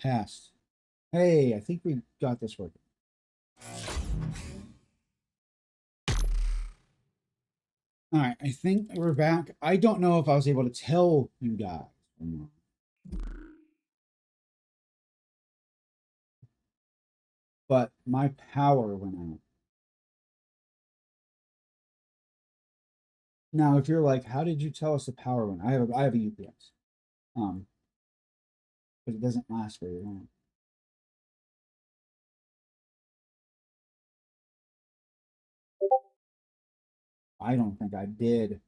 test. Hey, I think we got this working. All right, I think we're back. I don't know if I was able to tell you guys or not. But my power went out. Now, if you're like, how did you tell us the power went? I have a UPS. But it doesn't last very long. I don't think I did.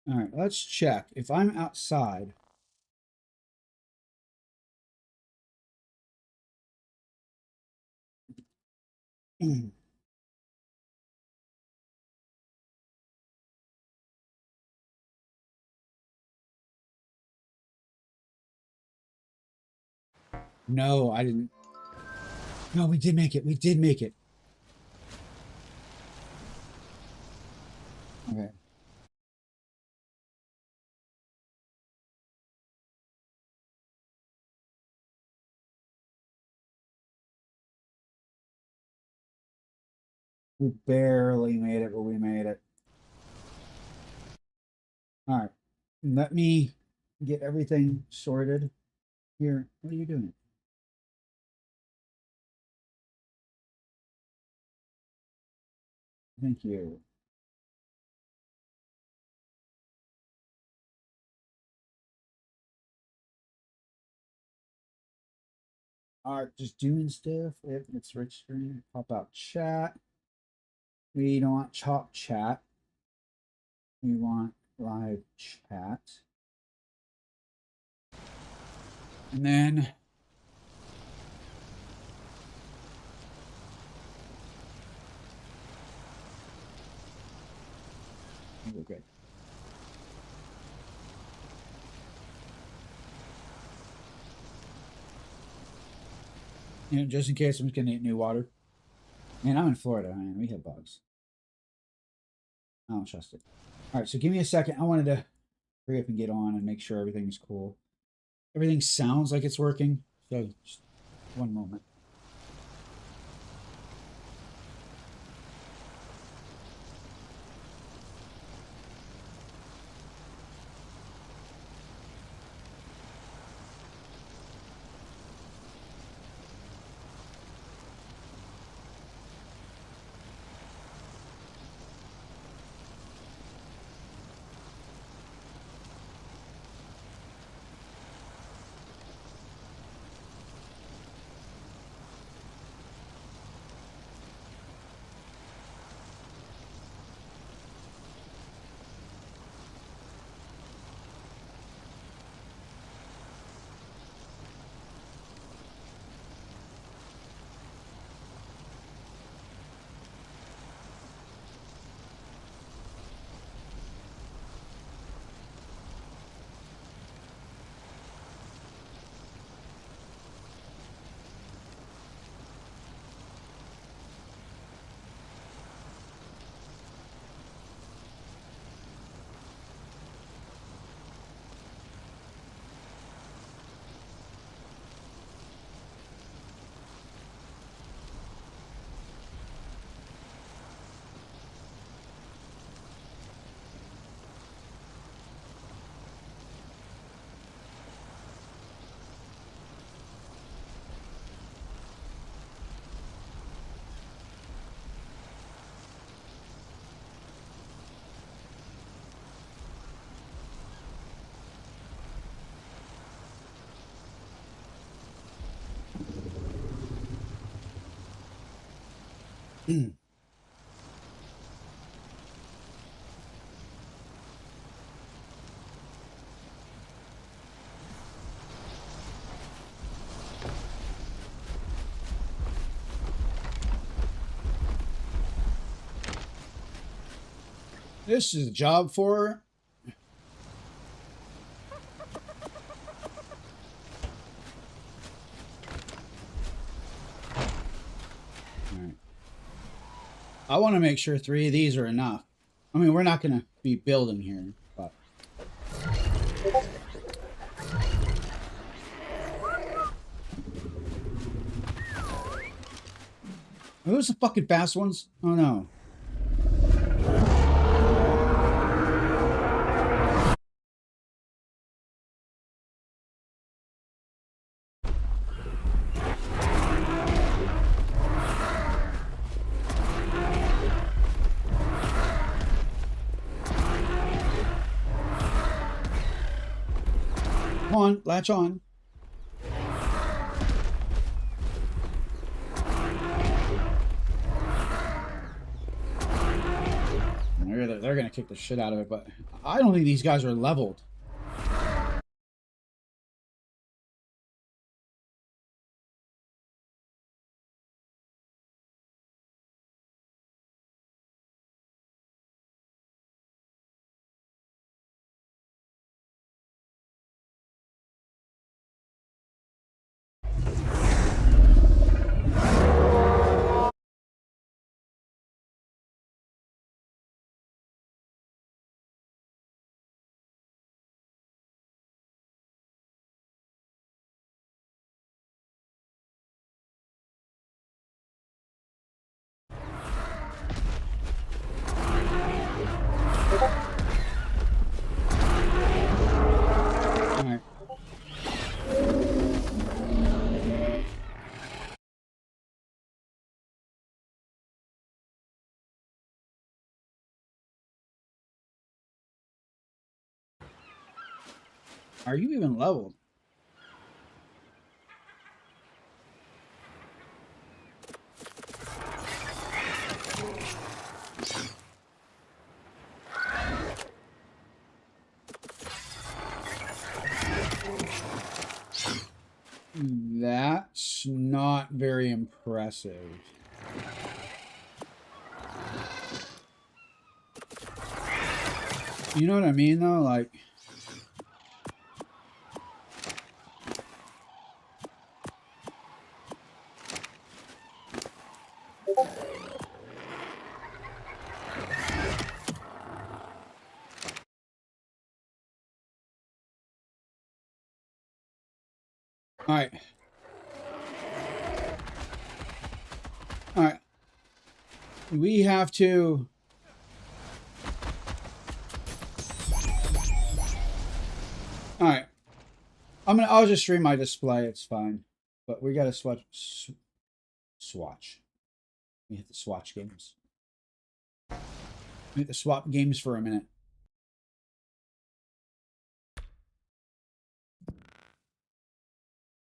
All right, let's check. If I'm outside, no, I didn't. No, we did make it. We did make it. Okay. We barely made it, but we made it. All right. Let me get everything sorted here. What are you doing? Thank you. All right, just doing stuff. If it's rich screen, pop out chat. We don't want chop chat. We want live chat. And then we're good. You know, just in case I'm just gonna get new water. Man, I'm in Florida, man. We have bugs. I don't trust it. All right, so give me a second. I wanted to hurry up and get on and make sure everything's cool. Everything sounds like it's working. So just one moment. This is a job for I want to make sure 3 of these are enough. I mean, we're not going to be building here, but Are those the fucking fast ones? Oh no. Come on, latch on. They're gonna kick the shit out of it, but I don't think these guys are leveled. All right. Are you even leveled? That's not very impressive. You know what I mean, though? Like, all right. All right. We have to... All right. I'll just stream my display. It's fine. But we got to swatch. We hit the swatch games. We hit the swap games for a minute.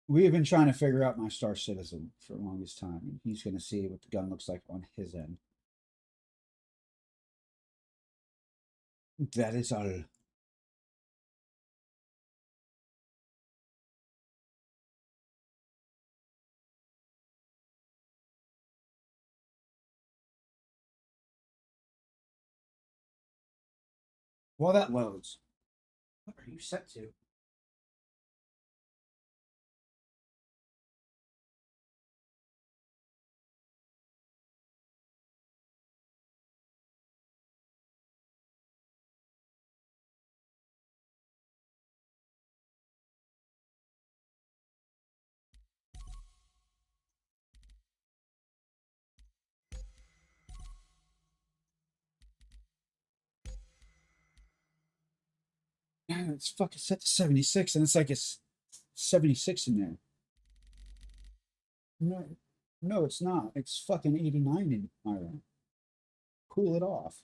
We have been trying to figure out my Star Citizen for the longest time. And he's going to see what the gun looks like on his end. That is all. While that loads, what are you set to? Yeah, it's fucking set to 76, and it's like it's 76 in there. No, no, it's not. It's fucking 89 in my room. Cool it off.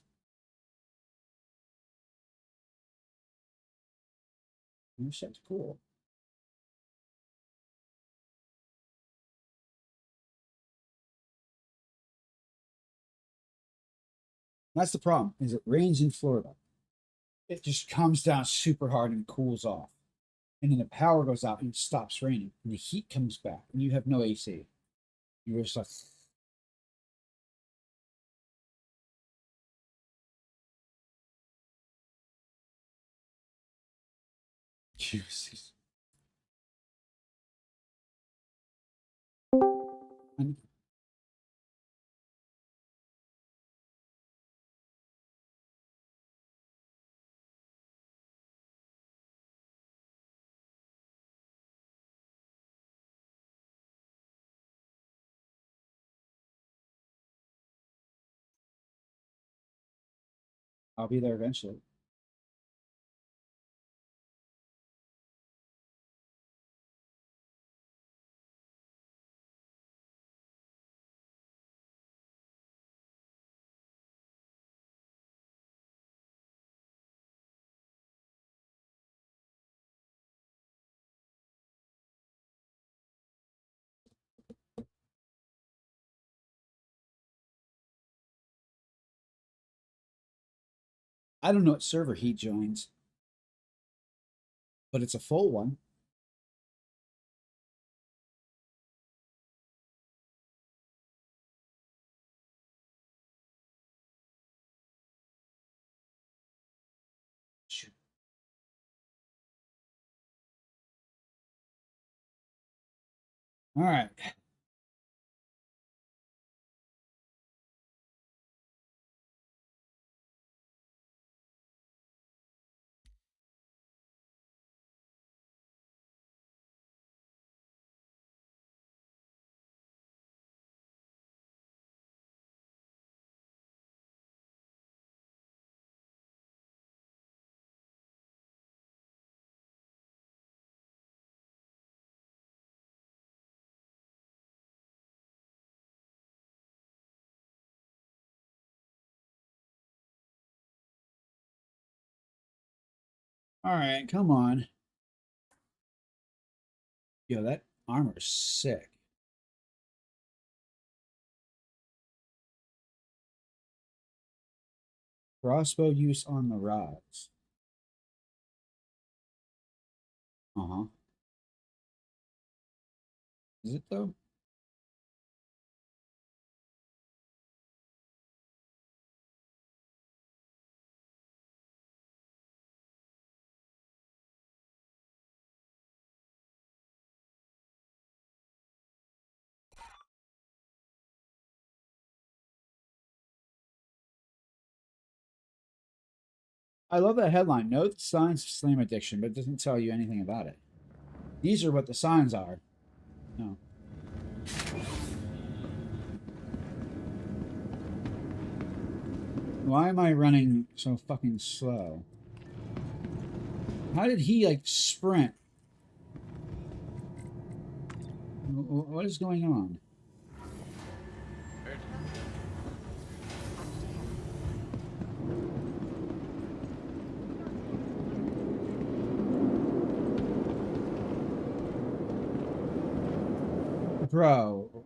You're set to cool. That's the problem, is it rains in Florida. It just comes down super hard and cools off. And then the power goes out and it stops raining. And the heat comes back and you have no AC. You're just like, Jesus. And I'll be there eventually. I don't know what server he joins, but it's a full one. All right. All right, come on. Yo, that armor is sick. Crossbow use on the rise. Uh-huh. Is it though? I love that headline. Note the signs of slam addiction, but it doesn't tell you anything about it. These are what the signs are. No. Why am I running so fucking slow? How did he, like, sprint? What is going on? Bro.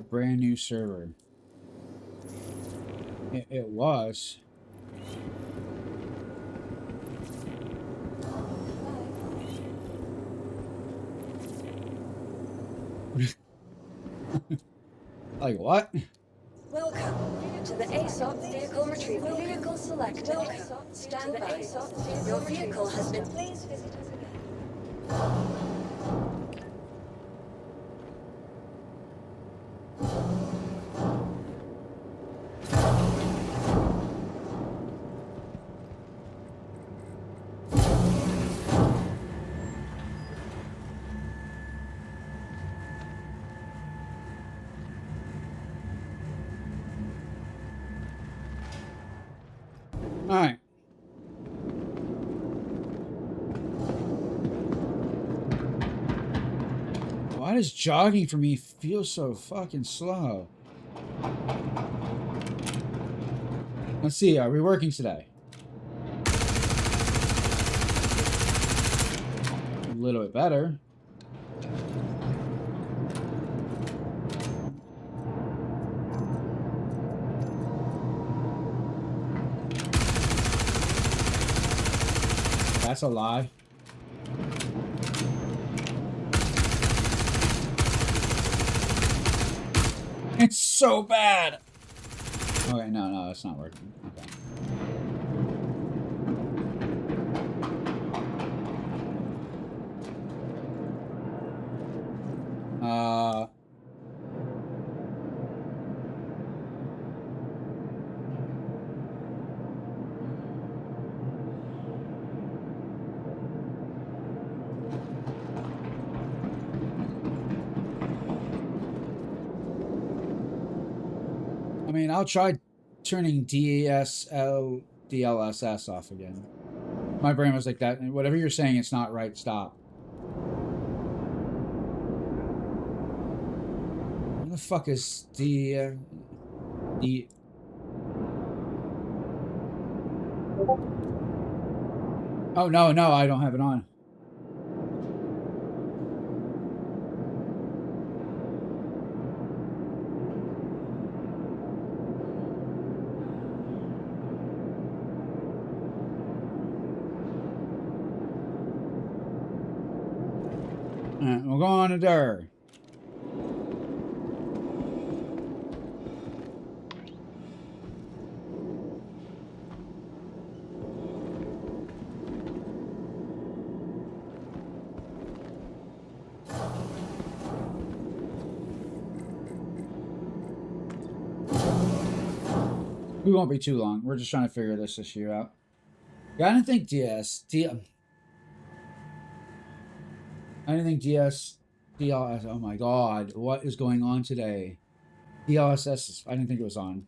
Brand new server. It was. Like what? Welcome to the ASOP vehicle retrieval. Vehicle selected. Stand by. Your vehicle has been. Please visit us again. All right. Why does jogging for me feel so fucking slow? Let's see, are we working today? A little bit better. That's a lie. It's so bad. Okay, no, it's not working. Okay. I mean, I'll try turning DLSS off again. My brain was like that. Whatever you're saying, it's not right. Stop. Where the fuck is the... Oh, no, I don't have it on. Alright, we'll go on to there. We won't be too long. We're just trying to figure this issue out. Yeah, I didn't think DLS. Oh my god, what is going on today? DLSS. I didn't think it was on.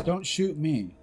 Don't shoot me.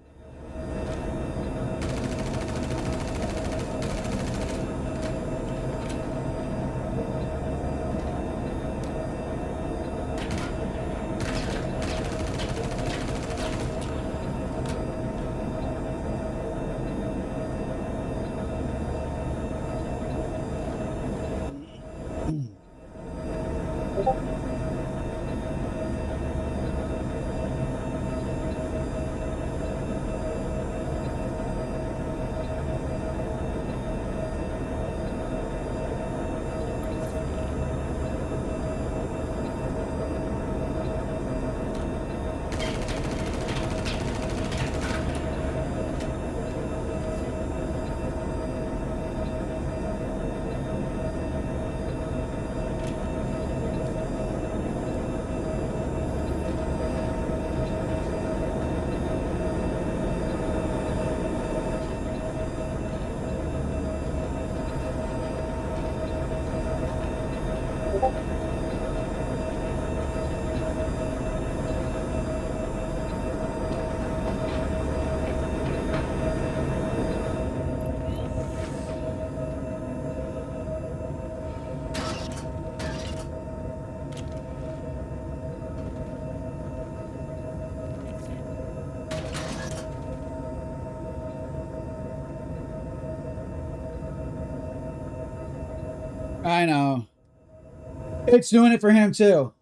I know. It's doing it for him too.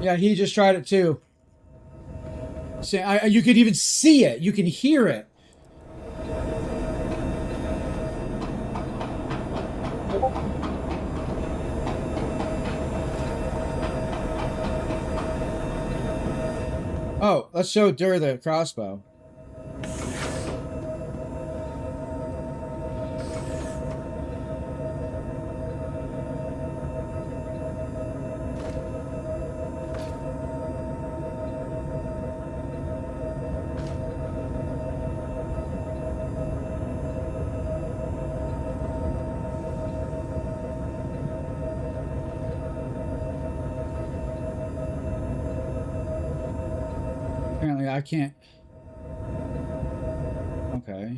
Yeah, he just tried it too. See, you could even see it. You can hear it. Oh, let's show Dur the crossbow. Like, I can't... Okay.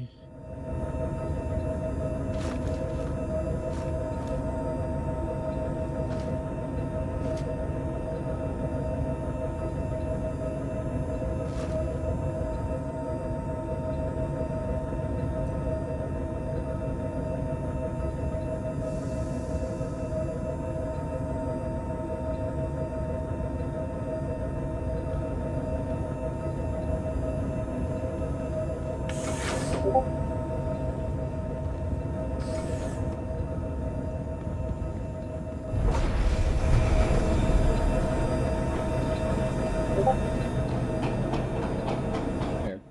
Here.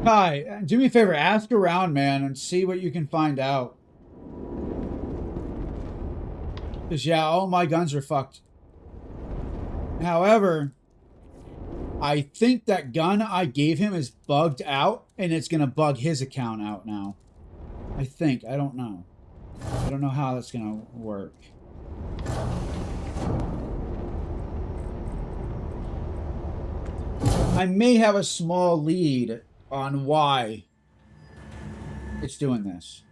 Hi, do me a favor, ask around, man, and see what you can find out. Because, yeah, all my guns are fucked. However, I think that gun I gave him is bugged out, and it's going to bug his account out now. I think. I don't know. I don't know how that's going to work. I may have a small lead on why it's doing this.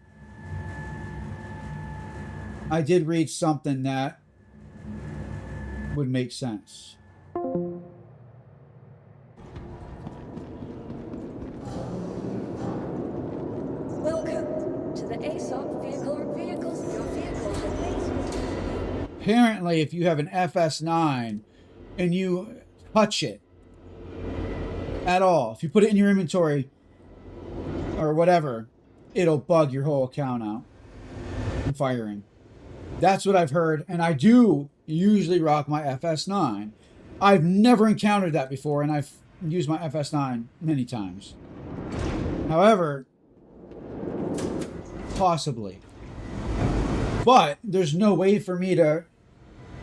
I did read something that would make sense. Welcome to the ASOP vehicles. Your vehicle has... Apparently, if you have an FS9 and you touch it at all, if you put it in your inventory or whatever, it'll bug your whole account out from firing. That's what I've heard, and I do usually rock my FS9. I've never encountered that before, and I've used my FS9 many times. However, possibly. But there's no way for me to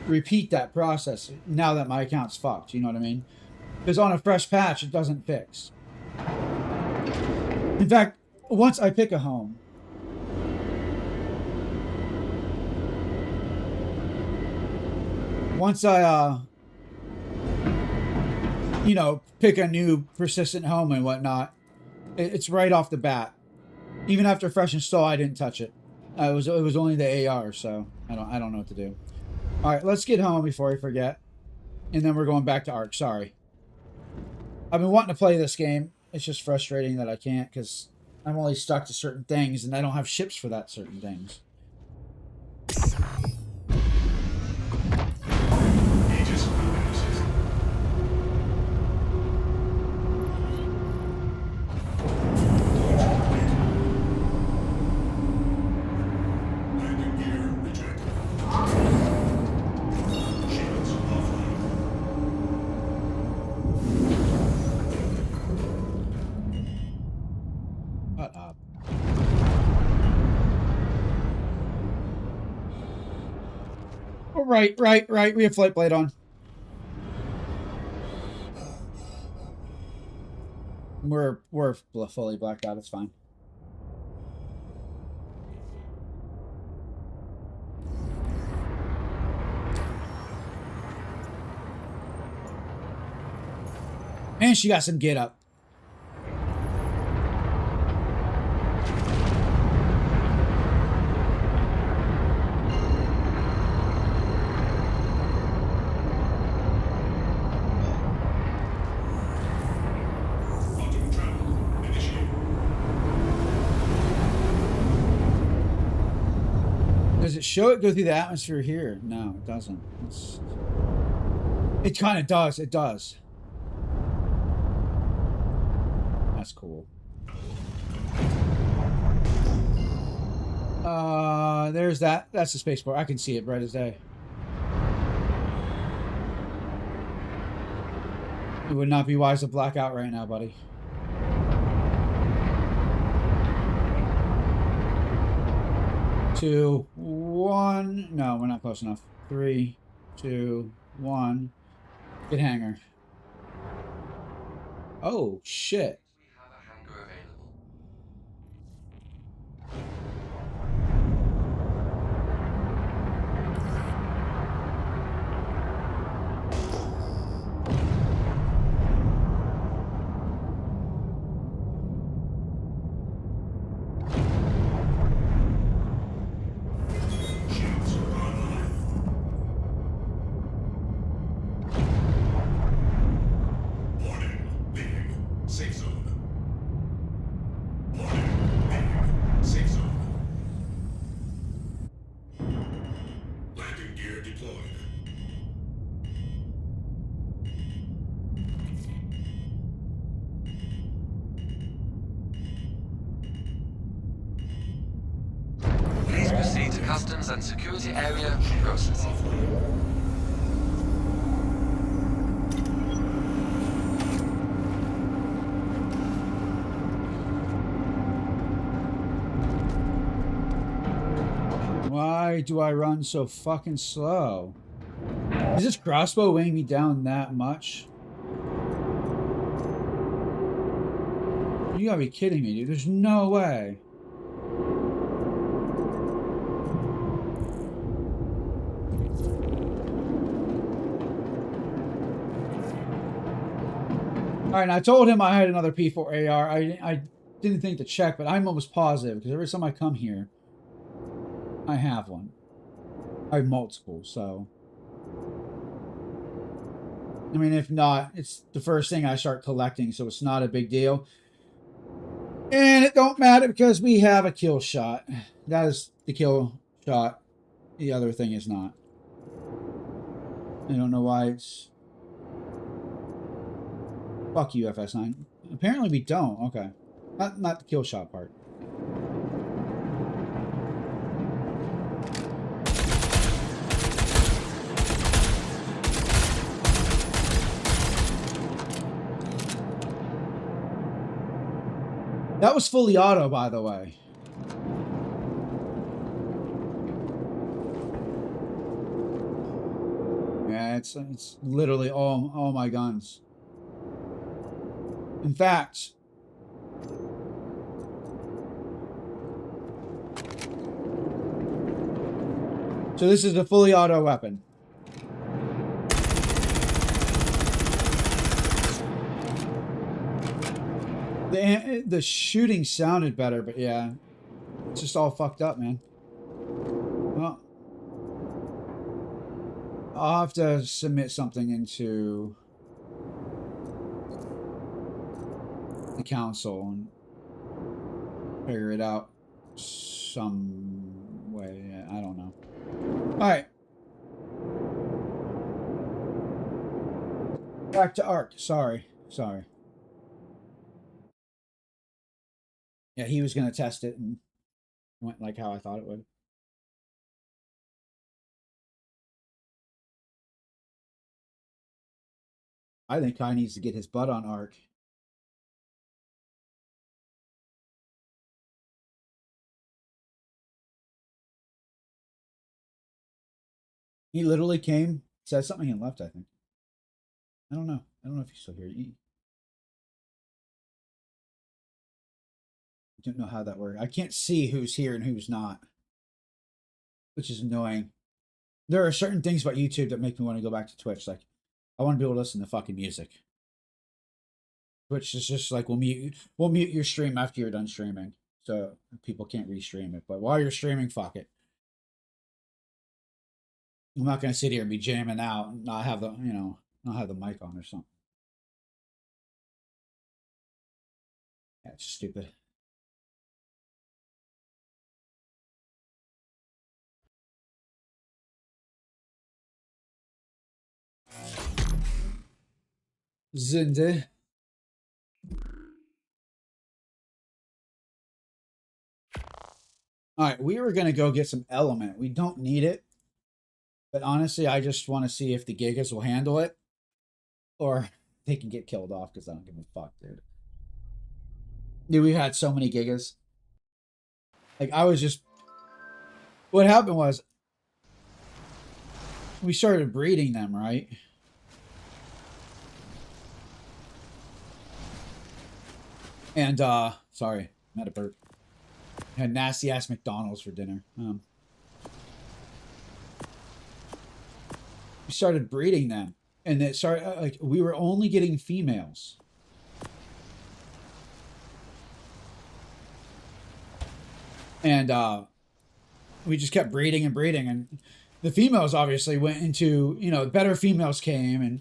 repeat that process now that my account's fucked, you know what I mean? Because on a fresh patch, it doesn't fix. In fact, once I pick a home, once I, you know, pick a new persistent home and whatnot, it's right off the bat. Even after fresh install, I didn't touch it. It was only the AR, so I don't know what to do. All right, let's get home before I forget, and then we're going back to Ark. Sorry, I've been wanting to play this game. It's just frustrating that I can't because I'm only stuck to certain things, and I don't have ships for that certain things. Right. We have flight blade on. We're fully blacked out. It's fine. And she got some get up. Does it show it go through the atmosphere here? No, it doesn't. It kind of does. It does. That's cool. There's that. That's the spaceport. I can see it bright as day. It would not be wise to black out right now, buddy. 2, 1. No, we're not close enough. 3, 2, 1. Get hangar. Oh, shit. We have a hangar available. Plans and security area processing. Why do I run so fucking slow? Is this crossbow weighing me down that much? You gotta be kidding me, dude. There's no way. Alright, I told him I had another P4AR. I didn't think to check, but I'm almost positive, because every time I come here, I have one. I have multiple, so... I mean, if not, it's the first thing I start collecting, so it's not a big deal. And it don't matter because we have a kill shot. That is the kill shot. The other thing is not. I don't know why it's... Fuck you, FS9. Apparently we don't. Okay. Not the kill shot part. That was fully auto, by the way. Yeah, it's literally all my guns. In fact, so this is a fully auto weapon. The shooting sounded better, but yeah, it's just all fucked up, man. Well, I'll have to submit something into the council and figure it out some way. I don't know. All right. Back to Ark. Sorry. Yeah, he was going to test it and went like how I thought it would. I think Kai needs to get his butt on Ark. He literally came, said something, and left, I think. I don't know. I don't know if he's still here. I don't know how that works. I can't see who's here and who's not, which is annoying. There are certain things about YouTube that make me want to go back to Twitch. Like, I want to be able to listen to fucking music. Twitch is just like, we'll mute your stream after you're done streaming, so people can't restream it. But while you're streaming, fuck it. I'm not gonna sit here and be jamming out and not have the not have the mic on or something. That's stupid. Zinde. All right, we were going to go get some element. We don't need it. But honestly, I just want to see if the Gigas will handle it. Or they can get killed off because I don't give a fuck, dude. Dude, we've had so many Gigas. Like, I was just... What happened was... We started breeding them, right? And, sorry, I'm at a burp. Had nasty ass McDonald's for dinner. We started breeding them, and it started like we were only getting females. And we just kept breeding and breeding, and the females obviously went into, better females came, and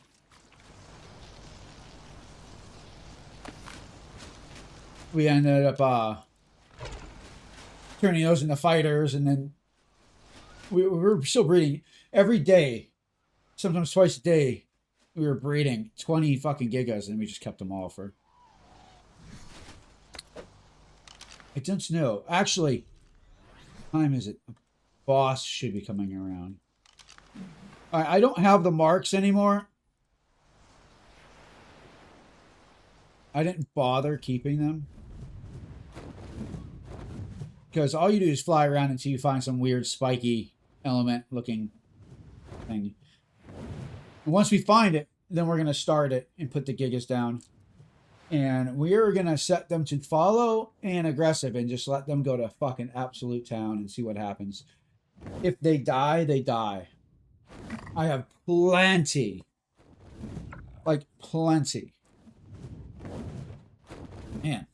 we ended up turning those into fighters, and then we were still breeding every day, sometimes twice a day. We were breeding 20 fucking Gigas, and we just kept them all for... I don't know. Actually, what time is it? boss should be coming around. All right, I don't have the marks anymore. I didn't bother keeping them. Because all you do is fly around until you find some weird spiky element looking thing. And once we find it, then we're going to start it and put the gigas down. And we're going to set them to follow and aggressive and just let them go to fucking absolute town and see what happens. If they die, they die. I have plenty. Like, plenty. Man.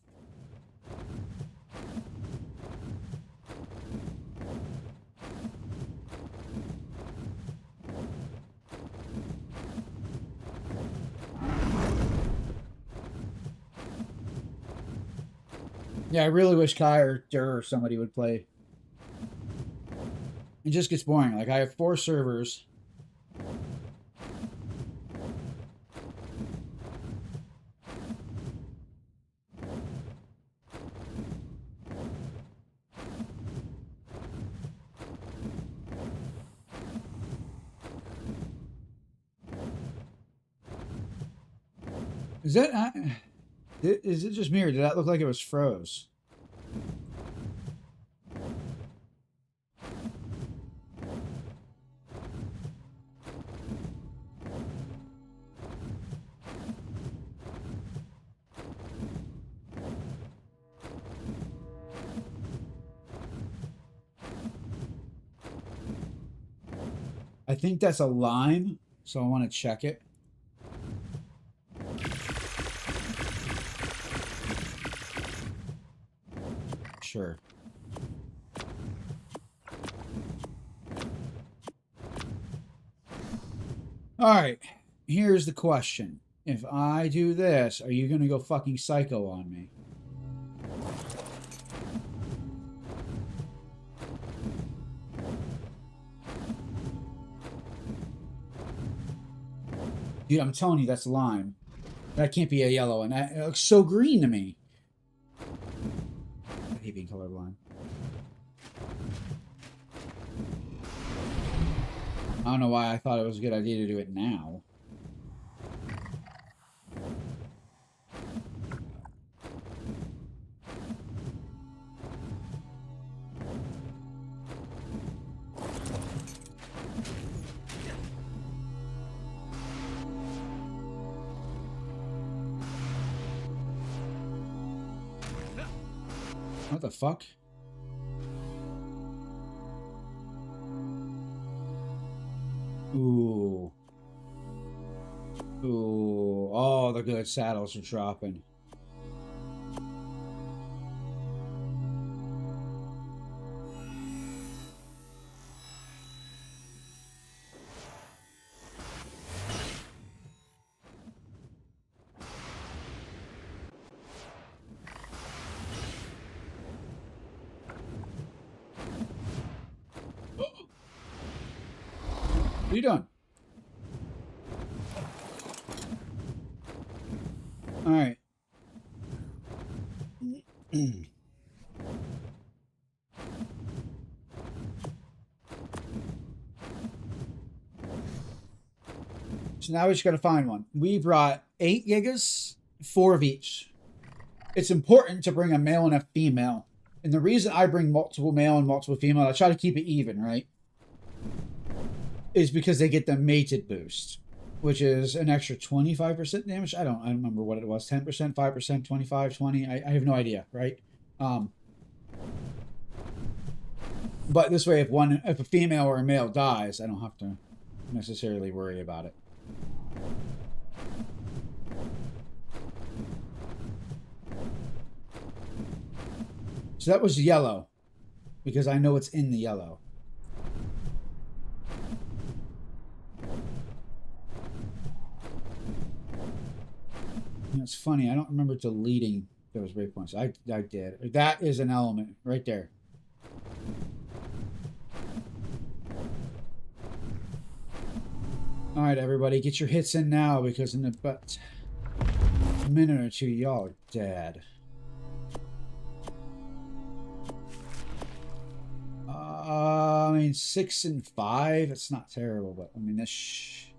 Yeah, I really wish Kai or Dur or somebody would play. It just gets boring. Like, I have 4 servers. Is that... is it just me, or did that look like it was froze? I think that's a lime, so I want to check it. Sure. All right, here's the question. If I do this, are you going to go fucking psycho on me? Dude, I'm telling you, that's lime. That can't be a yellow, and that, it looks so green to me. I hate being colorblind. I don't know why I thought it was a good idea to do it now. What the fuck? Ooh. Ooh. Oh, the good saddles are dropping. What are you doing? All right. So now we just got to find one. We brought 8 gigas, 4 of each. It's important to bring a male and a female. And the reason I bring multiple male and multiple female, I try to keep it even, right? Is because they get the mated boost, which is an extra 25% damage. I don't remember what it was. 10%, 5%, 25, 20. I have no idea, right? But this way, if a female or a male dies, I don't have to necessarily worry about it. So that was yellow, because I know it's in the yellow. You know, it's funny, I don't remember deleting those waypoints. I did. That is an element right there. All right, everybody, get your hits in now, because in about a minute or two, y'all are dead. I mean, 6 and 5. It's not terrible, but I mean, this shit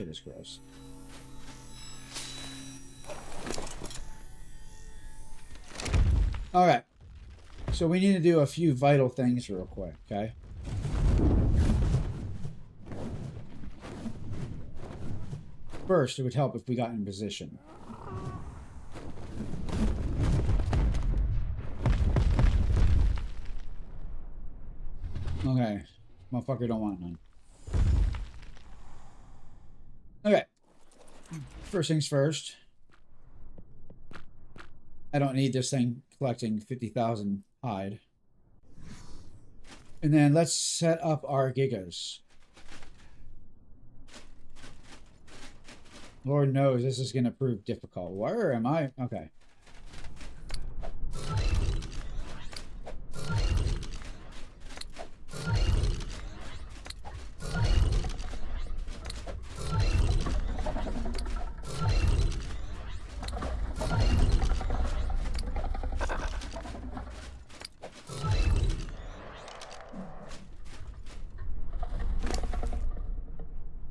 is gross. All right. So we need to do a few vital things real quick, okay? First, it would help if we got in position. Okay. Motherfucker don't want none. Okay. First things first. I don't need this thing collecting 50,000 hide. And then let's set up our gigas. Lord knows this is going to prove difficult. Where am I? Okay.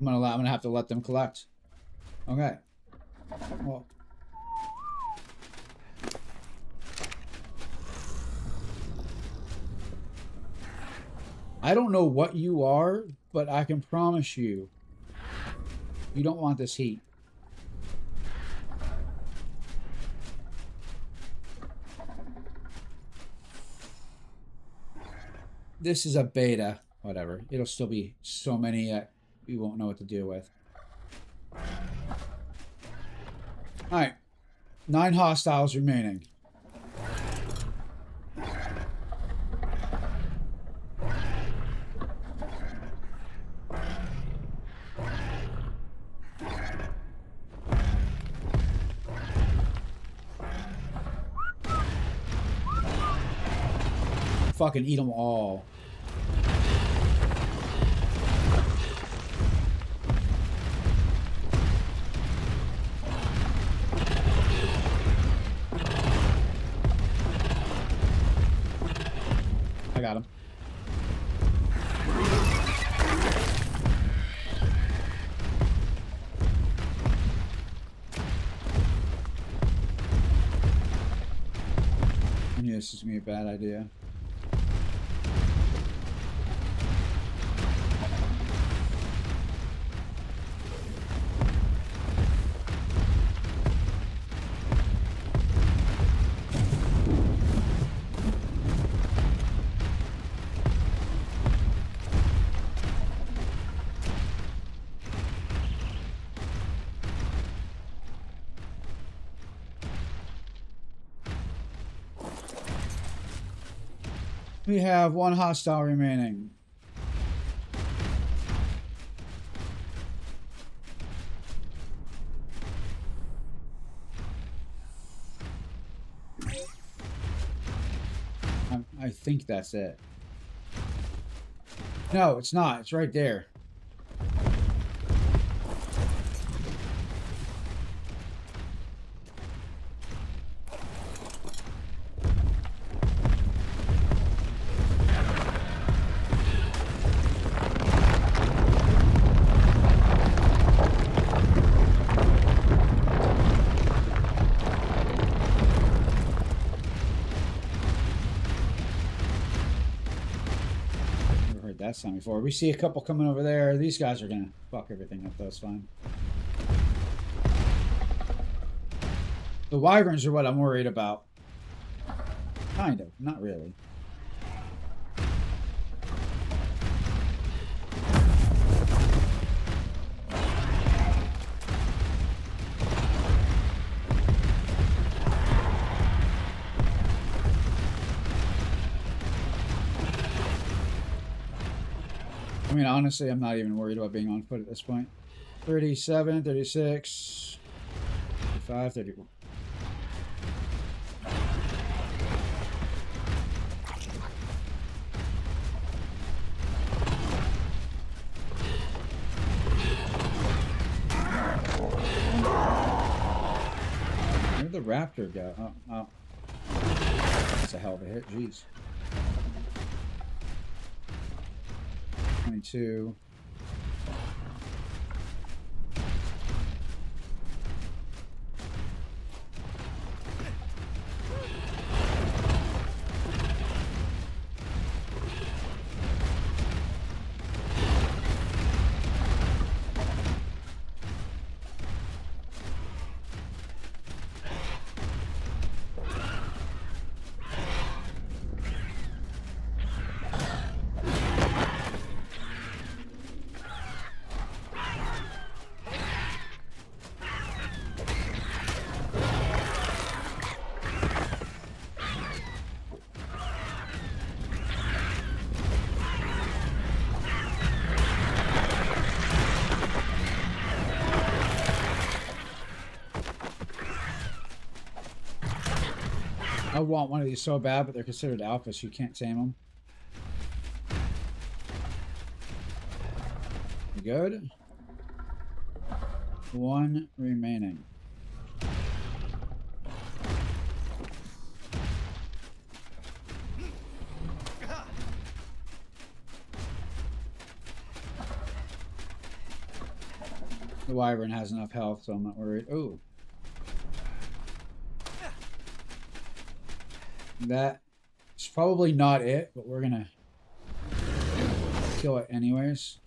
I'm gonna have to let them collect. Okay. Well. I don't know what you are, but I can promise you, you don't want this heat. This is a beta. Whatever. It'll still be so many we won't know what to do with. Alright. 9 hostiles remaining. Fucking eat them all. I got him. I knew this was gonna be a bad idea. We have 1 hostile remaining. I think that's it. No, it's not. It's right there. That sound before. We see a couple coming over there. These guys are gonna fuck everything up. That's fine. The wyverns are what I'm worried about. Kind of, not really. I mean, honestly, I'm not even worried about being on foot at this point. 37, 36, 35, 31. Where'd the raptor go? Oh, oh. That's a hell of a hit. Jeez. 22. I want one of these so bad, but they're considered alpha, so you can't tame them. You good? One remaining. The wyvern has enough health, so I'm not worried. Oh. That's probably not it, but we're gonna kill it anyways.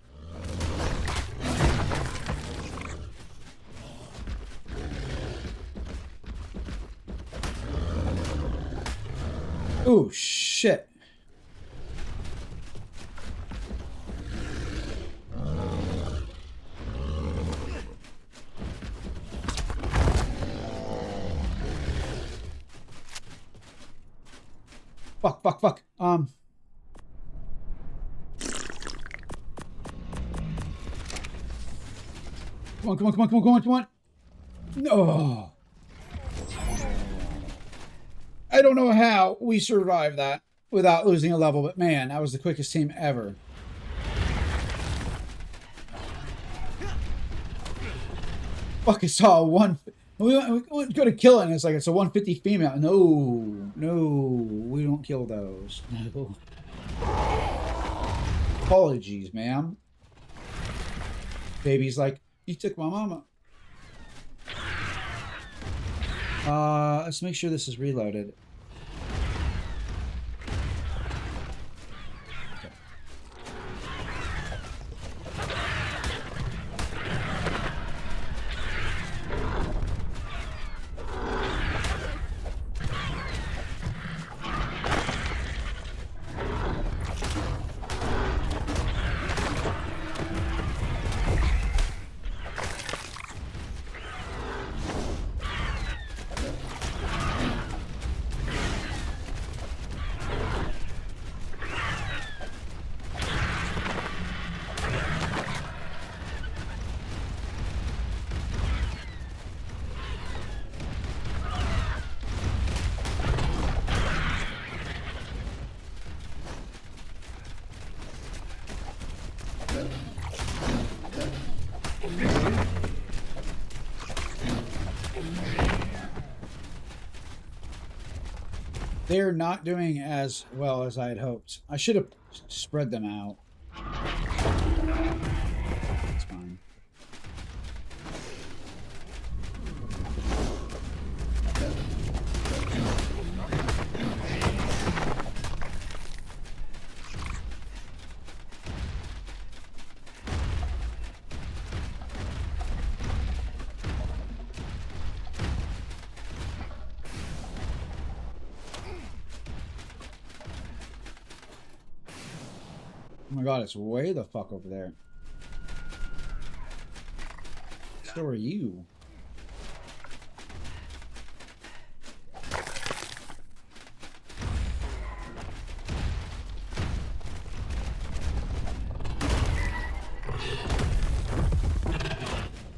Oh shit. Fuck. Come on. No. I don't know how we survived that without losing a level, but man, that was the quickest team ever. Fuck, I saw one. We went go to kill it, and it's like it's a 150 female. No, we don't kill those. No. Apologies, ma'am. Baby's like, you took my mama. Let's make sure this is reloaded. They're not doing as well as I had hoped. I should have spread them out. It's fine. Oh my god, it's way the fuck over there. So are you.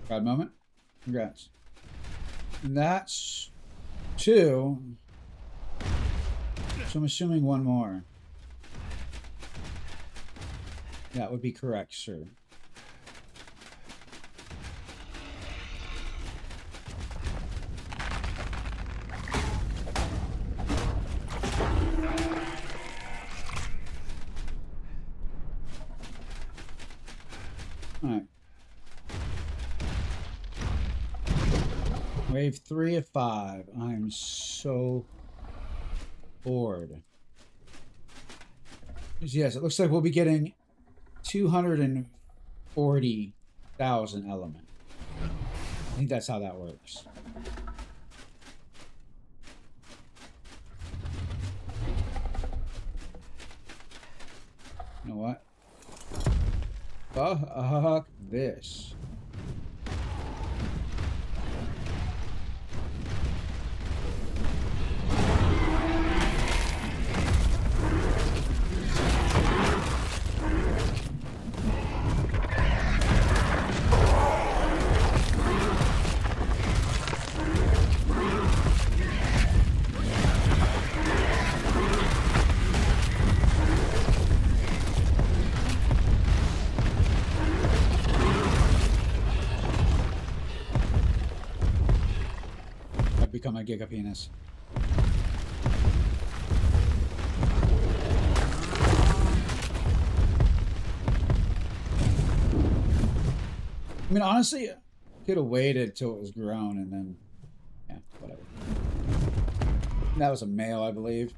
Proud moment. Congrats. And that's 2. So I'm assuming 1 more. That would be correct, sir. Wave 3 of 5. I'm so bored. Yes, it looks like we'll be getting 240,000 element. I think that's how that works. You know what? Fuck this. Become a giga penis. I mean, honestly, could have waited till it was grown and then, yeah, whatever. That was a male, I believe.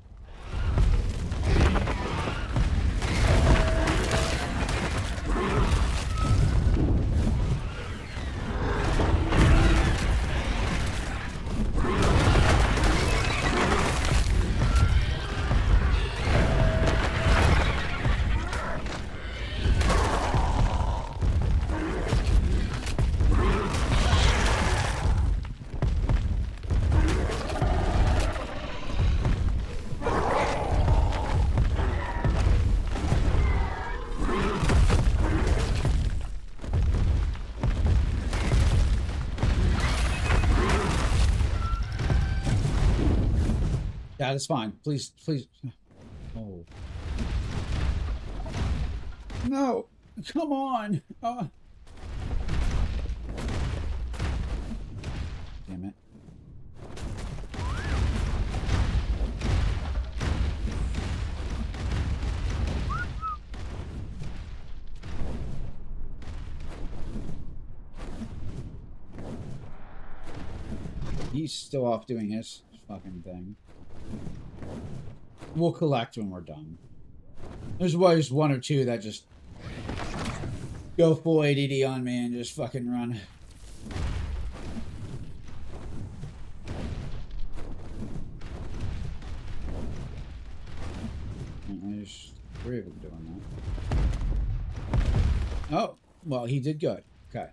Yeah, that's fine. Please, please. Oh. No! Come on! Damn it. He's still off doing his fucking thing. We'll collect when we're done. There's always one or two that just go full ADD on me and just fucking run. There's 3 of them doing that. Oh, well, he did good. Okay.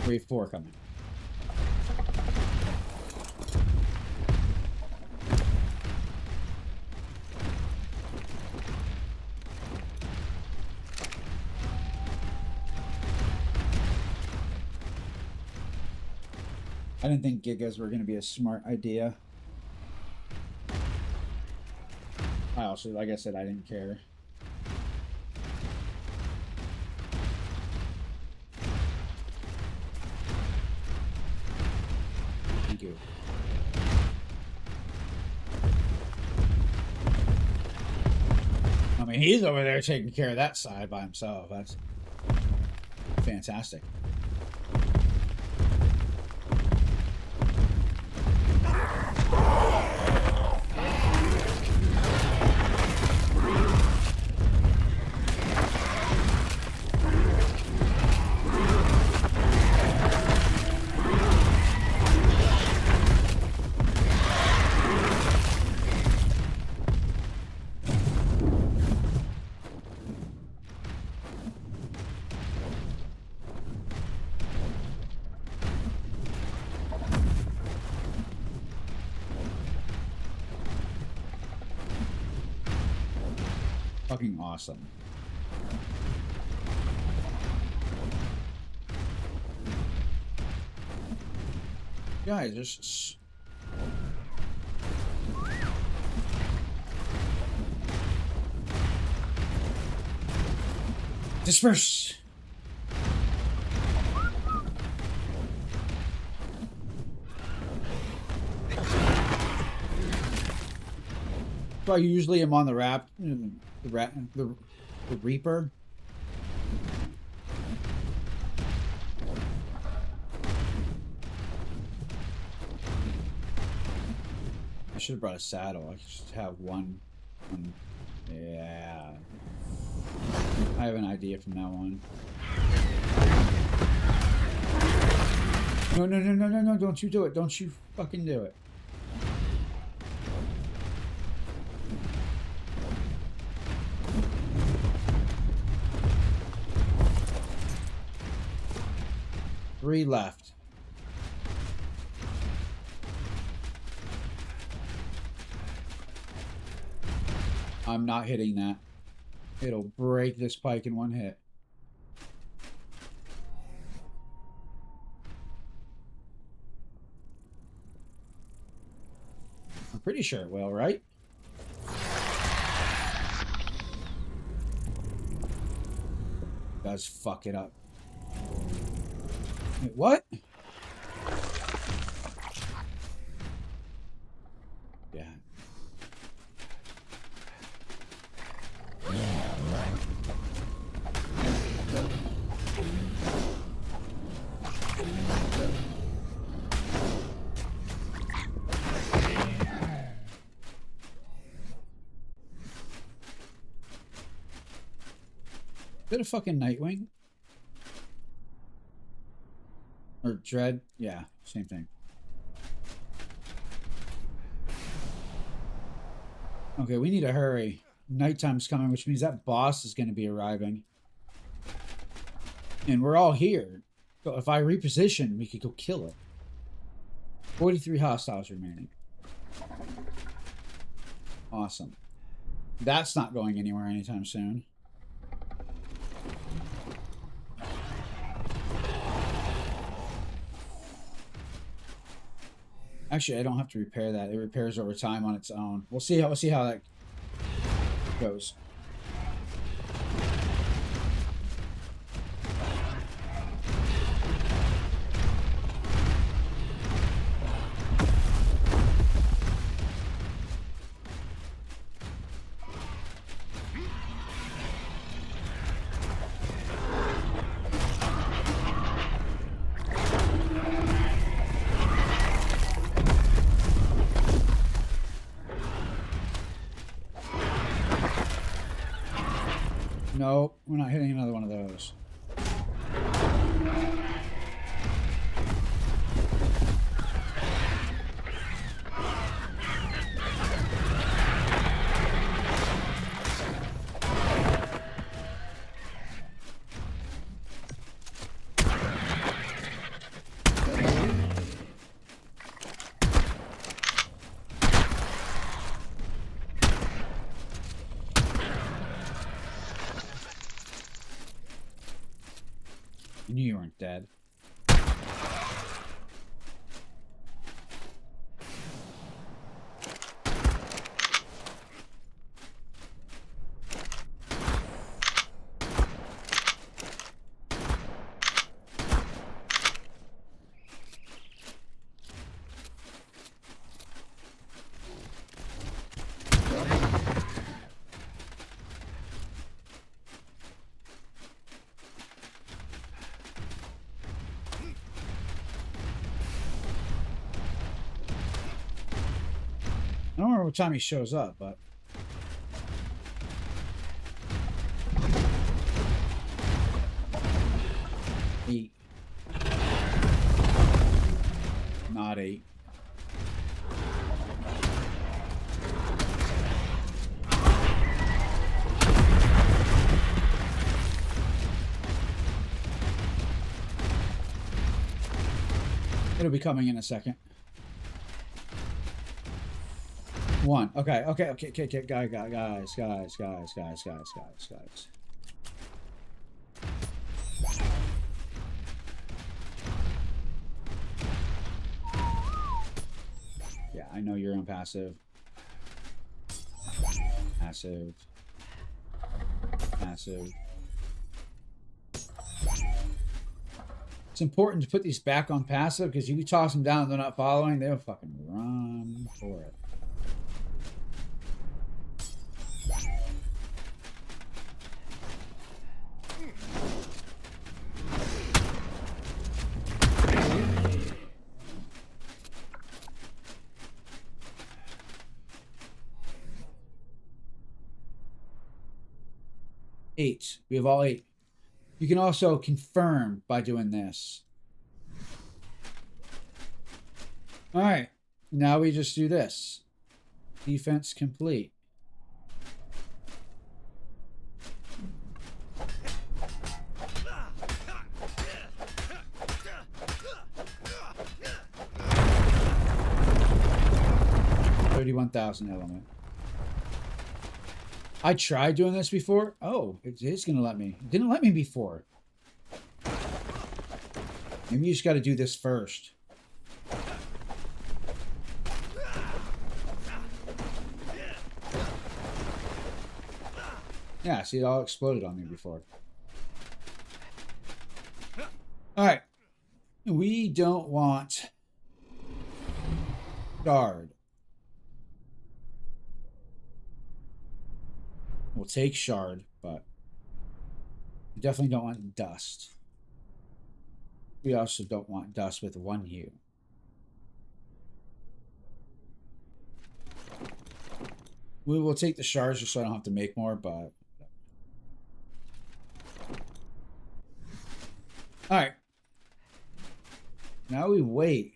Wave 4 coming. I didn't think gigas were going to be a smart idea. I also, like I said, I didn't care. Thank you. I mean, he's over there taking care of that side by himself. That's fantastic. Fucking awesome. Guys, just disperse. So I usually am on the the Reaper. should have brought a saddle. I could just have one. Yeah. I have an idea from now on. No, no, no, no, no, no. Don't you do it. Don't you fucking do it. Three left. I'm not hitting that. It'll break this pike in one hit. I'm pretty sure it will, right? Does fuck it up. Wait, what? Yeah. Is it a fucking Nightwing? Or Dread? Yeah, same thing. Okay, we need to hurry. Nighttime's coming, which means that boss is going to be arriving. And we're all here. So if I reposition, we could go kill it. 43 hostiles remaining. Awesome. That's not going anywhere anytime soon. Actually, I don't have to repair that. It repairs over time on its own. We'll see how that goes. No, we're not hitting another one of those. I knew you weren't dead. I don't remember what time he shows up, but... Eight. Not 8. It'll be coming in a second. 1. Okay. Guys. Yeah, I know you're on passive. Passive. It's important to put these back on passive because if you toss them down and they're not following, they'll fucking run for it. 8. We have all 8. You can also confirm by doing this. All right. Now we just do this. Defense complete. $31,000 element. I tried doing this before. Oh, it is going to let me. It didn't let me before. Maybe you just got to do this first. Yeah, see, it all exploded on me before. All right. We don't want guard. We'll take shard, but we definitely don't want dust. We also don't want dust with 1 hue. We will take the shards just so I don't have to make more, but... Alright. Now we wait.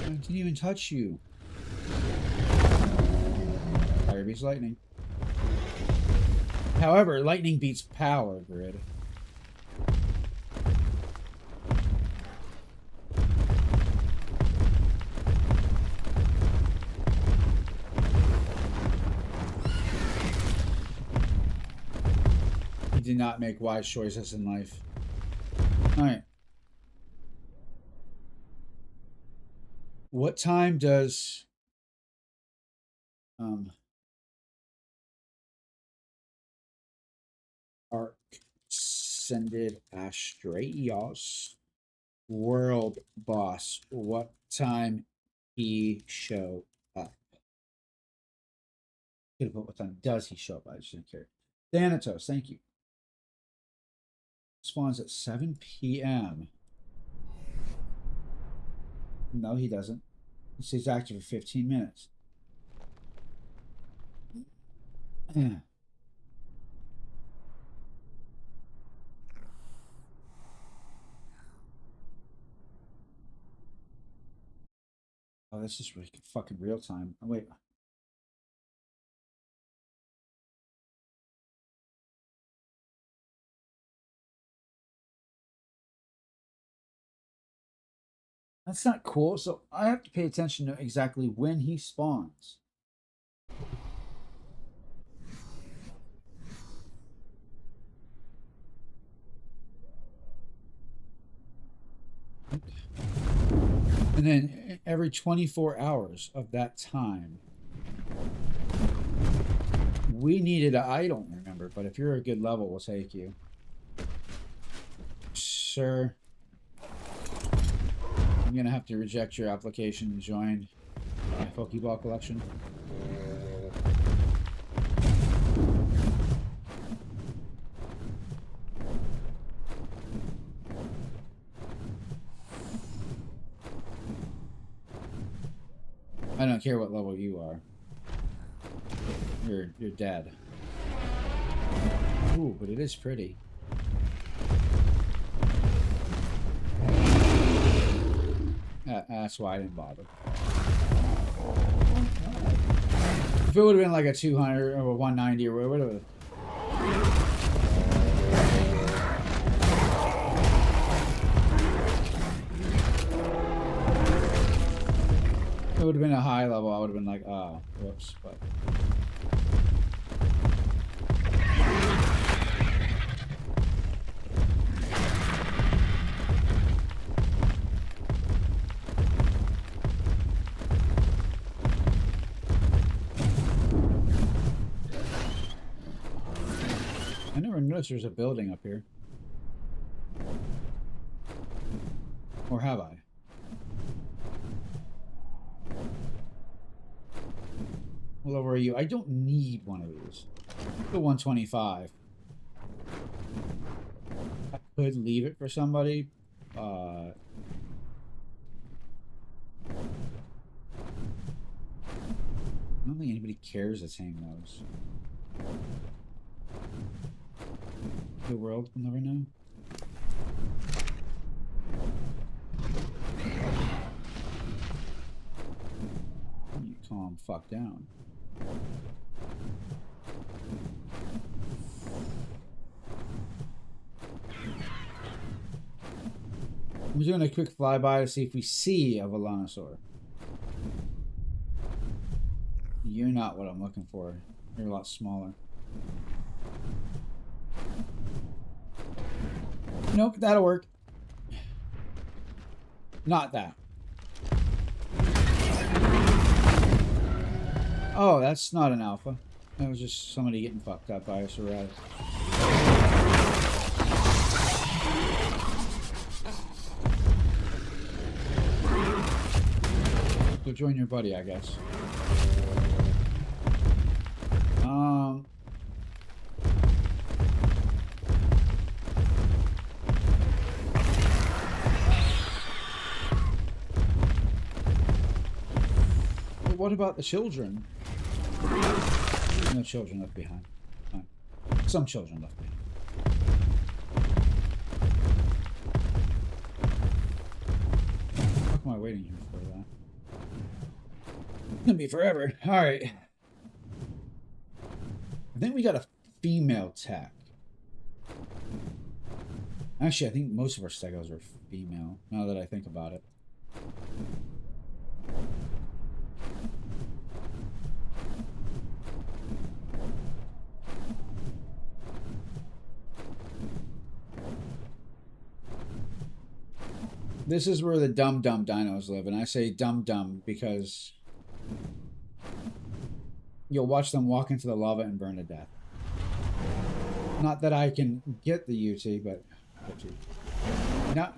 I didn't even touch you. Fire beats lightning. However, lightning beats power grid. He did not make wise choices in life. Alright. What time does Arc Ascended Astraeos World Boss, what time he show up? Could have put what time does he show up? I just didn't care. Thanatos, thank you. Spawns at 7 p.m. No, he doesn't. He stays active for 15 minutes. Oh, this is really fucking real time. Oh, wait. That's not cool. So I have to pay attention to exactly when he spawns. And then every 24 hours of that time, we needed, I don't remember, but if you're a good level, we'll take you. Sir, I'm going to have to reject your application and join my Pokeball collection. I don't care what level you are. You're dead. Ooh, but it is pretty. That's why I didn't bother. If it would have been like a 200 or a 190 or whatever. If it would have been a high level, I would have been like, oh, whoops, but... I never noticed there's a building up here. Or have I? What level are you? I don't need one of these. The 125. I could leave it for somebody. I don't think anybody cares that's hang those. The world will never know. You calm fuck down. I'm doing a quick flyby to see if we see a Velonosaur. You're not what I'm looking for. You're a lot smaller. Nope, that'll work. Not that. Oh, that's not an alpha. That was just somebody getting fucked up by a Sorrel. Go join your buddy, I guess. But what about the children? No children left behind. Fine. Some children left behind. What am I waiting here for that? It's gonna be forever. Alright. I think we got a female tech. Actually, I think most of our stegos are female, now that I think about it. This is where the dumb dinos live, and I say dumb because you'll watch them walk into the lava and burn to death. Not that I can get the UT, but not.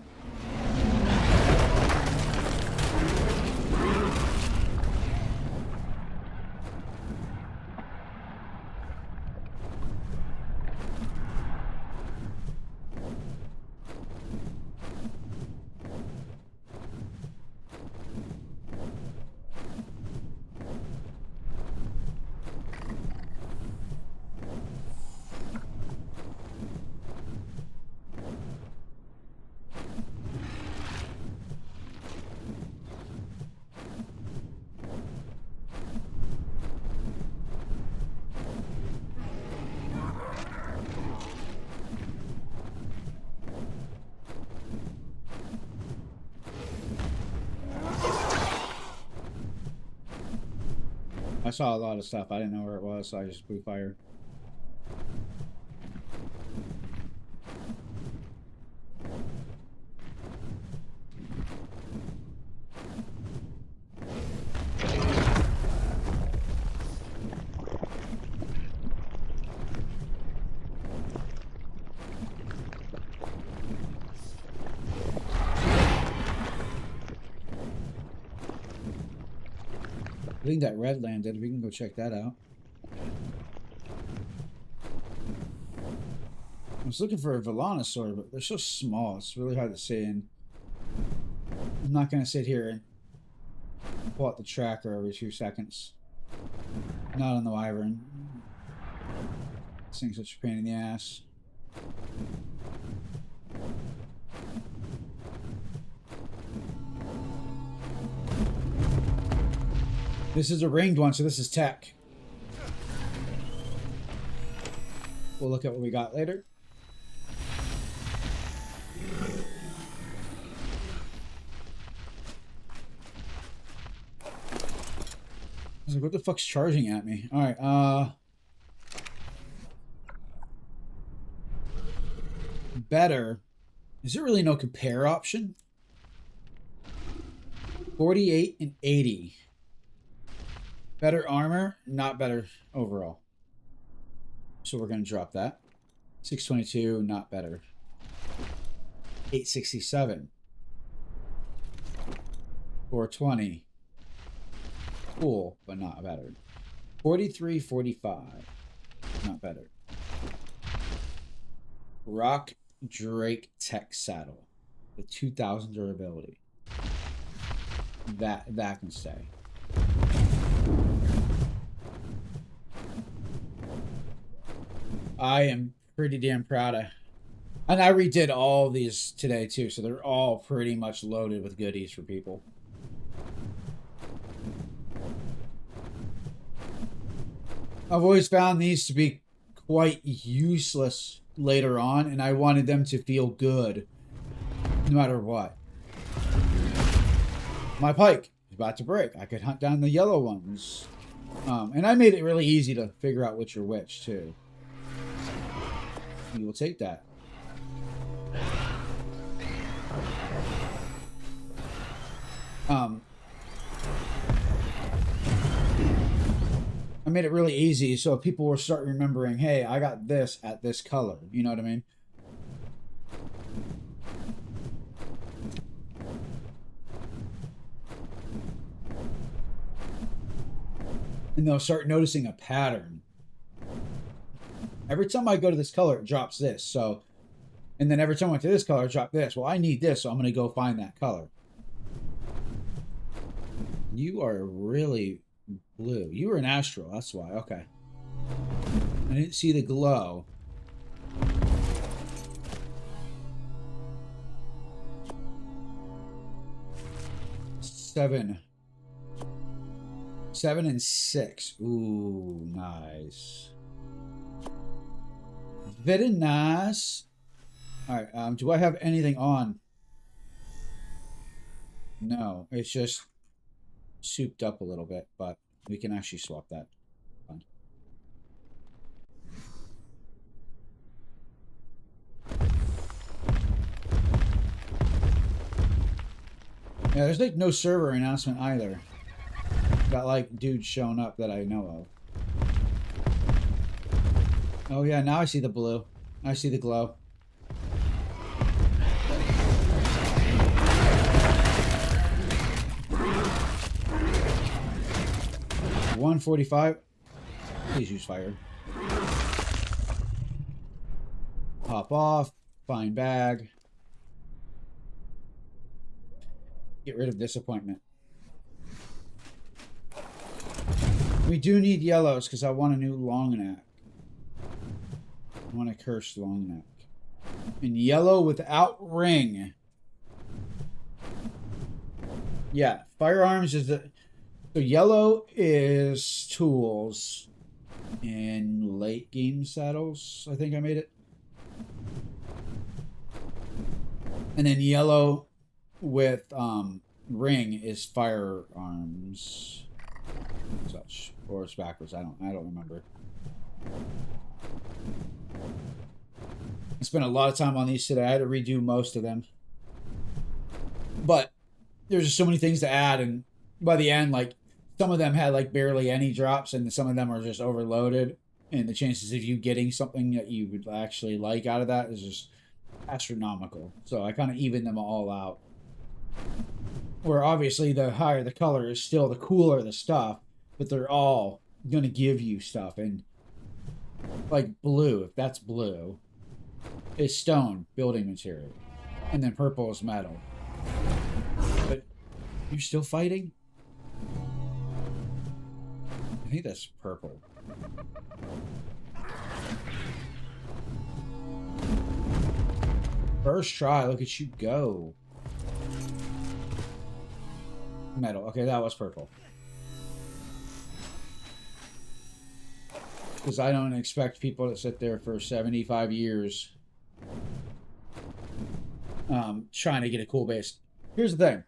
I saw a lot of stuff. I didn't know where it was, so I just blew fire. I think that red landed. We can go check that out. I was looking for a Velonosaur, but they're so small. It's really hard to see. And I'm not going to sit here and pull out the tracker every 2 seconds. Not on the Wyvern. This thing's such a pain in the ass. This is a ringed one, so this is tech. We'll look at what we got later. I was like, what the fuck's charging at me? Alright, better. Is there really no compare option? 48 and 80. Better armor, not better overall. So we're going to drop that. 622, not better. 867. 420. Cool, but not better. 43, 45. not better. Rock Drake Tech Saddle with 2,000 durability. That can stay. I am pretty damn proud of. And I redid all these today too, so they're all pretty much loaded with goodies for people. I've always found these to be quite useless later on, and I wanted them to feel good no matter what. My pike is about to break. I could hunt down the yellow ones. And I made it really easy to figure out which are which too. You will take that. I made it really easy so people will start remembering, hey, I got this at this color. You know what I mean? And they'll start noticing a pattern. Every time I go to this color, it drops this. So, and then every time I went to this color, it dropped this. Well, I need this, so I'm going to go find that color. You are really blue. You were an astral, that's why. Okay. I didn't see the glow. Seven and 6. Ooh, nice. Very nice. Alright, do I have anything on? No, it's just souped up a little bit, but we can actually swap that. Fine. Yeah, there's like no server announcement either. Got like dudes showing up that I know of. Oh yeah, now I see the blue. I see the glow. $145. Please use fire. Pop off. Find bag. Get rid of disappointment. We do need yellows because I want a new long neck. I want a cursed long neck. And yellow without ring. Yeah, firearms is the... So yellow is tools in late game saddles. I think I made it. And then yellow with ring is firearms. Such. Or it's backwards. I don't remember. I spent a lot of time on these today. I had to redo most of them. But there's just so many things to add, and by the end, like, some of them had like barely any drops, and some of them are just overloaded. And the chances of you getting something that you would actually like out of that is just astronomical. So I kind of evened them all out. Where obviously the higher the color is still the cooler the stuff, but they're all going to give you stuff. And like blue, if that's blue, is stone, building material. And then purple is metal. But you're still fighting? I think that's purple. First try, look at you go. Metal. Okay, that was purple. Because I don't expect people to sit there for 75 years trying to get a cool base. Here's the thing.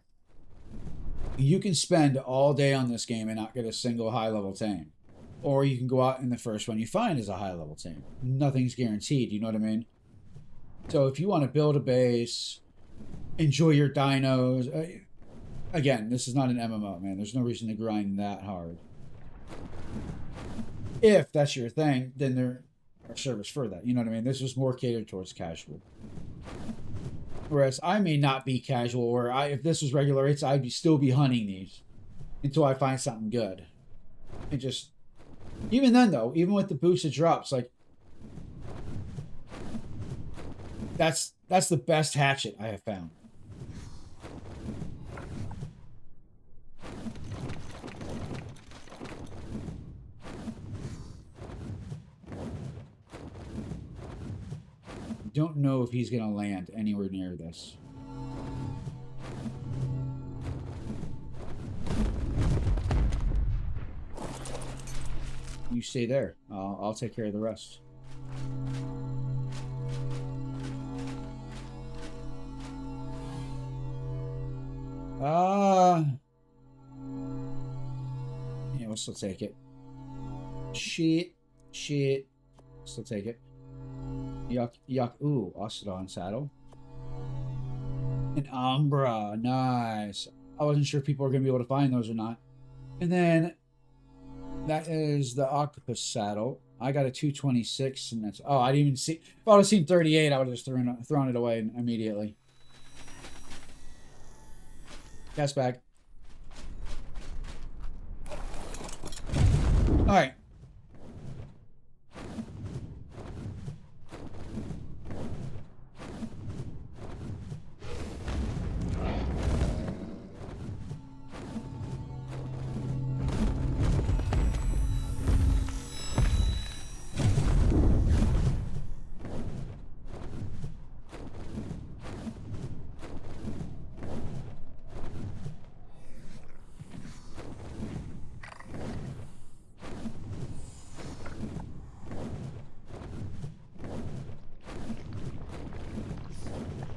You can spend all day on this game and not get a single high-level tame. Or you can go out and the first one you find is a high-level tame. Nothing's guaranteed, you know what I mean? So if you want to build a base, enjoy your dinos... Again, this is not an MMO, man. There's no reason to grind that hard. If that's your thing, then there are servers for that. You know what I mean? This was more catered towards casual. Whereas I may not be casual, or if this was regular rates, I'd still be hunting these until I find something good. And just Even then, though, even with the boosted drops, like that's the best hatchet I have found. Don't know if he's gonna land anywhere near this. You stay there. I'll take care of the rest. Yeah, we'll still take it. Shit. Still take it. Yuck. Ooh, Ostodon saddle. An Umbra. Nice. I wasn't sure if people were going to be able to find those or not. And then that is the Octopus saddle. I got a 226, and that's... Oh, I didn't even see... If I would have seen 38, I would have just thrown it away immediately. Gas bag. Alright.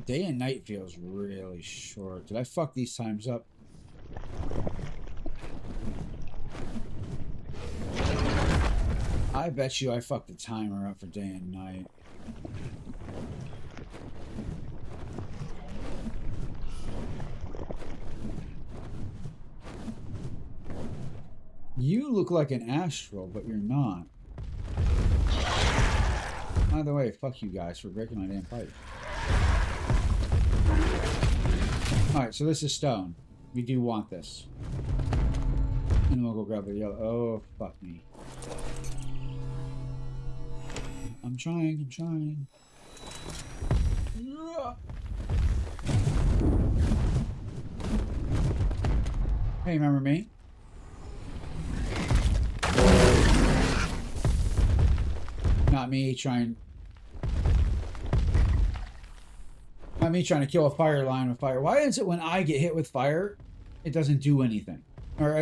Day and night feels really short. Did I fuck these times up? I bet you I fucked the timer up for day and night. You look like an astral, but you're not. By the way, fuck you guys for breaking my damn pipe. Alright, so this is stone. We do want this. And we'll go grab the yellow. Oh, fuck me. I'm trying. Hey, remember me? Not me trying to kill a fire line with fire. Why is it when I get hit with fire, it doesn't do anything? Or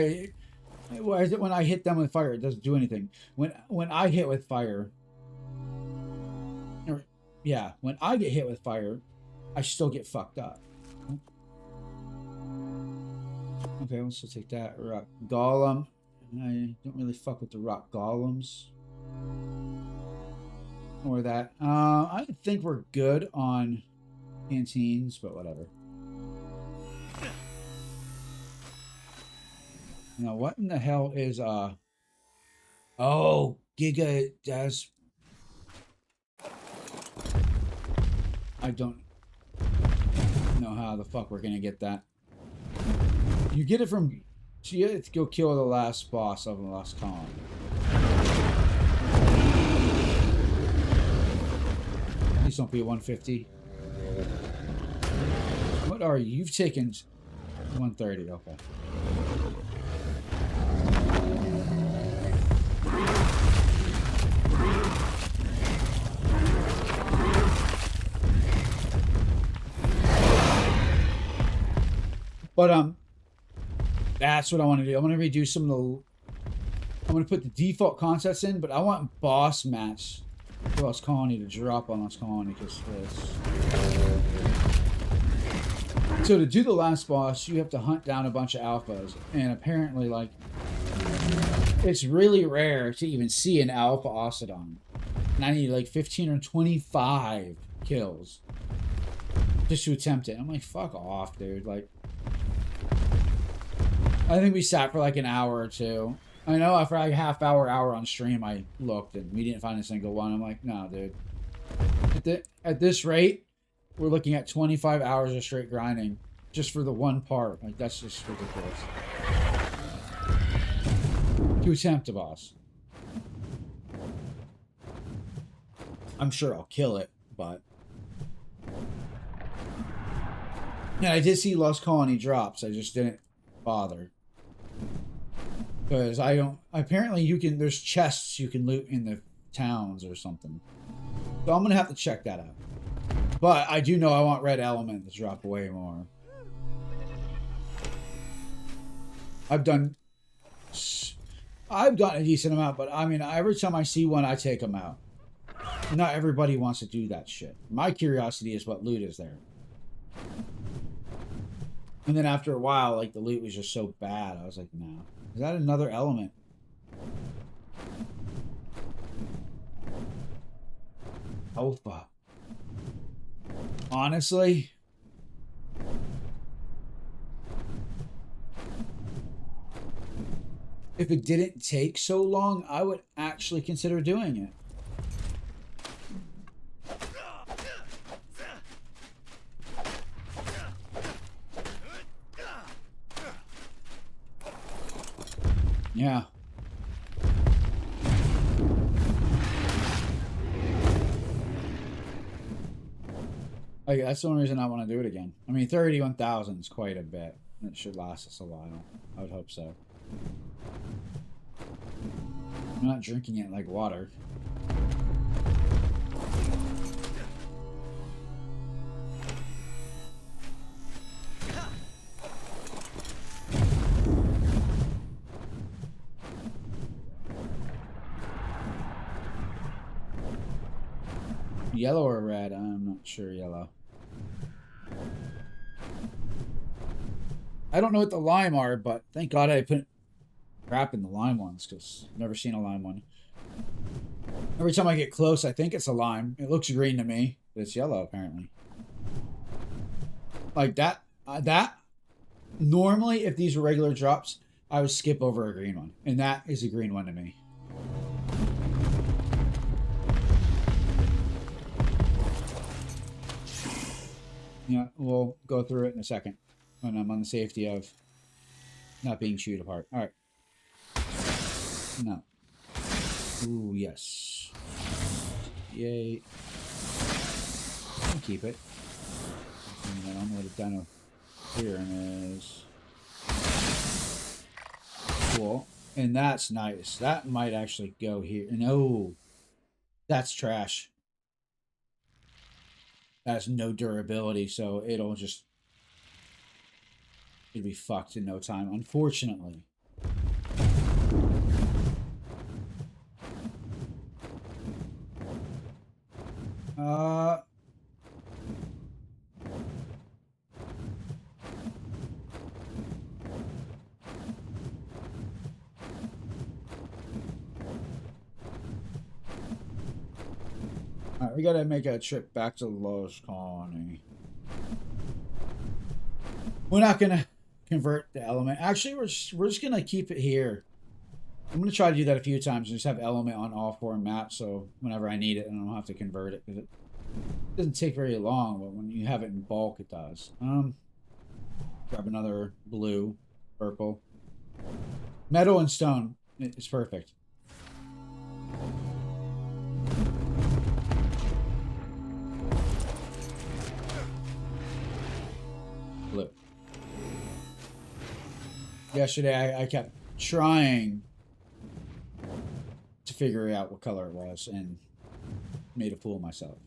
why is it when I hit them with fire, it doesn't do anything? When I hit with fire, when I get hit with fire, I still get fucked up. Okay, let's just take that rock golem. I don't really fuck with the rock golems. Or that. I think we're good on canteens, but whatever. Now, what in the hell is oh, Giga Des. I don't know how the fuck we're gonna get that. You get it from... So you have to go kill the last boss of the last column. Please don't be 150. What are you? You've taken 130, okay. But that's what I want to do. I'm going to redo some of the... I'm going to put the default concepts in, but I want boss match for Lost Colony to drop on Lost Colony, because so to do the last boss, you have to hunt down a bunch of alphas, and apparently, like, it's really rare to even see an alpha Ostodon, and I need like 15 or 25 kills just to attempt it. I'm like, fuck off, dude. Like, I think we sat for like an hour or two. I know after like a half hour on stream, I looked and we didn't find a single one. I'm like, no, dude. At this rate, we're looking at 25 hours of straight grinding just for the one part. Like, that's just ridiculous. To attempt a boss. I'm sure I'll kill it, but... Yeah, I did see Lost Colony drops. I just didn't bother. Because I don't... Apparently you can... There's chests you can loot in the towns or something. So I'm going to have to check that out. But I do know I want Red Element to drop way more. I've gotten a decent amount, but I mean, every time I see one, I take them out. Not everybody wants to do that shit. My curiosity is what loot is there. And then after a while, like, the loot was just so bad, I was like, no. Is that another element? Alpha. Honestly... If it didn't take so long, I would actually consider doing it. Yeah. Like, that's the only reason I want to do it again. I mean, 31,000 is quite a bit. It should last us a while. I would hope so. I'm not drinking it like water. Yellow or red? I'm not sure. Yellow. I don't know what the lime are, but thank God I put crap in the lime ones, because I've never seen a lime one. Every time I get close, I think it's a lime. It looks green to me, but it's yellow apparently. Like that. Normally, if these were regular drops, I would skip over a green one, and that is a green one to me. Yeah, we'll go through it in a second when I'm on the safety of not being chewed apart. All right. No. Ooh, yes. Yay. I'll keep it. And I don't know what a dino here is. Cool. And that's nice. That might actually go here. No. That's trash. That's no durability, so it'll be fucked in no time, unfortunately. Alright, we gotta make a trip back to the Lost Colony. We're not gonna convert the element. Actually, we're just gonna keep it here. I'm gonna try to do that a few times and just have element on all 4 maps, so whenever I need it, I don't have to convert it, because it doesn't take very long, but when you have it in bulk, it does. Grab another blue, purple. Metal and stone. It's perfect. Blue. Yesterday, I kept trying to figure out what color it was and made a fool of myself.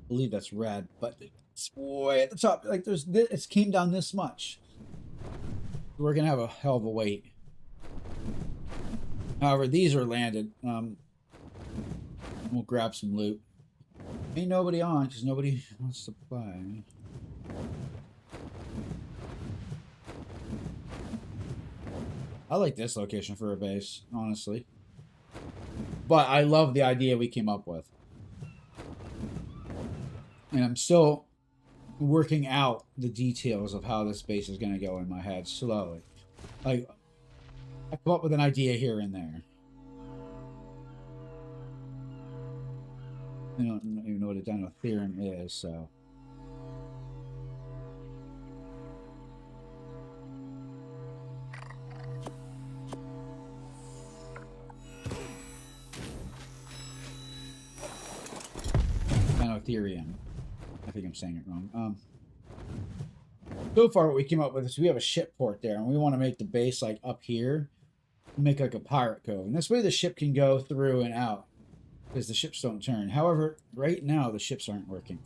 I believe that's red, but it's way at the top. Like it came down this much. We're gonna have a hell of a wait. However, these are landed. We'll grab some loot. Ain't nobody on because nobody wants to buy. I like this location for a base, honestly. But I love the idea we came up with. And I'm still working out the details of how this base is going to go in my head slowly. Like, I come up with an idea here and there. I don't even know what a Dino theorem is, so. Theorem. I think I'm saying it wrong. So far, what we came up with is we have a ship port there, and we want to make the base like up here, make like a pirate cove, and this way the ship can go through and out because the ships don't turn. However, right now the ships aren't working.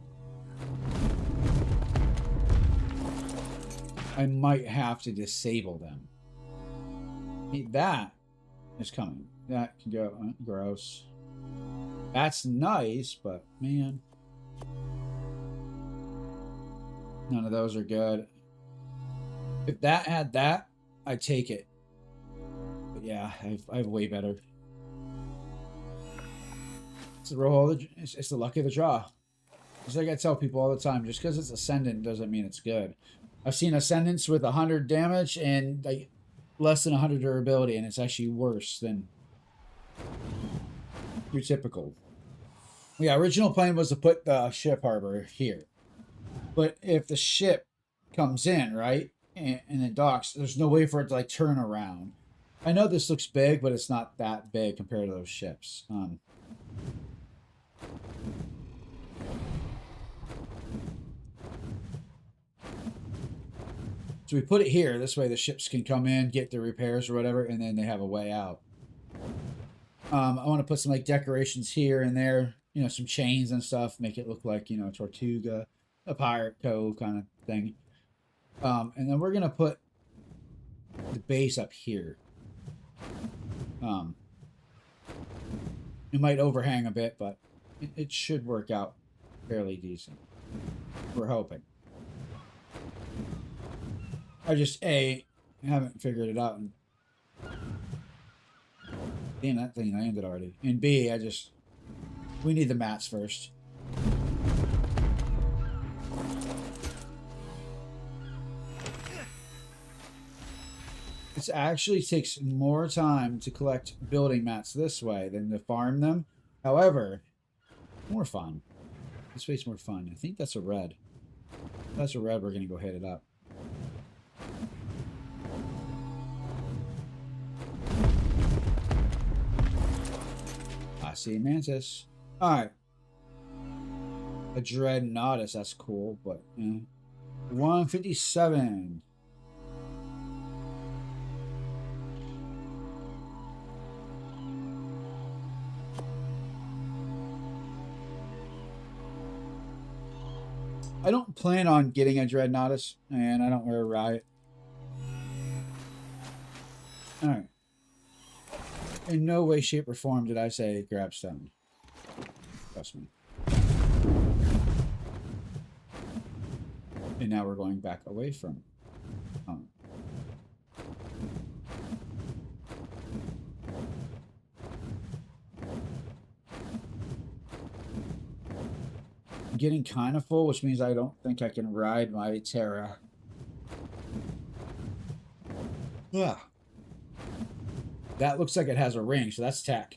I might have to disable them. That is coming. That can go. Gross. That's nice, but man. None of those are good. If that had that, I'd take it. But yeah, I have way better. It's the roll. It's the luck of the draw. Just like I tell people all the time, just because it's ascendant doesn't mean it's good. I've seen ascendants with 100 damage and like less than 100 durability, and it's actually worse than your typical. Yeah, original plan was to put the ship harbor here. But if the ship comes in, right, and it docks, there's no way for it to, like, turn around. I know this looks big, but it's not that big compared to those ships. So we put it here. This way the ships can come in, get the repairs or whatever, and then they have a way out. I want to put some, like, decorations here and there. You know, some chains and stuff. Make it look like, you know, a Tortuga, a pirate cove kind of thing. And then we're going to put the base up here. It might overhang a bit, but it should work out fairly decent. We're hoping. I just, A, haven't figured it out. And damn, that thing landed already. And B, we need the mats first. It actually takes more time to collect building mats this way than to farm them. However, more fun. This way's more fun. I think that's a red. If that's a red, we're going to go hit it up. I see a mantis. Alright. A dreadnoughtus. That's cool, but 157. I don't plan on getting a dreadnoughtus, and I don't wear a riot. Alright. In no way, shape, or form did I say grab stone. Trust me. And now we're going back away from home. I'm getting kind of full, which means I don't think I can ride my Terra. Yeah. That looks like it has a ring, so that's tech.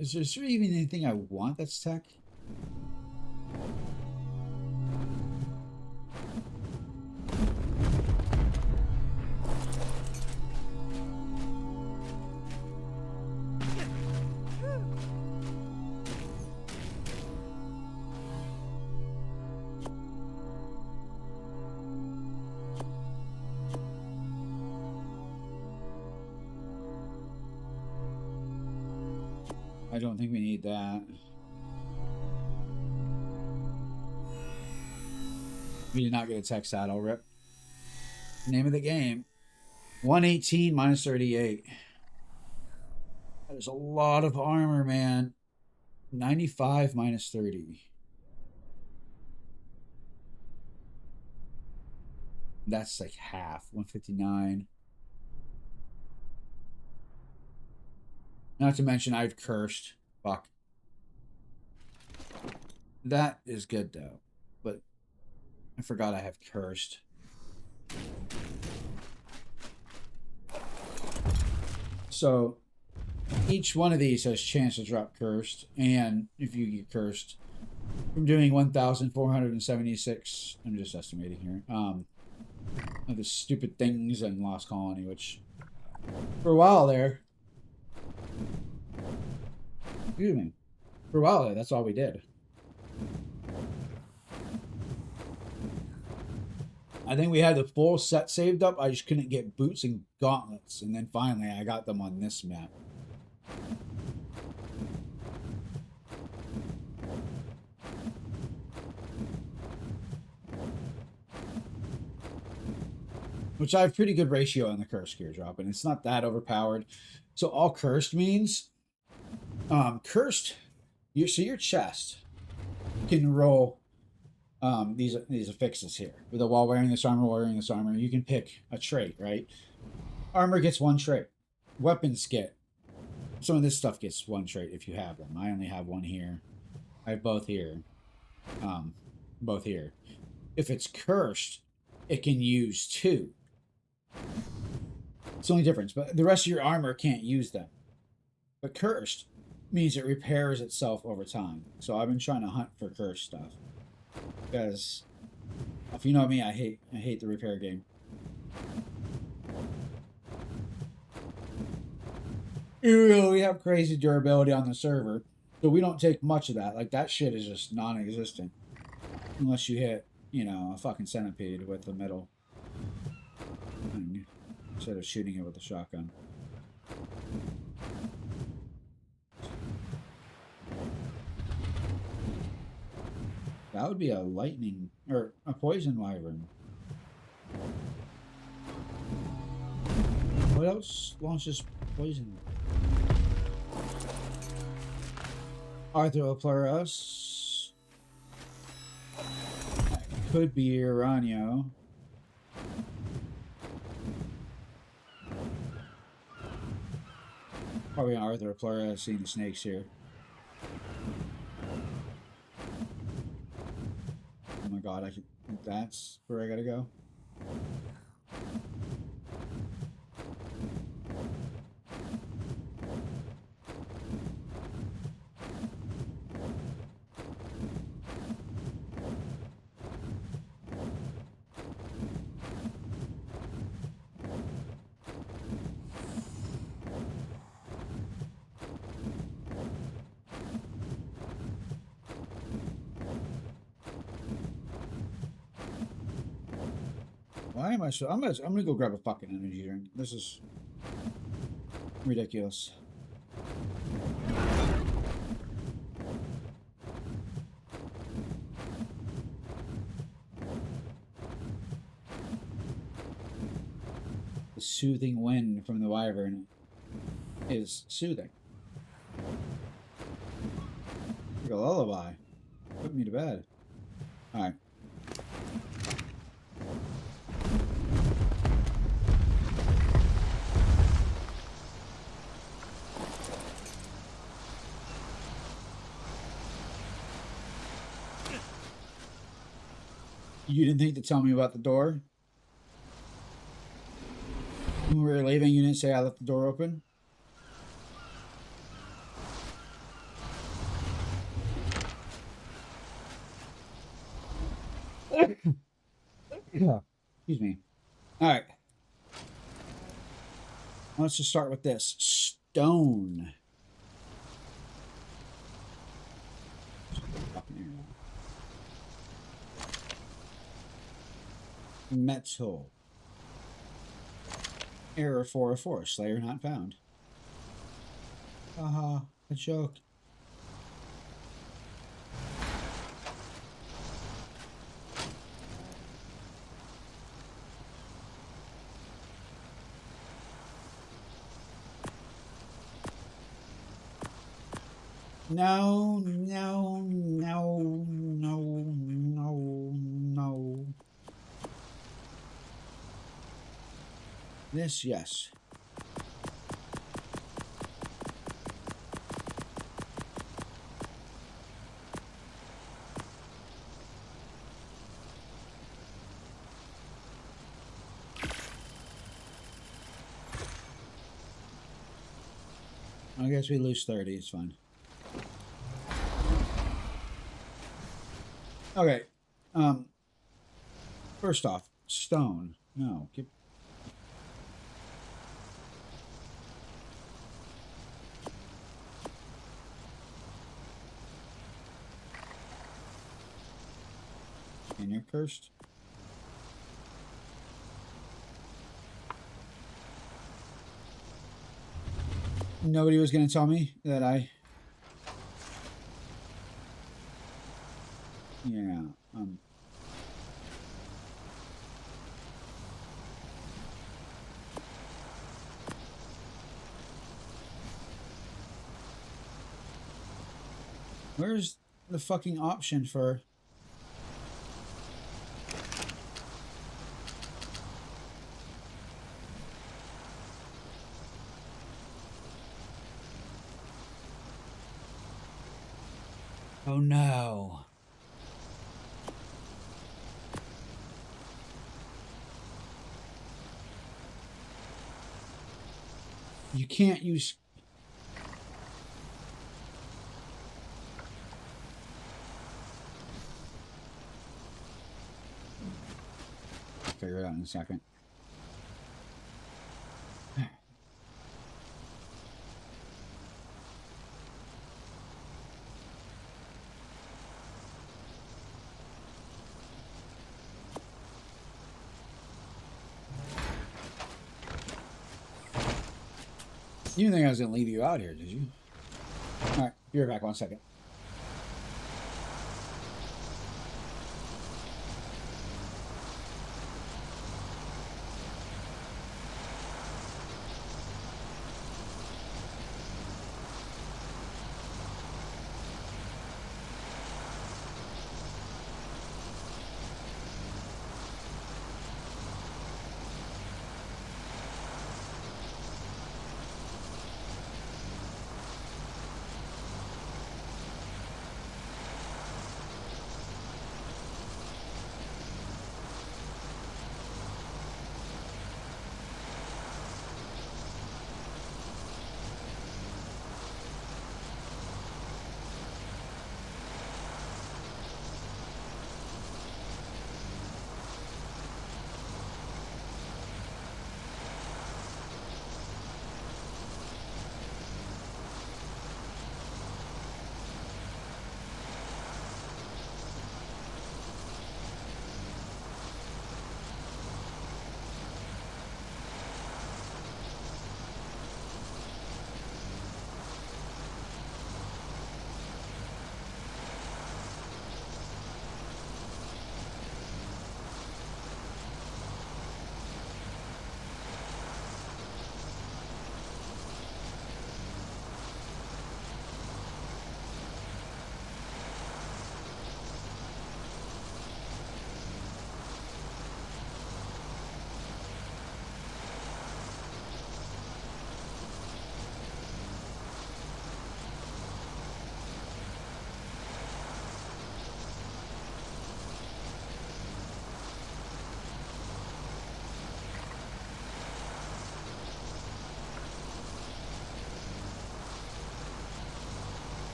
Is there even anything I want that's tech? I don't think we need that. We did not get a tech saddle, rip. Name of the game. 118 minus 38. That is a lot of armor, man. 95 minus 30. That's like half. 159. Not to mention I've cursed. Fuck. That is good though. But I forgot I have cursed. So each one of these has chance to drop cursed, and if you get cursed from doing 1,476, I'm just estimating here, of the stupid things in Lost Colony, which for a while there, excuse me, for a while there, that's all we did. I think we had the full set saved up. I just couldn't get boots and gauntlets, and then finally I got them on this map. Which I have pretty good ratio on the cursed gear drop, and it's not that overpowered. So all cursed means, cursed, so your chest can roll these affixes here. While wearing this armor, you can pick a trait, right? Armor gets one trait. Weapons get, some of this stuff gets one trait if you have them. I only have one here. I have both here. Both here. If it's cursed, it can use two. It's the only difference, but the rest of your armor can't use them. But cursed means it repairs itself over time. So I've been trying to hunt for cursed stuff. Because if you know me, I hate the repair game. We have crazy durability on the server, so we don't take much of that. Like, that shit is just non-existent. Unless you hit, you know, a fucking centipede with the metal. Instead of shooting it with a shotgun. That would be a lightning, or a poison wyvern. What else launches poison? Arthropleurus. That could be Uranio. Probably an Arthropleurus, seeing the snakes here. Oh my god, that's where I gotta go. Why am I so? I'm gonna go grab a fucking energy drink. This is ridiculous. The soothing wind from the wyvern is soothing. Like a lullaby. Put me to bed. Alright. You didn't think to tell me about the door? When we were leaving, you didn't say I left the door open? Yeah. Excuse me. Alright. Let's just start with this. Stone. Metal. Error 404. Slayer not found. Haha, a joke. No, no, no, no, no, no. This, yes. I guess we lose 30. It's fine. Okay. First off, stone. No. And you're cursed. Nobody was going to tell me that I... Yeah. Where's the fucking option for... Oh no. You can't use... Figure it out in a second. You didn't think I was going to leave you out here, did you? Alright, be right back 1 second.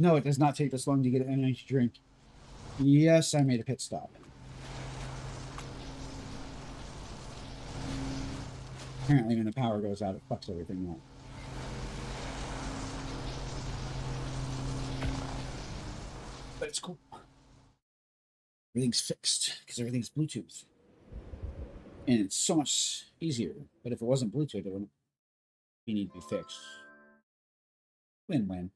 No, it does not take this long to get an energy drink. Yes, I made a pit stop. Apparently when the power goes out, it fucks everything up. But it's cool. Everything's fixed because everything's Bluetooth. And it's so much easier. But if it wasn't Bluetooth, it wouldn't need to be fixed. Win-win.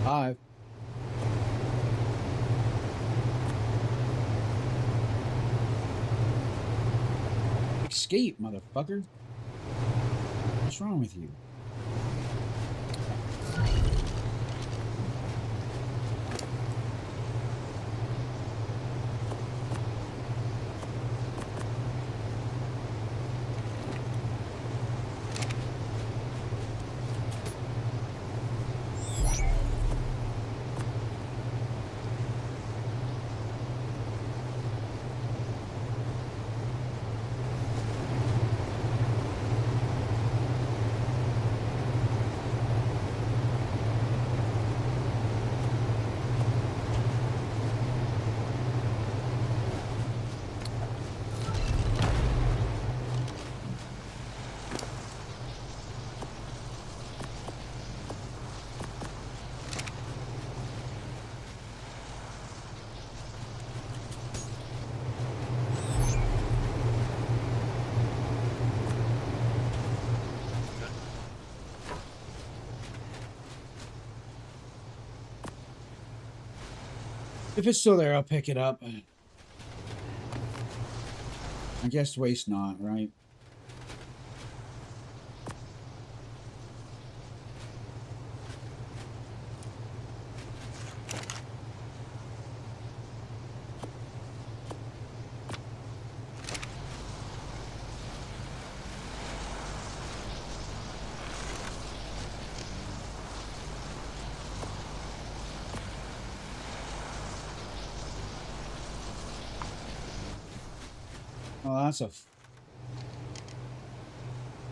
Five. Escape, motherfucker. What's wrong with you? If it's still there, I'll pick it up. I guess waste not, right? Oh, that's a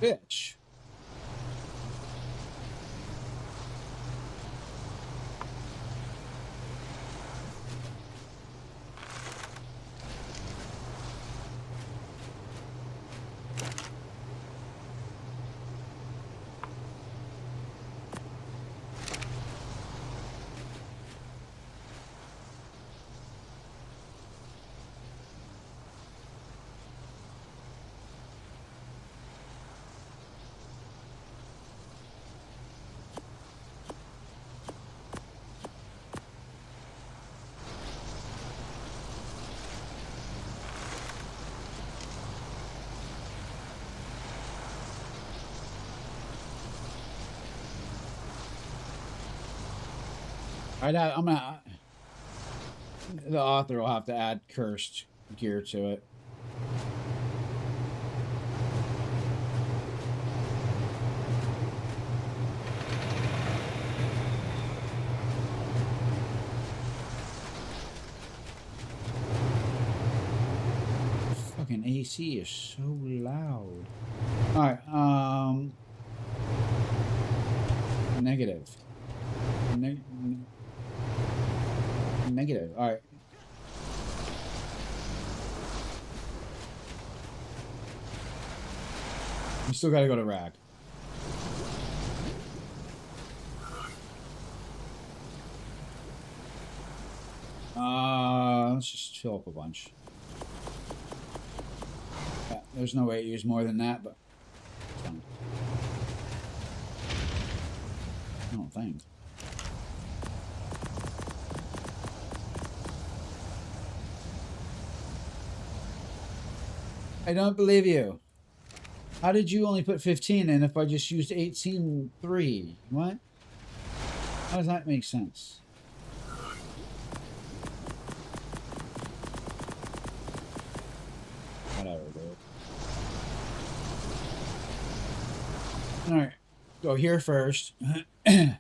bitch. I'm gonna. The author will have to add cursed gear to it. Fucking AC is so loud. All right. Negative. Negative. All right. We still got to go to rag. Let's just fill up a bunch. Yeah, there's no way to use more than that, but it's fine. I don't think. I don't believe you. How did you only put 15 in if I just used 18.3? What? How does that make sense? Whatever, dude. Alright. Go here first. And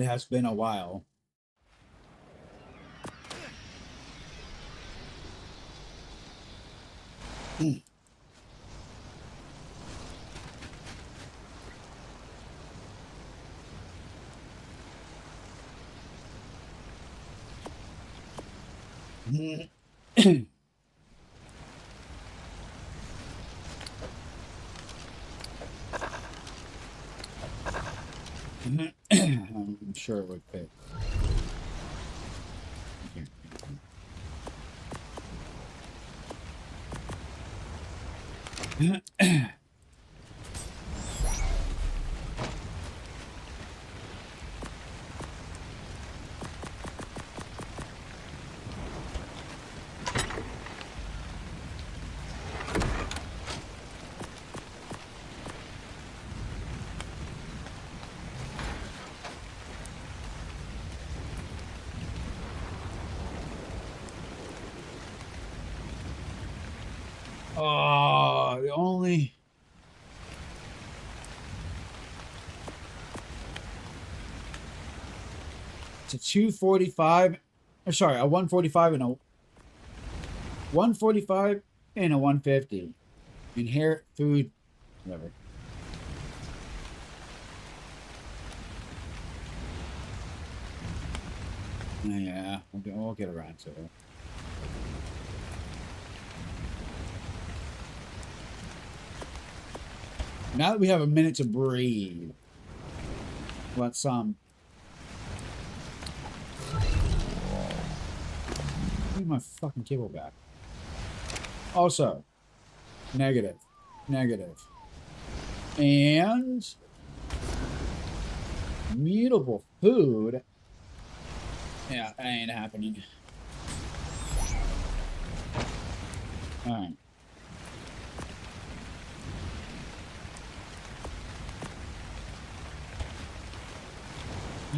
it has been a while. I'm sure it would fit. Oh, the only... It's a 245... Or sorry, a 145 and a... 145 and a 150. Inherent food... Whatever. Yeah, we'll get around to it. Now that we have a minute to breathe, let's give my fucking cable back. Also, negative, and mutable food. Yeah, that ain't happening. All right.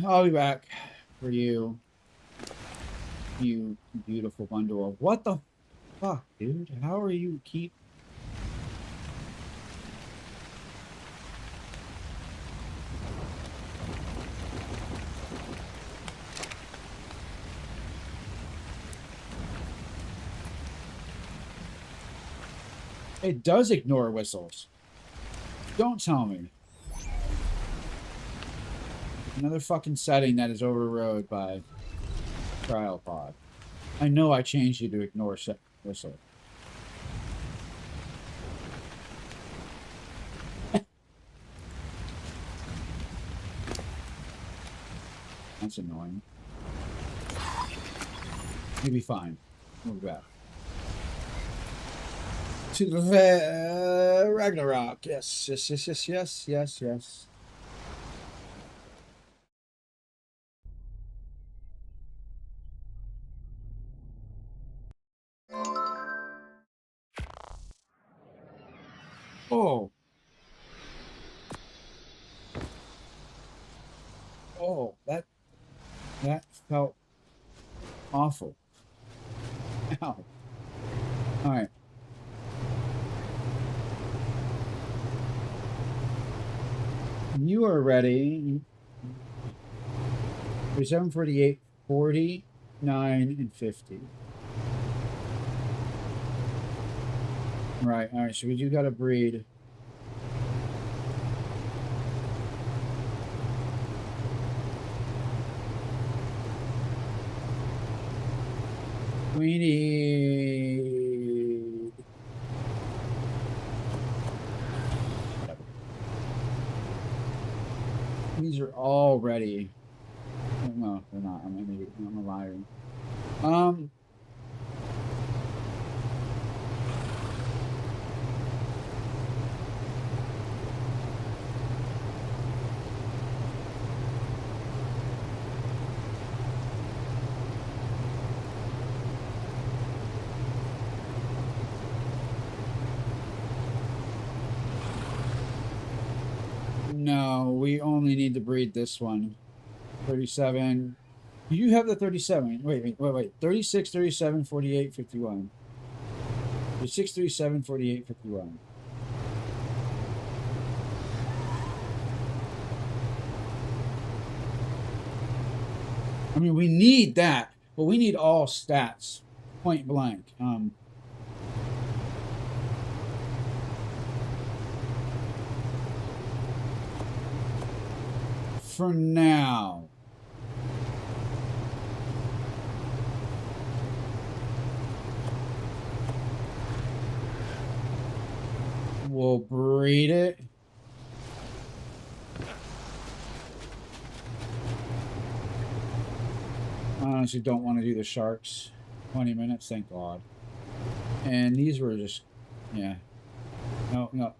I'll be back for you. You beautiful bundle of what the fuck, dude? How are you keep... It does ignore whistles. Don't tell me. Another fucking setting that is overrode by Trial Pod. I know I changed you to ignore whistle. That's annoying. You'll be fine. We'll be back. To the Ragnarok. Yes. Oh. Oh, that felt awful. Ow. All right. You are ready. 47, 48, 49, and 50. Right. All right. So we do got to breed. We need. These are all ready. No, they're not. I'm a liar. No, we only need to breed this one. 37. You have the 37. Wait. 36, 37, 48, 51. 36, 37, 48, 51. I mean, we need that, but we need all stats, point blank. For now. We'll breed it. I honestly don't want to do the sharks. 20 minutes, thank God. And these were just, yeah. No. Okay.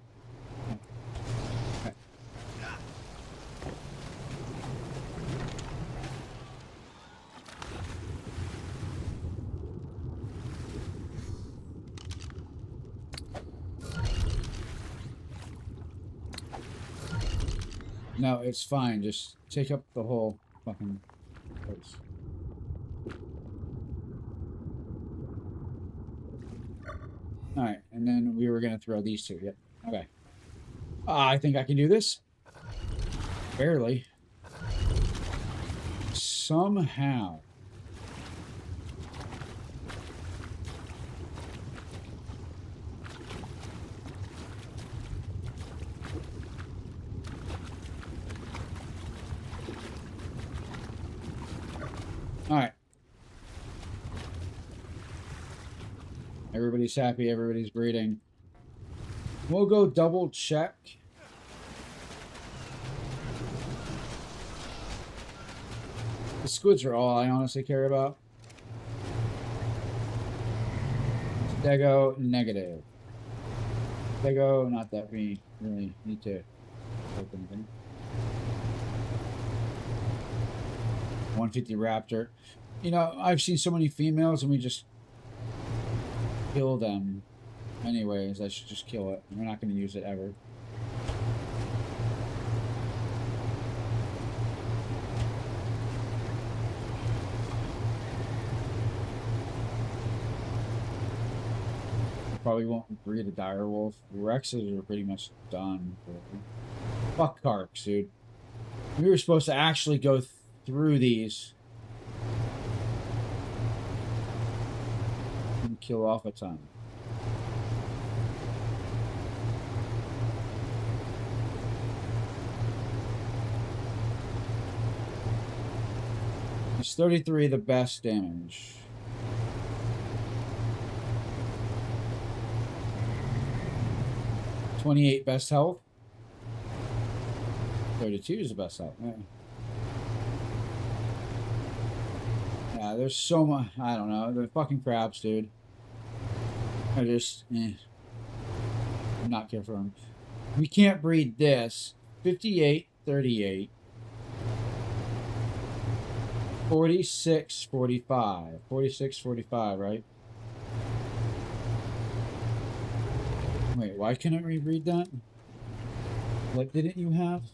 No, it's fine. Just take up the whole fucking place. Alright, and then we were going to throw these two. Yep. Okay. I think I can do this. Barely. Somehow. Alright. Everybody's happy. Everybody's breeding. We'll go double check. The squids are all I honestly care about. Stego, negative. Stego, not that we really need to open anything. 150 Raptor. You know, I've seen so many females and we just kill them. Anyways, I should just kill it. We're not going to use it ever. Probably won't breed a dire wolf. The Rexes are pretty much done. Fuck Karks, dude. We were supposed to actually go through these and kill off a ton. It's 33 the best damage. $28 best health. 32 is the best health. Yeah, there's so much. I don't know. They're fucking crabs, dude. I just. I'm not care for them. We can't breed this. 58, 38. 46, 45. 46, 45, right? Wait, Wait, why can't I reread that? What didn't you have?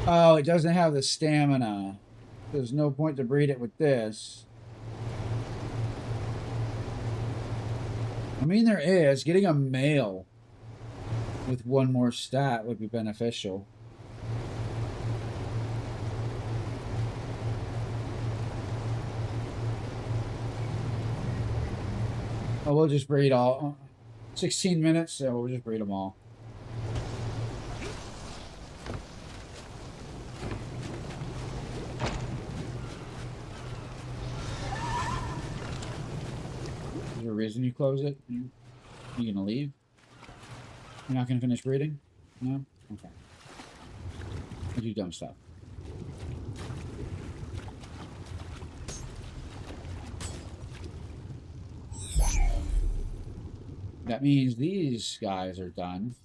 Oh, it doesn't have the stamina. There's no point to breed it with this. I mean, there is. Getting a male with one more stat would be beneficial. Oh, we'll just breed all. 16 minutes, so we'll just breed them all. Is there a reason you close it? You gonna leave? You're not gonna finish breeding? No? Okay. I do dumb stuff. That means these guys are done.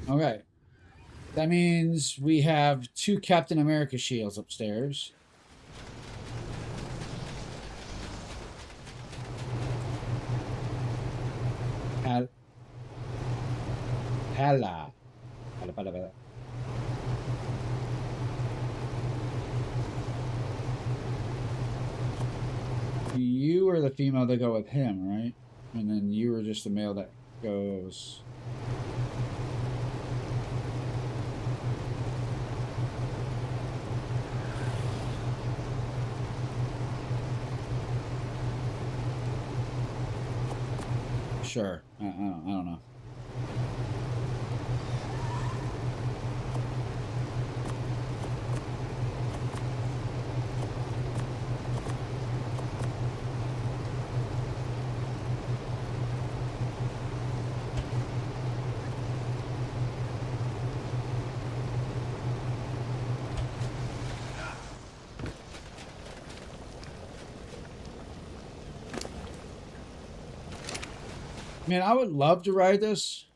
Okay. That means we have 2 Captain America shields upstairs. Hella. You were the female that go with him, right? And then you were just the male that goes... Sure. I don't know. Man, I would love to ride this.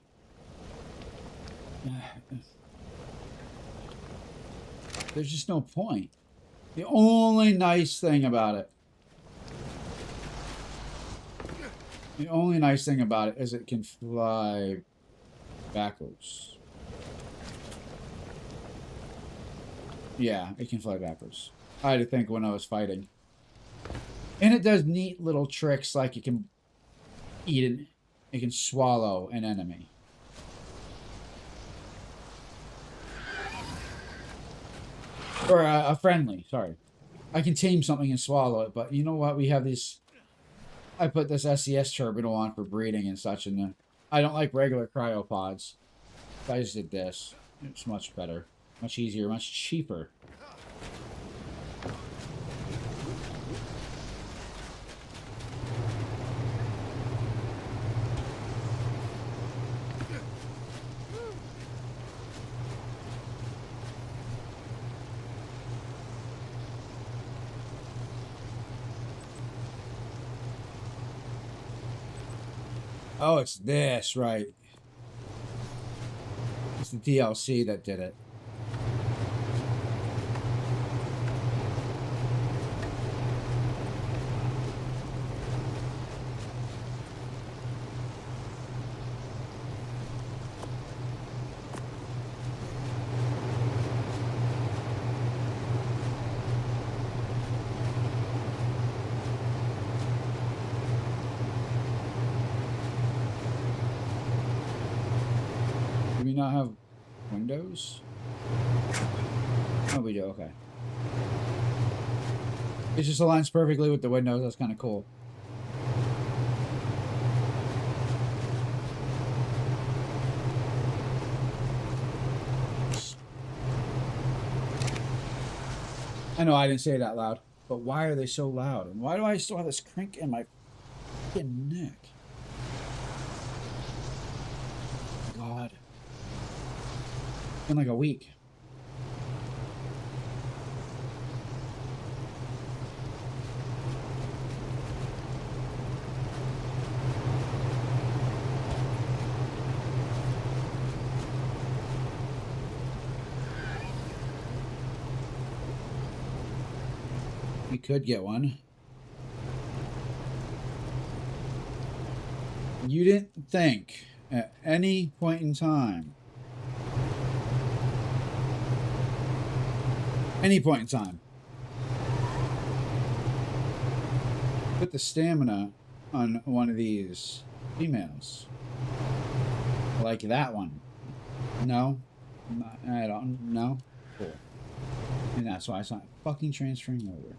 There's just no point. The only nice thing about it. The only nice thing about it is it can fly backwards. Yeah, it can fly backwards. I had to think when I was fighting. And it does neat little tricks like it can eat an... It can swallow an enemy. Or a friendly, sorry. I can tame something and swallow it, but you know what? We have these... I put this SES terminal on for breeding and such, and I don't like regular cryopods. I just did this. It's much better. Much easier, much cheaper. Oh, it's this, right. It's the DLC that did it. Do we not have windows? Oh, we do, okay. It just aligns perfectly with the windows, that's kind of cool. I know I didn't say it out loud, but why are they so loud? And why do I still have this crink in my fucking neck? God. It's been like a week. We could get one. You didn't think at any point in time, put the stamina on one of these females. Like that one. No? I don't know. Cool. And that's why it's not fucking transferring over.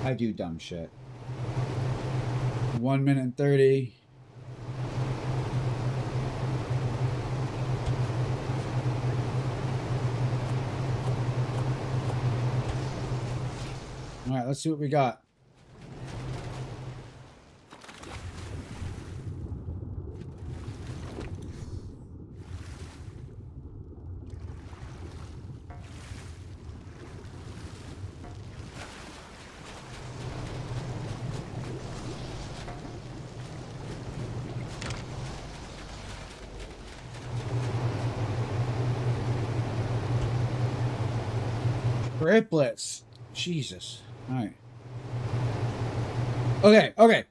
I do dumb shit. 1 minute and 30. All right, let's see what we got. Triplets. Jesus. All right. Okay.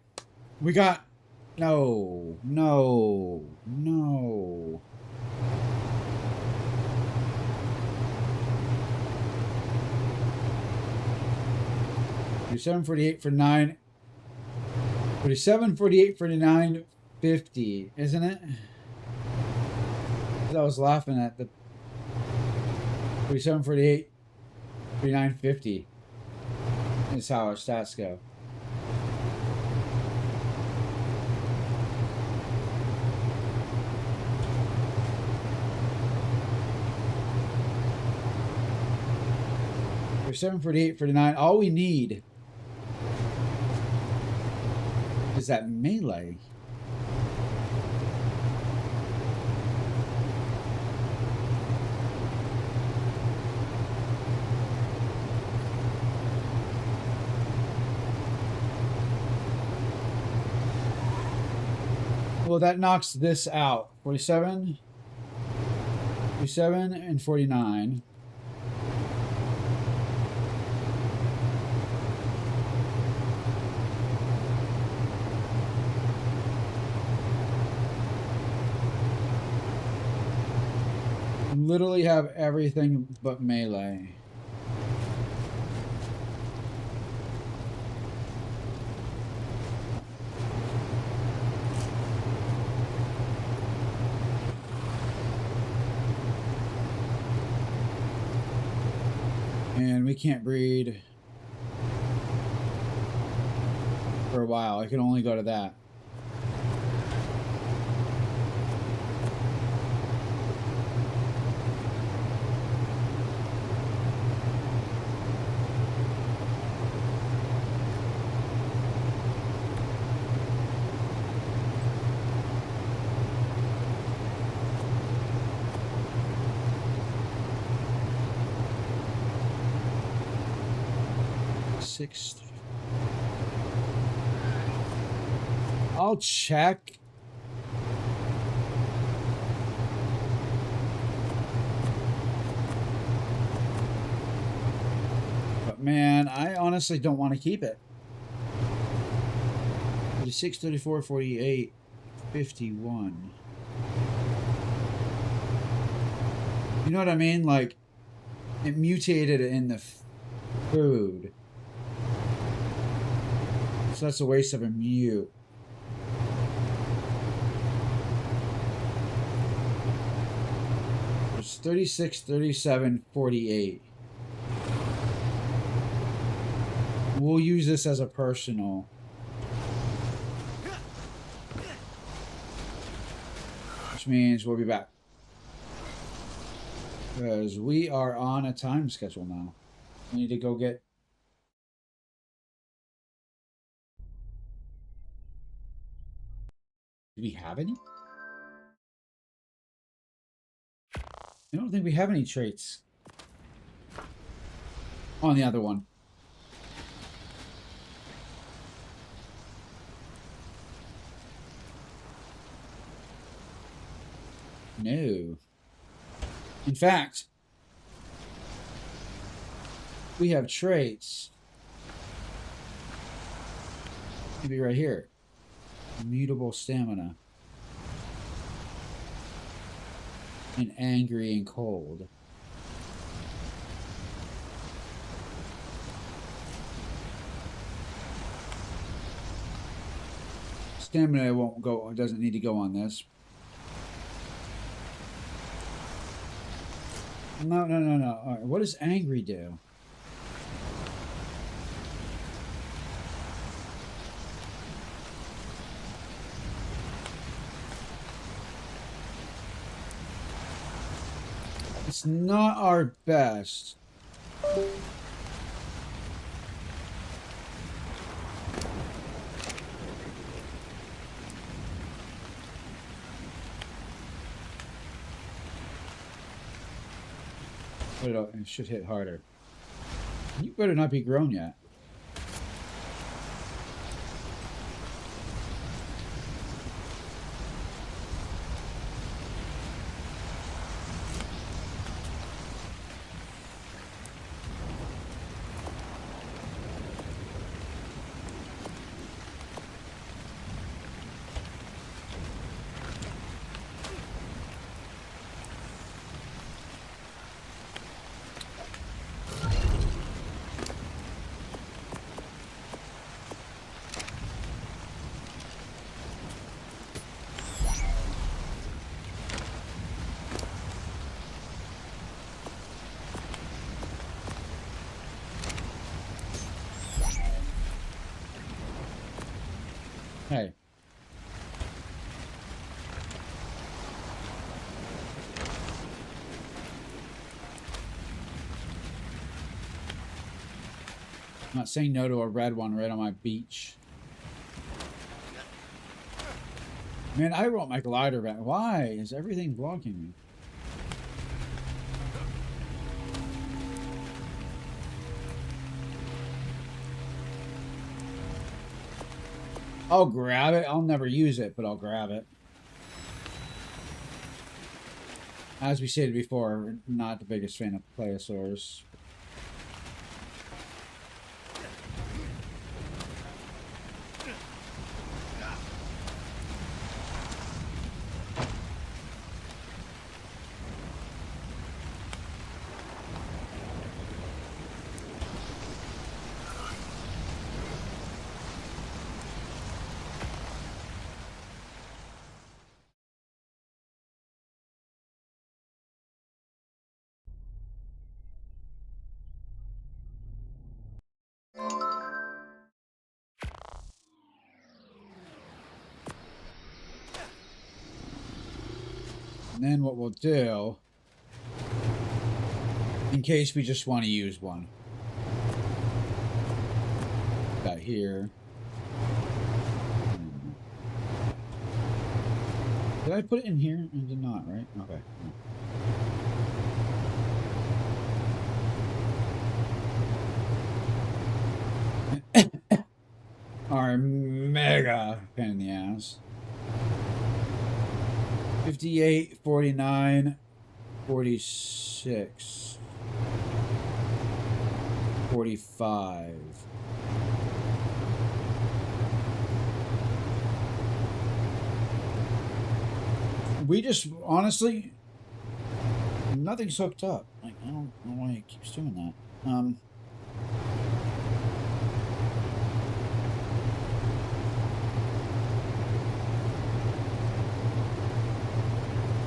We got... No. 47.48 for 9. 47.48 for 9.50, isn't it? I was laughing at the 47.48 for 9.50 is how our stats go. For 7.48 for 9, all we need is that melee. Well, that knocks this out. 47 and 49. Literally have everything but melee. And we can't breed for a while. I can only go to that. I'll check. But man, I honestly don't want to keep it. 36, 34, 48, 51. You know what I mean? Like, it mutated in the food. So that's a waste of a mute. There's 36, 37, 48. We'll use this as a personal. Which means we'll be back. Because we are on a time schedule now. We need to go get... Do we have any? I don't think we have any traits on the other one. No. In fact, we have traits. Maybe right here. Mutable stamina. And angry and cold. Stamina won't go, doesn't need to go on this. No. All right, what does angry do? It's not our best. It should hit harder. You better not be grown yet. Hey. I'm not saying no to a red one right on my beach. Man, I want my glider back. Why is everything blocking me? I'll grab it. I'll never use it, but I'll grab it. As we stated before, not the biggest fan of plesiosaurs. And then what we'll do, in case we just want to use one. Got here. Did I put it in here? I did not, right? Okay. Our mega pain in the ass. 58, 49, 46, 45. We just, honestly, nothing's hooked up. Like, I don't know why it keeps doing that.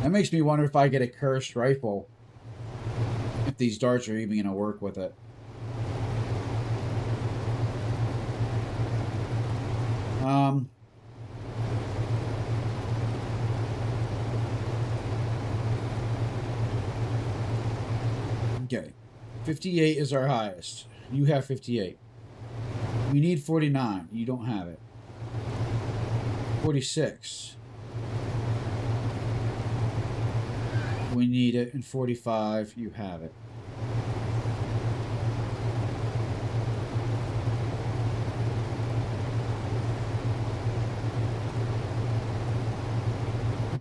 That makes me wonder if I get a cursed rifle. If these darts are even going to work with it. Okay. 58 is our highest. You have 58. We need 49. You don't have it. 46. We need it. And 45. You have it.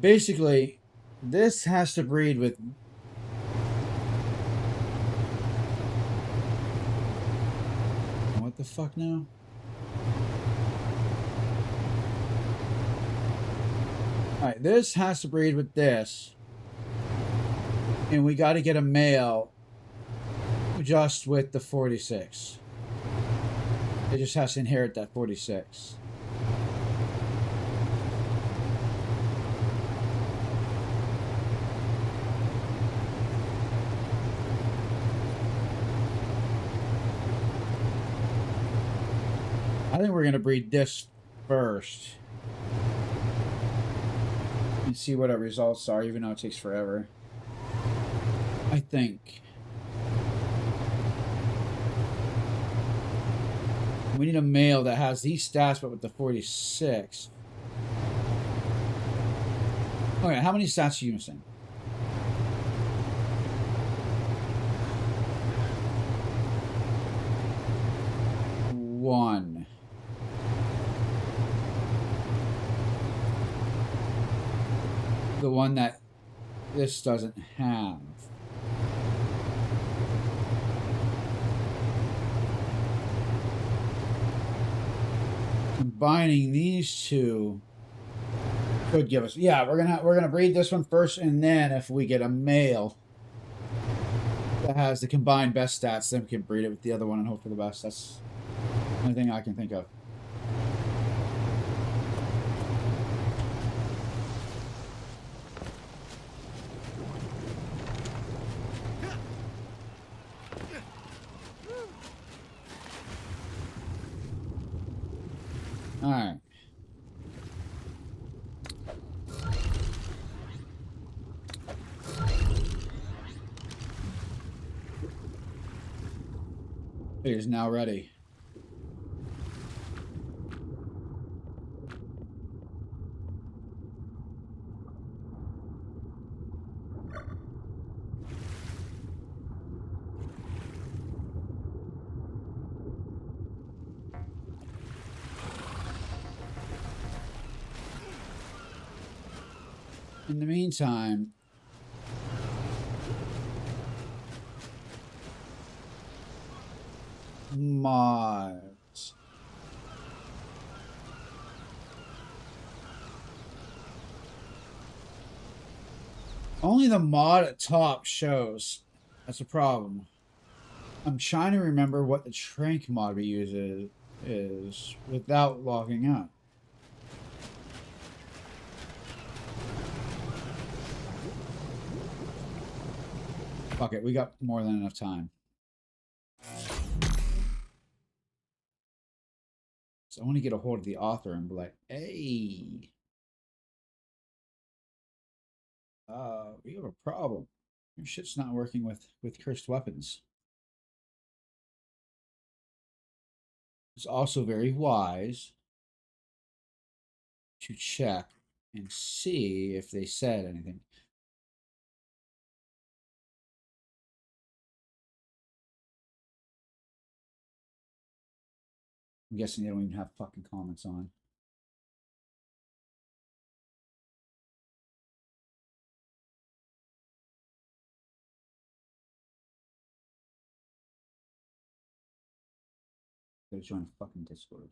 Basically, This has to breed with... What the fuck now? Alright, this has to breed with this. And we got to get a male just with the 46. It just has to inherit that 46. I think we're going to breed this first. And see what our results are, even though it takes forever. I think. We need a male that has these stats, but with the 46. Okay, how many stats are you missing? One. The one that this doesn't have. Combining these two could give us... Yeah, we're gonna breed this one first, and then if we get a male that has the combined best stats, then we can breed it with the other one and hope for the best. That's the only thing I can think of. All right. It is now ready. In the meantime, mods. Only the mod at top shows. That's a problem. I'm trying to remember what the trank mod we use is without logging out. Fuck it, we got more than enough time. So I want to get a hold of the author and be like, hey, we have a problem. Your shit's not working with cursed weapons. It's also very wise to check and see if they said anything. I'm guessing they don't even have fucking comments on. Gotta join fucking Discord.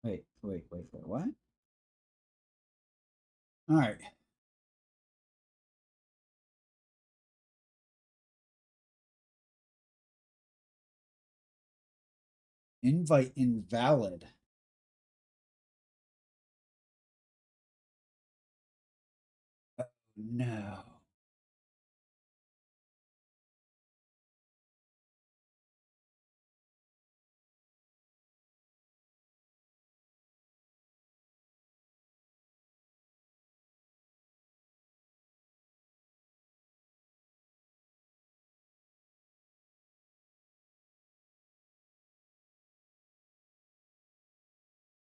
Wait, what? All right. Invite invalid. No.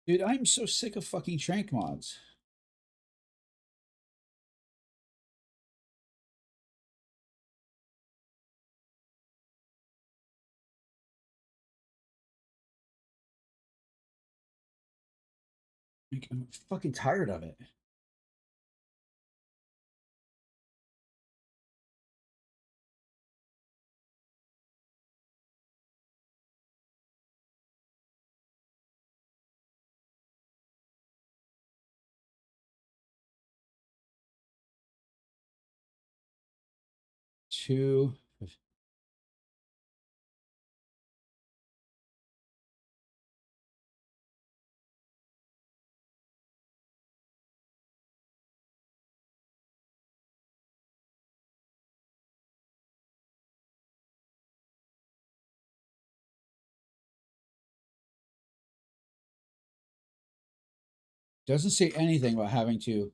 Dude, I'm so sick of fucking trank mods. Like, I'm fucking tired of it. Two. Doesn't say anything about having to.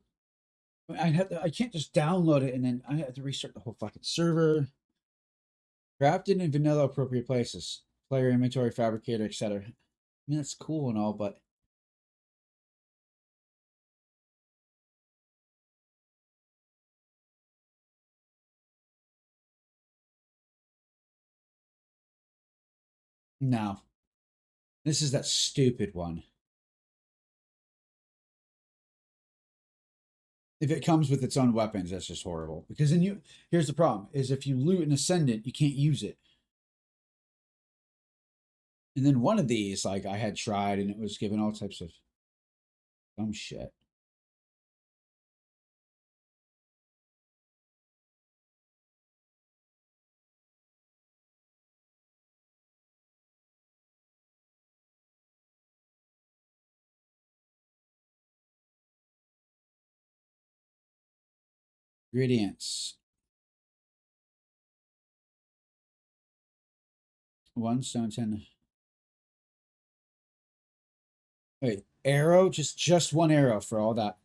I can't just download it and then I have to restart the whole fucking server. Crafted in vanilla appropriate places. Player inventory, fabricator, etc. I mean, that's cool and all, but no. This is that stupid one. If it comes with its own weapons, that's just horrible. Because then here's the problem: is if you loot an ascendant, you can't use it. And then one of these, like I had tried, and it was given all types of dumb shit. Ingredients: 1 stone, 10. Wait, arrow? Just one arrow for all that.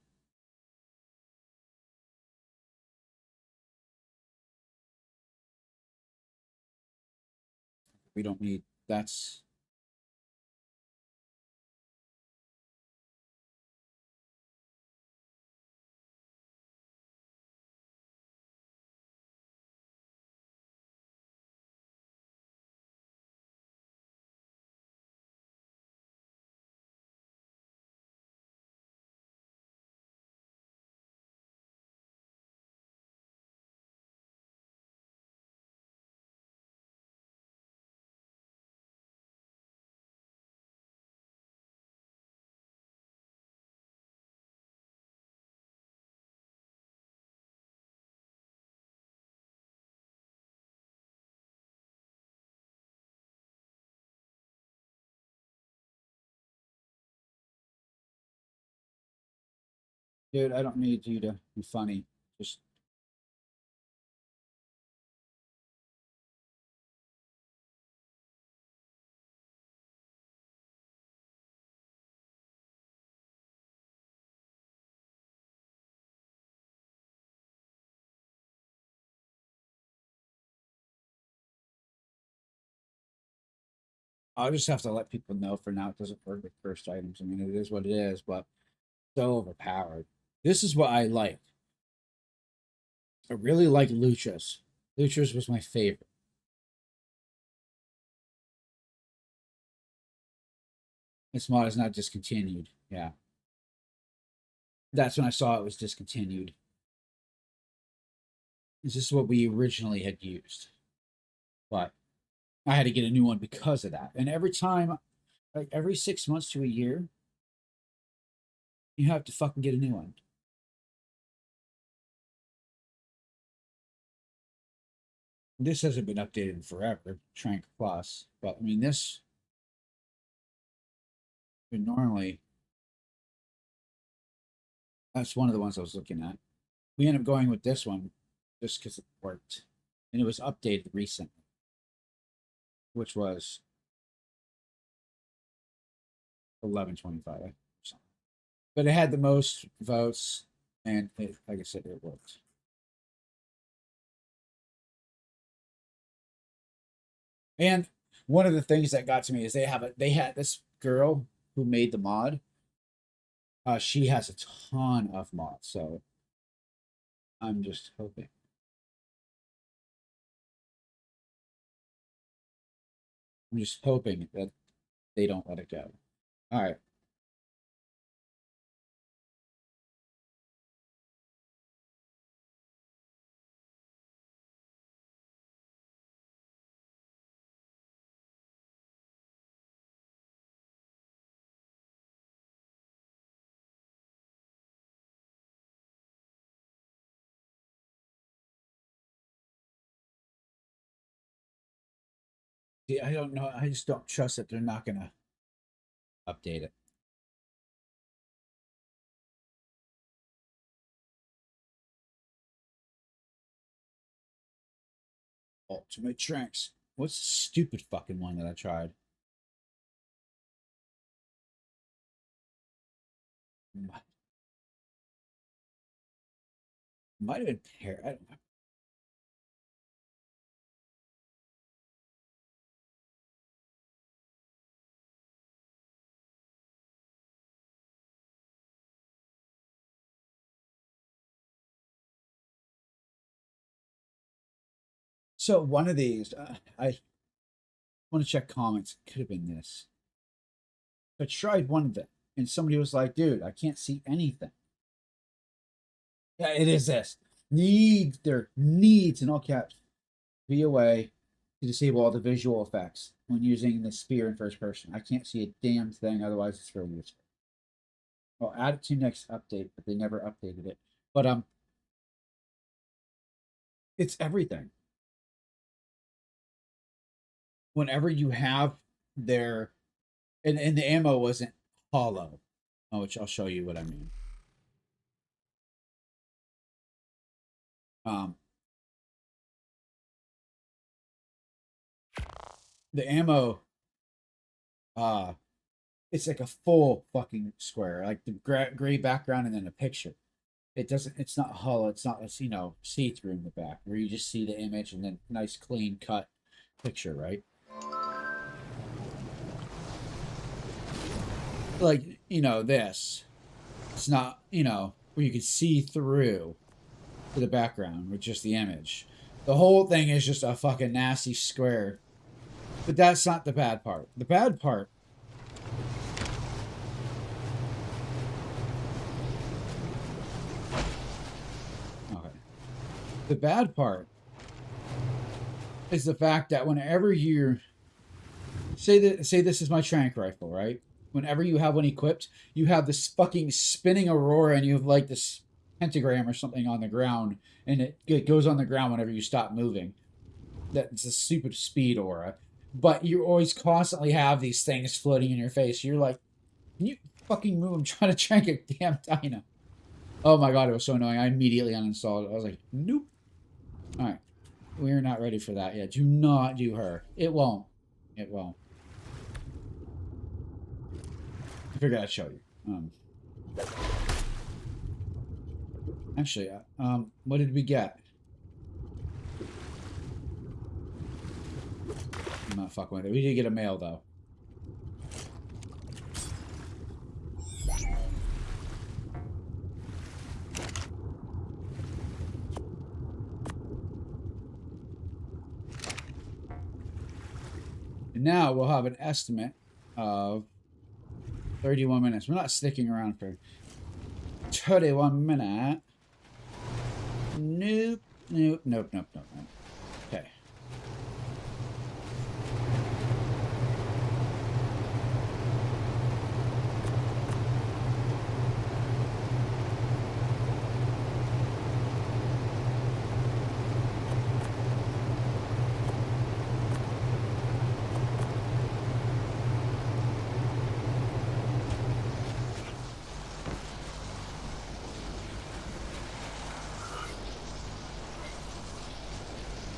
We don't need. That's dude. I don't need you to be funny. Just I'll just have to let people know for now. It doesn't work with first items. I mean, it is what it is, but so overpowered. This is what I like. I really like Luchas. Luchas was my favorite. This mod is not discontinued. Yeah. That's when I saw it was discontinued. This is what we originally had used. But I had to get a new one because of that. And every time, like every 6 months to a year, you have to fucking get a new one. This hasn't been updated in forever, Trank Plus. But I mean, this would normally, that's one of the ones I was looking at. We ended up going with this one just because it worked. And it was updated recently, which was 1125. But it had the most votes, and like I said, it worked. And one of the things that got to me is they had this girl who made the mod. She has a ton of mods, so I'm just hoping. I'm just hoping that they don't let it go. All right. See, I don't know. I just don't trust that they're not gonna update it. Ultimate Tranks. What's the stupid fucking one that I tried? Might have been pair. I don't know. So one of these, I want to check comments. It could have been this. I tried one of them, and somebody was like, "Dude, I can't see anything." Yeah, it is this. Needs in all caps be a way to disable all the visual effects when using the spear in first person. I can't see a damn thing, otherwise it's really useful. Well, add it to next update, but they never updated it. But it's everything. Whenever you have their and the ammo wasn't hollow, which I'll show you what I mean. The ammo, it's like a full fucking square, like the gray background and then a picture. It doesn't. It's not hollow. It's not. It's see through in the back where you just see the image and then nice clean cut picture, right? Like this. It's not where you can see through to the background with just the image. The whole thing is just a fucking nasty square. But that's not the bad part. The bad part The bad part is the fact that whenever you say this is my trank rifle, right? Whenever you have one equipped, you have this fucking spinning aurora and you have like this pentagram or something on the ground, and it goes on the ground whenever you stop moving. That's a stupid speed aura. But you always constantly have these things floating in your face. You're like, can you fucking move? I'm trying to trank a damn dino. Oh my god, it was so annoying. I immediately uninstalled it. I was like, nope. Alright. We're not ready for that yet. Do not do her. It won't. It won't. I figured I'd show you. Actually, what did we get? I'm not fucking with it. We did get a mail, though. And now we'll have an estimate of 31 minutes. We're not sticking around for 31 minutes. Nope. Nope. Nope. Nope. Nope. Nope. Okay.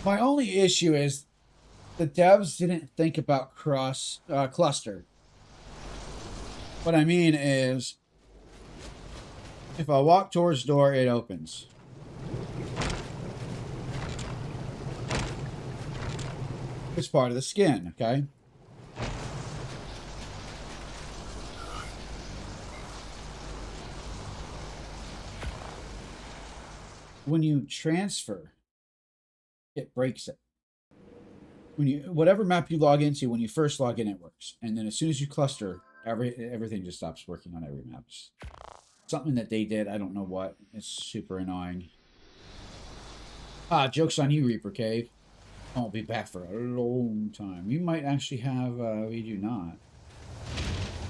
My only issue is the devs didn't think about cluster. What I mean is, if I walk towards the door, it opens. It's part of the skin, okay? When you transfer, it breaks it. Whatever map you log into, when you first log in, it works, and then as soon as you cluster, everything just stops working on every map. It's something that they did. I don't know what. It's super annoying. Joke's on you, Reaper Cave. I won't be back for a long time. You might actually have. We do not.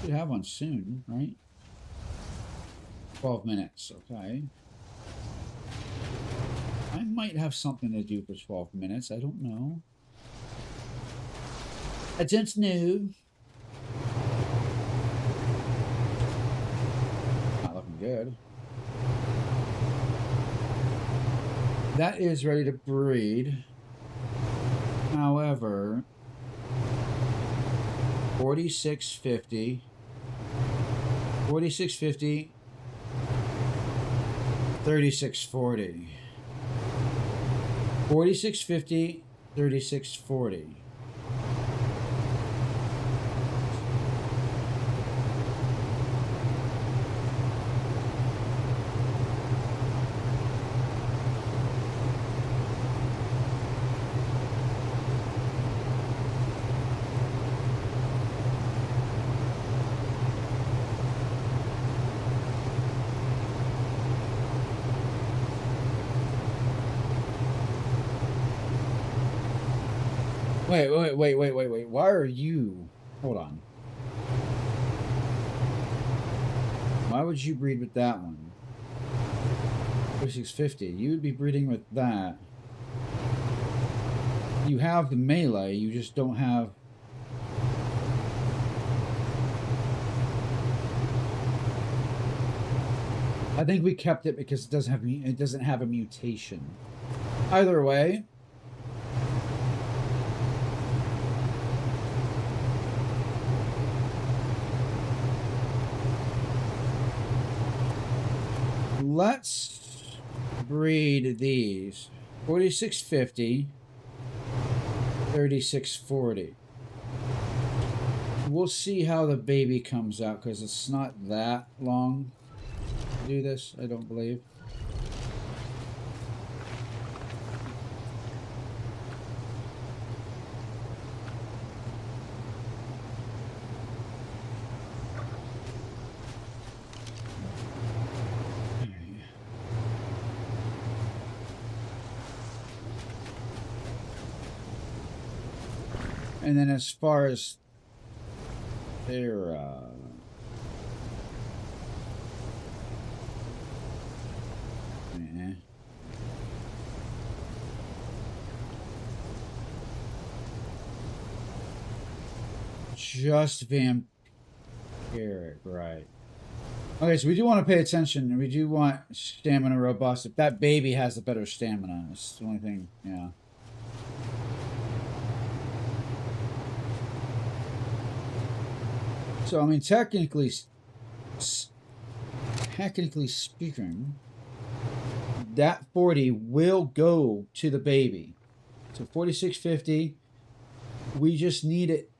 We should have one soon, right? 12 minutes. Okay. I might have something to do for 12 minutes. I don't know. It's new. Not looking good. That is ready to breed. However, 4650, 4650, 3640. 4650, 3640. Wait. Why are you... Hold on. Why would you breed with that one? 4650. You would be breeding with that. You have the melee, you just don't have... I think we kept it because it doesn't have a mutation. Either way, let's breed these. 4650, 3640. We'll see how the baby comes out because it's not that long to do this, I don't believe. And then as far as their just vampiric, right? Okay, so we do want to pay attention, and we do want stamina robust. If that baby has the better stamina, it's the only thing, yeah. So, I mean, technically speaking, that 40 will go to the baby. So 4650, we just need it.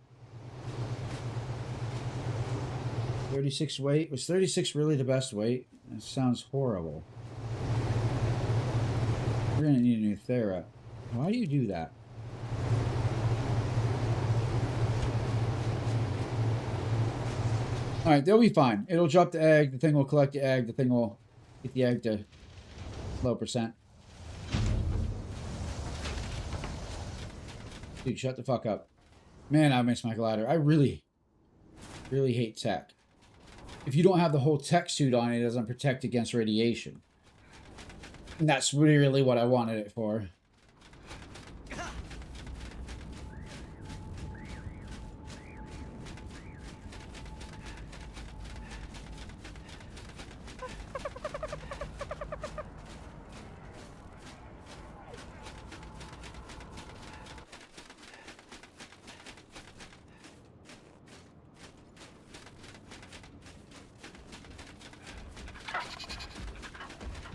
36 weight. Was 36 really the best weight? That sounds horrible. We're gonna need a new Thera. Why do you do that? Alright, they'll be fine. It'll drop the egg, the thing will collect the egg, the thing will get the egg to low percent. Dude, shut the fuck up. Man, I miss my glider. I really hate tech. If you don't have the whole tech suit on, it doesn't protect against radiation. And that's really what I wanted it for.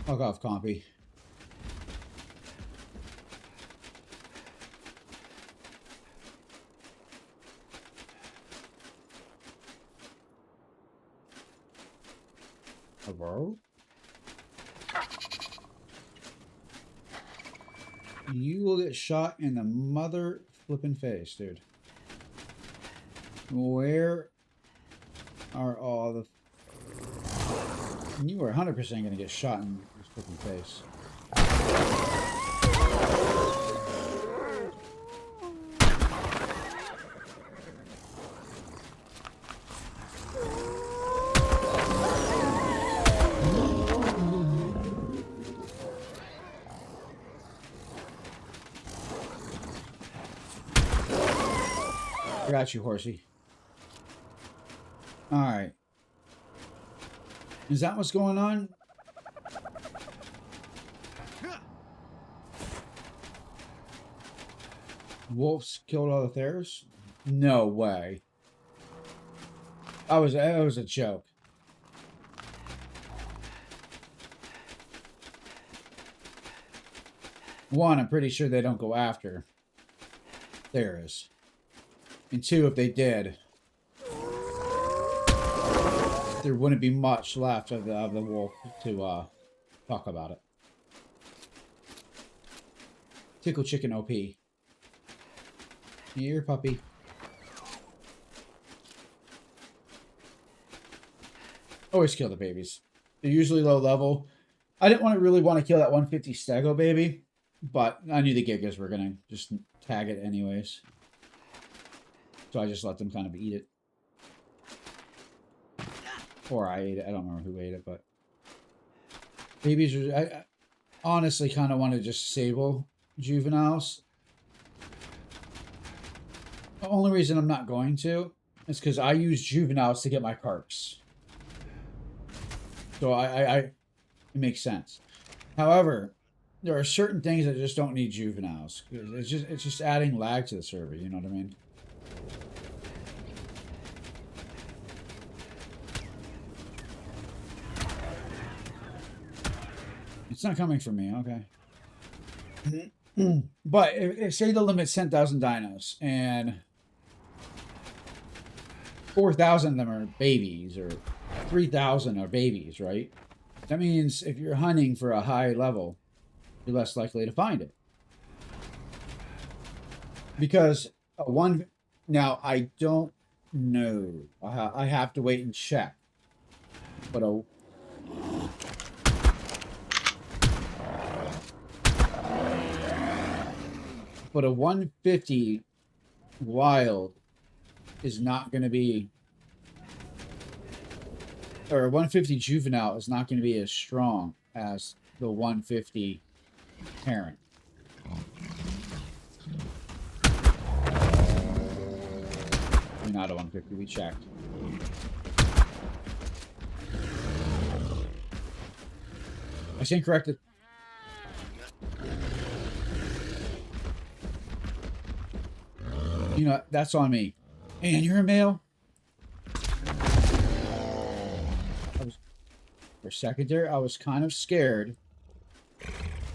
Fuck off, Compy. Hello? You will get shot in the mother flipping face, dude. Where are all the... You are 100% going to get shot in his flipping face. Got you, horsey. All right. Is that what's going on? Wolves killed all the Thayers? No way. That was a joke. One, I'm pretty sure they don't go after Thayers. And two, if they did, there wouldn't be much left of the wolf to talk about it. Tickle chicken OP. Here, puppy. Always kill the babies. They're usually low level. I didn't really want to kill that 150 Stego baby, but I knew the Gigas were going to just tag it anyways. So I just let them kind of eat it. Or I ate it. I don't remember who ate it, but... Babies are... I honestly kind of want to just disable juveniles. The only reason I'm not going to is because I use juveniles to get my carps. So it makes sense. However, there are certain things that just don't need juveniles. It's just adding lag to the server, you know what I mean? It's not coming from me, okay. But if say the limit's 10,000 dinos and 4,000 of them are babies or 3,000 are babies, right? That means if you're hunting for a high level, you're less likely to find it. Because now I don't know. I have to wait and check. But a 150 wild is not going to be, or a 150 juvenile is not going to be as strong as the 150 parent. You're not a 150, we checked. I stand corrected. You know, that's on me. And you're a male? For a second there, I was kind of scared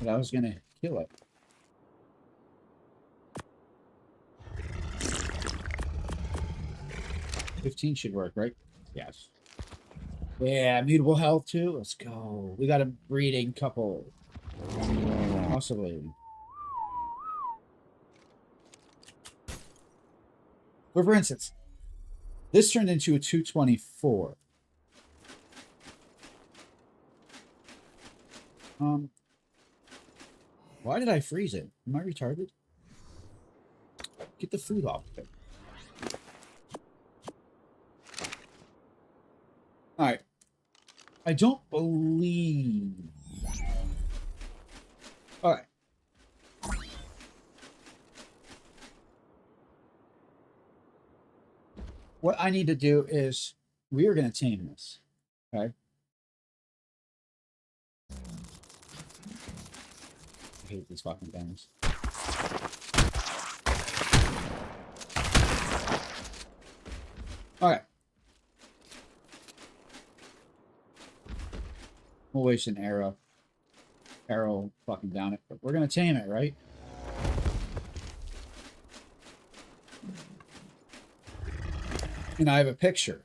that I was going to kill it. $15 should work, right? Yes. Yeah, mutable health too. Let's go. We got a breeding couple. Possibly. But for instance, this turned into a 224. Why did I freeze it? Am I retarded? Get the food off of it. Alright. I don't believe... Alright. What I need to do is... We are going to tame this. Okay? I hate these fucking things. Alright. We'll waste an arrow. Arrow fucking down it. But we're gonna tame it, right? And I have a picture.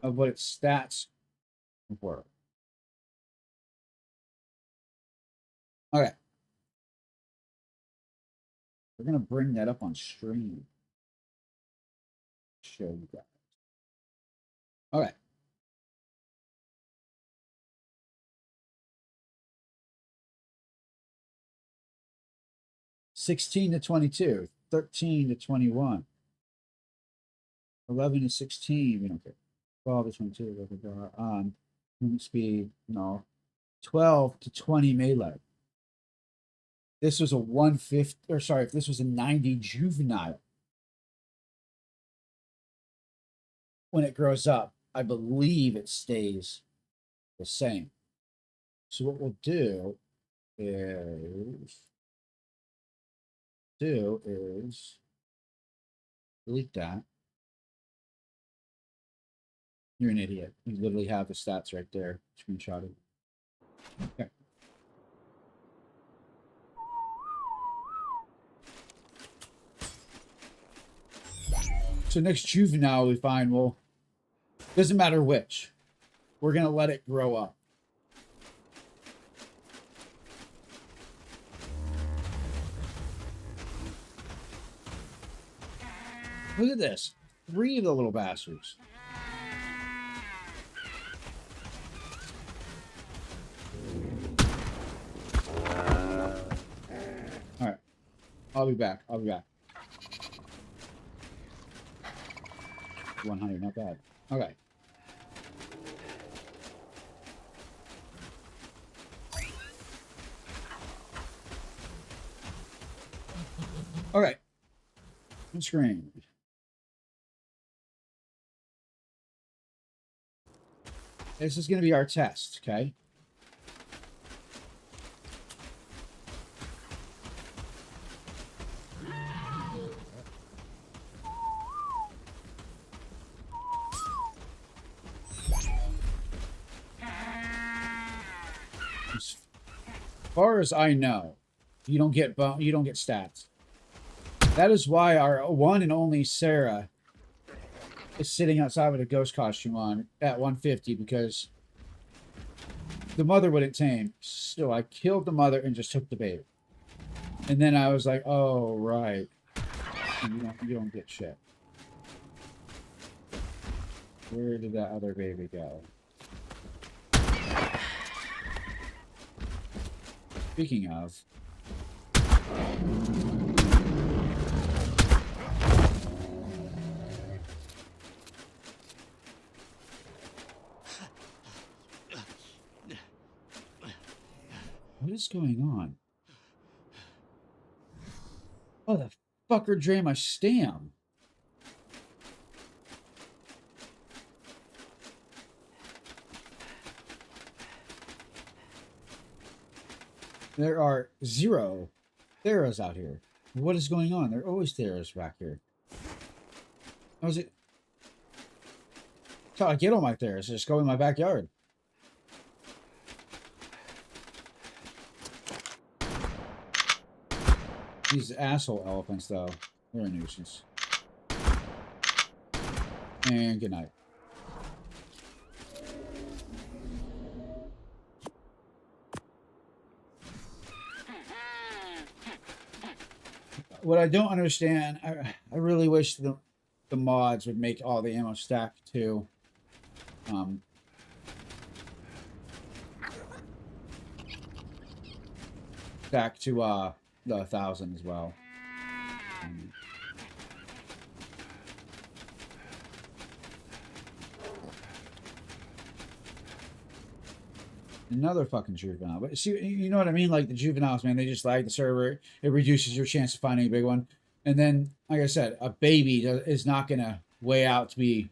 Of what its stats were. Okay. We're going to bring that up on stream. Show you guys. Okay. $16 to $22, $13 to $21. 11 to 16, we don't care. 12 to 22, movement speed, no. 12 to 20 melee. This was a 150, or sorry, if this was a 90 juvenile. When it grows up, I believe it stays the same. So what we'll do is delete that. You're an idiot. You literally have the stats right there, screenshotted. Okay. So next juvenile we find, well, doesn't matter which. We're going to let it grow up. Look at this. 3 of the little bastards. All right. I'll be back. 100, not bad. Okay. Okay. Screen. This is going to be our test, okay? As far as I know, you don't get stats. That is why our one and only Sarah is sitting outside with a ghost costume on at 150, because the mother wouldn't tame. So I killed the mother and just took the baby. And then I was like, oh, right. You don't get shit. Where did that other baby go? Speaking of... What is going on? Oh, the fucker drained my stam. There are 0 Theras out here. What is going on? There are always Theras back here. How is it? That's how I get all my Theras. I just go in my backyard. These asshole elephants, though, they're a nuisance. And good night. What I don't understand, I really wish the mods would make all the ammo stack too. Back to the 1,000 as well. Another fucking juvenile. But see, you know what I mean? Like the juveniles, man, they just lag the server. It reduces your chance of finding a big one. And then, like I said, a baby is not going to weigh out to be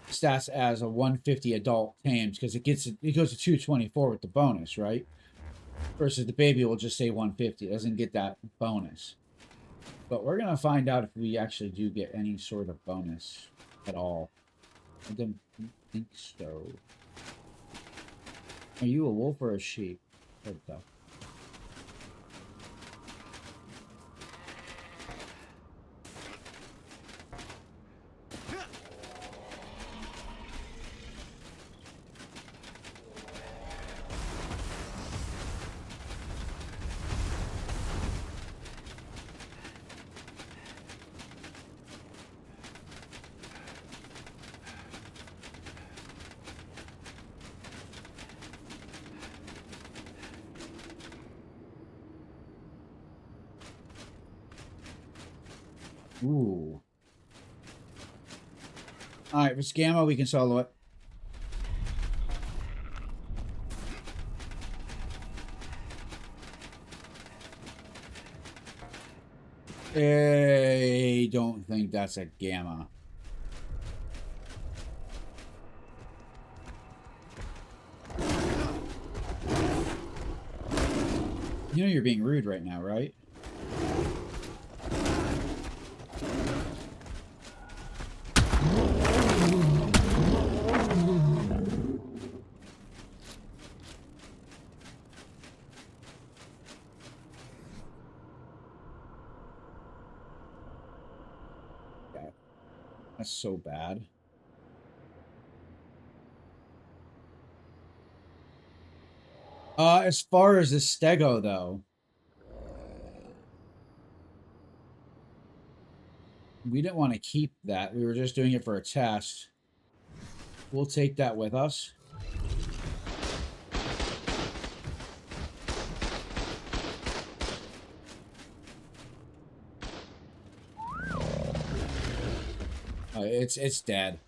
stats as a 150 adult tames, because it goes to 224 with the bonus, right? Versus the baby will just say 150. It doesn't get that bonus. But we're going to find out if we actually do get any sort of bonus at all. I don't think so. Are you a wolf or a sheep? There we go. Ooh. Alright, if it's Gamma, we can solo it. I don't think that's a Gamma. You know you're being rude right now, right? Okay. That's so bad. As far as the stego, though, we didn't want to keep that. We were just doing it for a test. We'll take that with us. It's dead.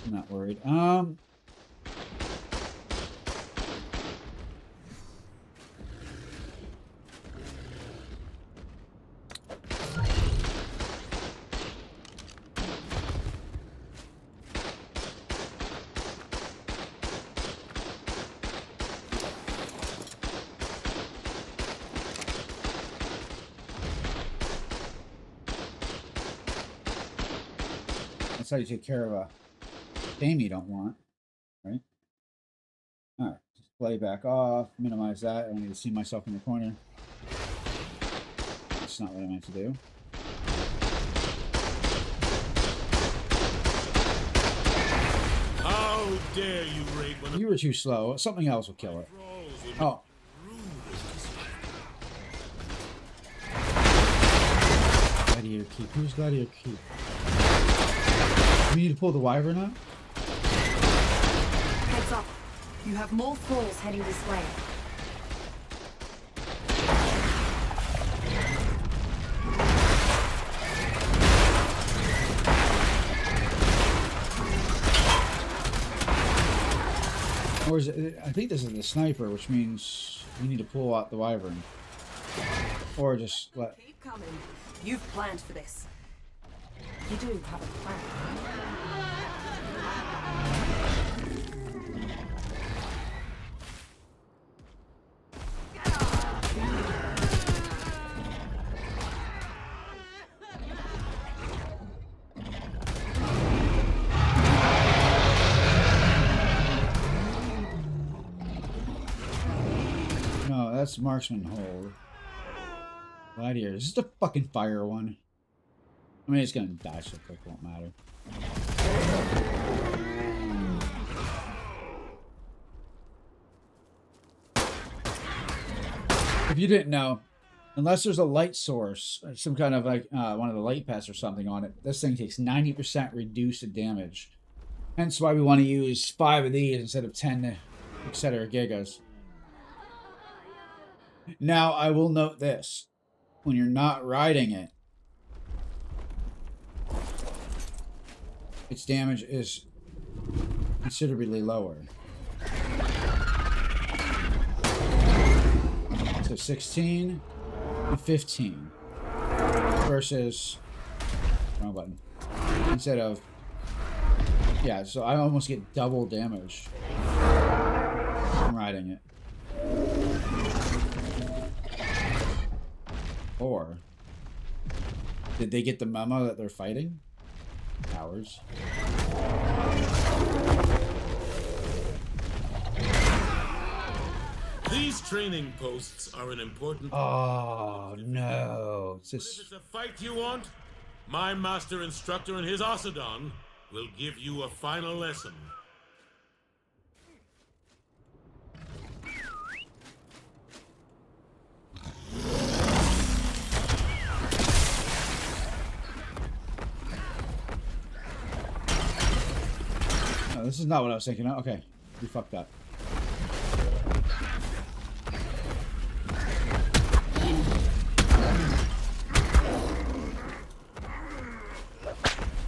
I'm not worried. That's how you take care of a game you don't want, right? All right, display back off, minimize that. I don't need to see myself in the corner. That's not what I meant to do. How dare you raid when You were too slow. Something else will kill it. Oh. Gladiator Keep. Who's Gladiator Keep? We need to pull the wyvern out? Heads up. You have more thralls heading this way. Or is it, I think this is the sniper, which means we need to pull out the wyvern. Or just let... Keep coming. You've planned for this. You do have a plan. No, that's marksman hold. Gladiator. Is this the fucking fire one? I mean, it's gonna die so quick, won't matter. If you didn't know, unless there's a light source, some kind of like one of the light pads or something on it, this thing takes 90% reduced damage. Hence why we want to use 5 of these instead of 10, etc. gigas. Now, I will note this. When you're not riding it, its damage is considerably lower. So 16 and 15 versus wrong button. Instead of, yeah, so I almost get double damage from riding it. Or did they get the memo that they're fighting? Cowards. These training posts are an important... Oh, no. It's But if just... it's a fight you want, my master instructor and his Osadon will give you a final lesson. No, this is not what I was thinking of. Okay, we fucked up.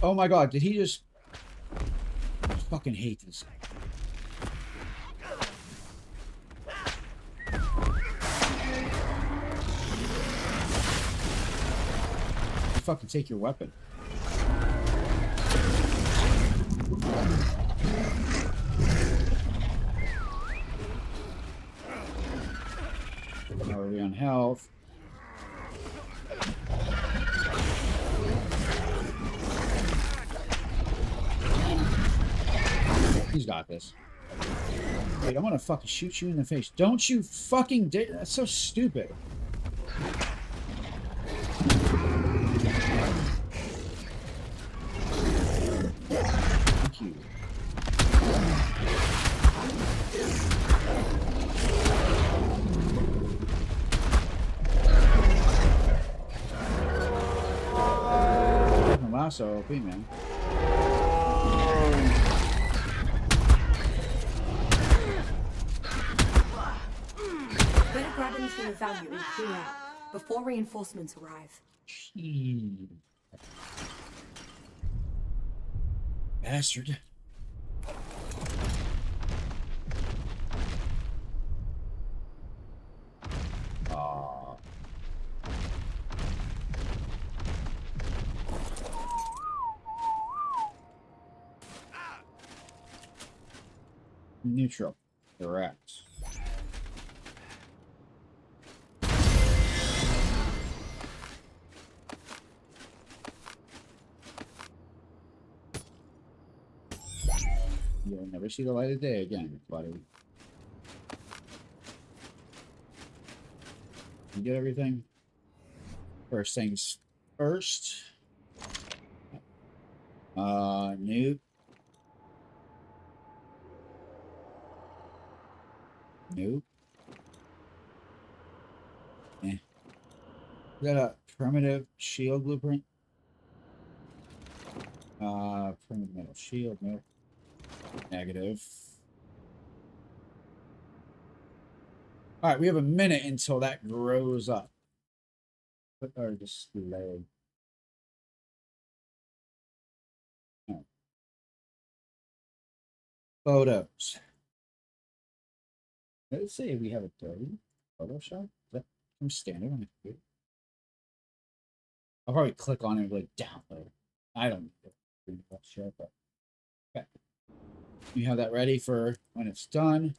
Oh my god, did he just... I fucking hate this. You fucking take your weapon. How are we on health? He's got this. Wait, I'm gonna fucking shoot you in the face. Don't you fucking dare. That's so stupid. Thank you. Lasso OP, man. Better grab anything of value and clear out before reinforcements arrive. Gee. Bastard. Aw. Neutral. Correct. You'll never see the light of day again, buddy. You get everything? First things first. Nope. Nope. Eh. Is that a primitive shield blueprint? Primitive metal shield, nope. Negative. Alright, we have a minute until that grows up. Put our display. Oh. Photos. Let's see if we have a dirty photo shot. Is that from standard on the computer? I'll probably click on it and like download. I don't know that shit, but okay. You have that ready for when it's done.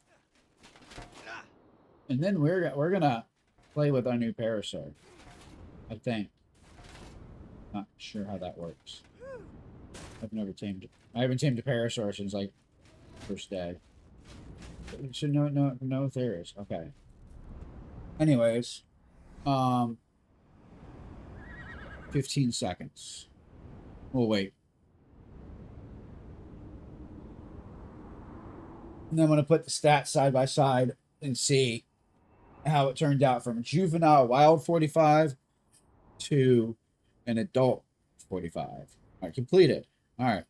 And then we're gonna play with our new Parasaur. I think. Not sure how that works. I haven't tamed a Parasaur since like first day. So no there is. Okay. Anyways. 15 seconds. We'll wait. And then I'm going to put the stats side by side and see how it turned out from juvenile wild 45 to an adult 45. All right, completed. All right.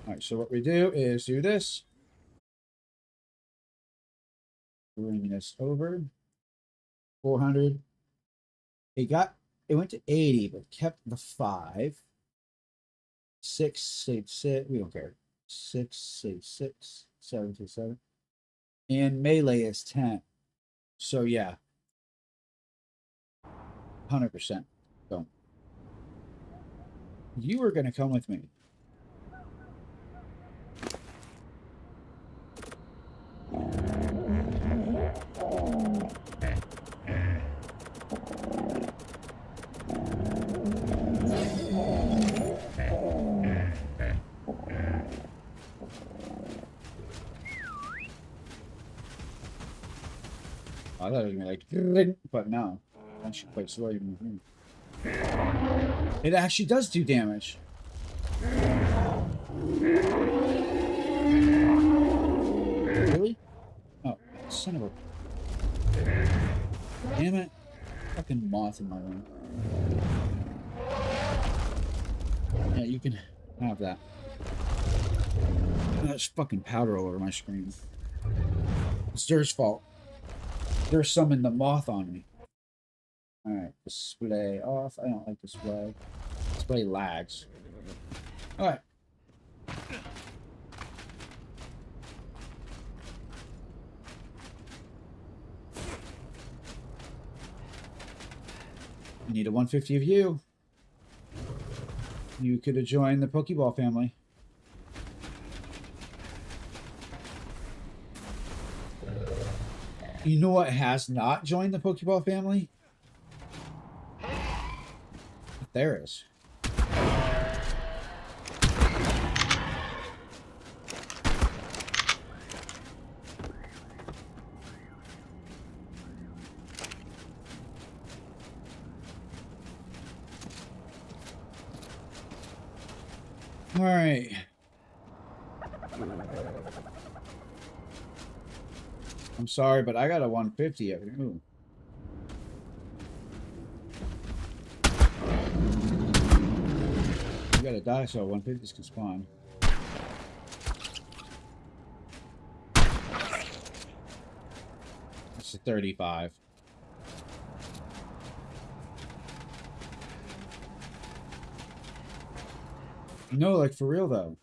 All right, so what we do is do this. Bring this over. 400. It went to 80, but kept the 5. 6, 6, we don't care. 6, 6, 6, 7, 2, 7. And melee is 10. So yeah. 100%. So you are gonna come with me. I thought it was going to be like, but no. That should quite slow even. It actually does do damage. Really? Oh, son of a... Damn it. Fucking moth in my room. Yeah, you can have that. There's fucking powder all over my screen. It's Dur's fault. There summoned the moth on me. Alright, display off. I don't like display. Display lags. Alright. I need a 150 of you. You could have joined the Pokeball family. You know what has not joined the Pokeball family? There is. All right. I'm sorry, but I got a 150 of it. Ooh. You gotta die so 150s can spawn. It's a 35. No, like for real though.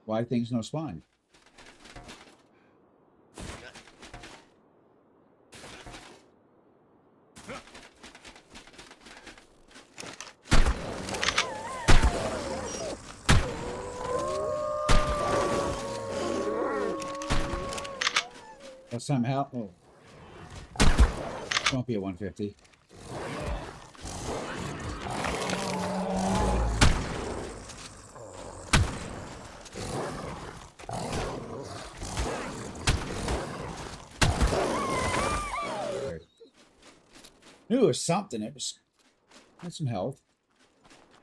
Why things no spawn? Somehow, oh, won't be a 150. Knew it was something. It was had some health.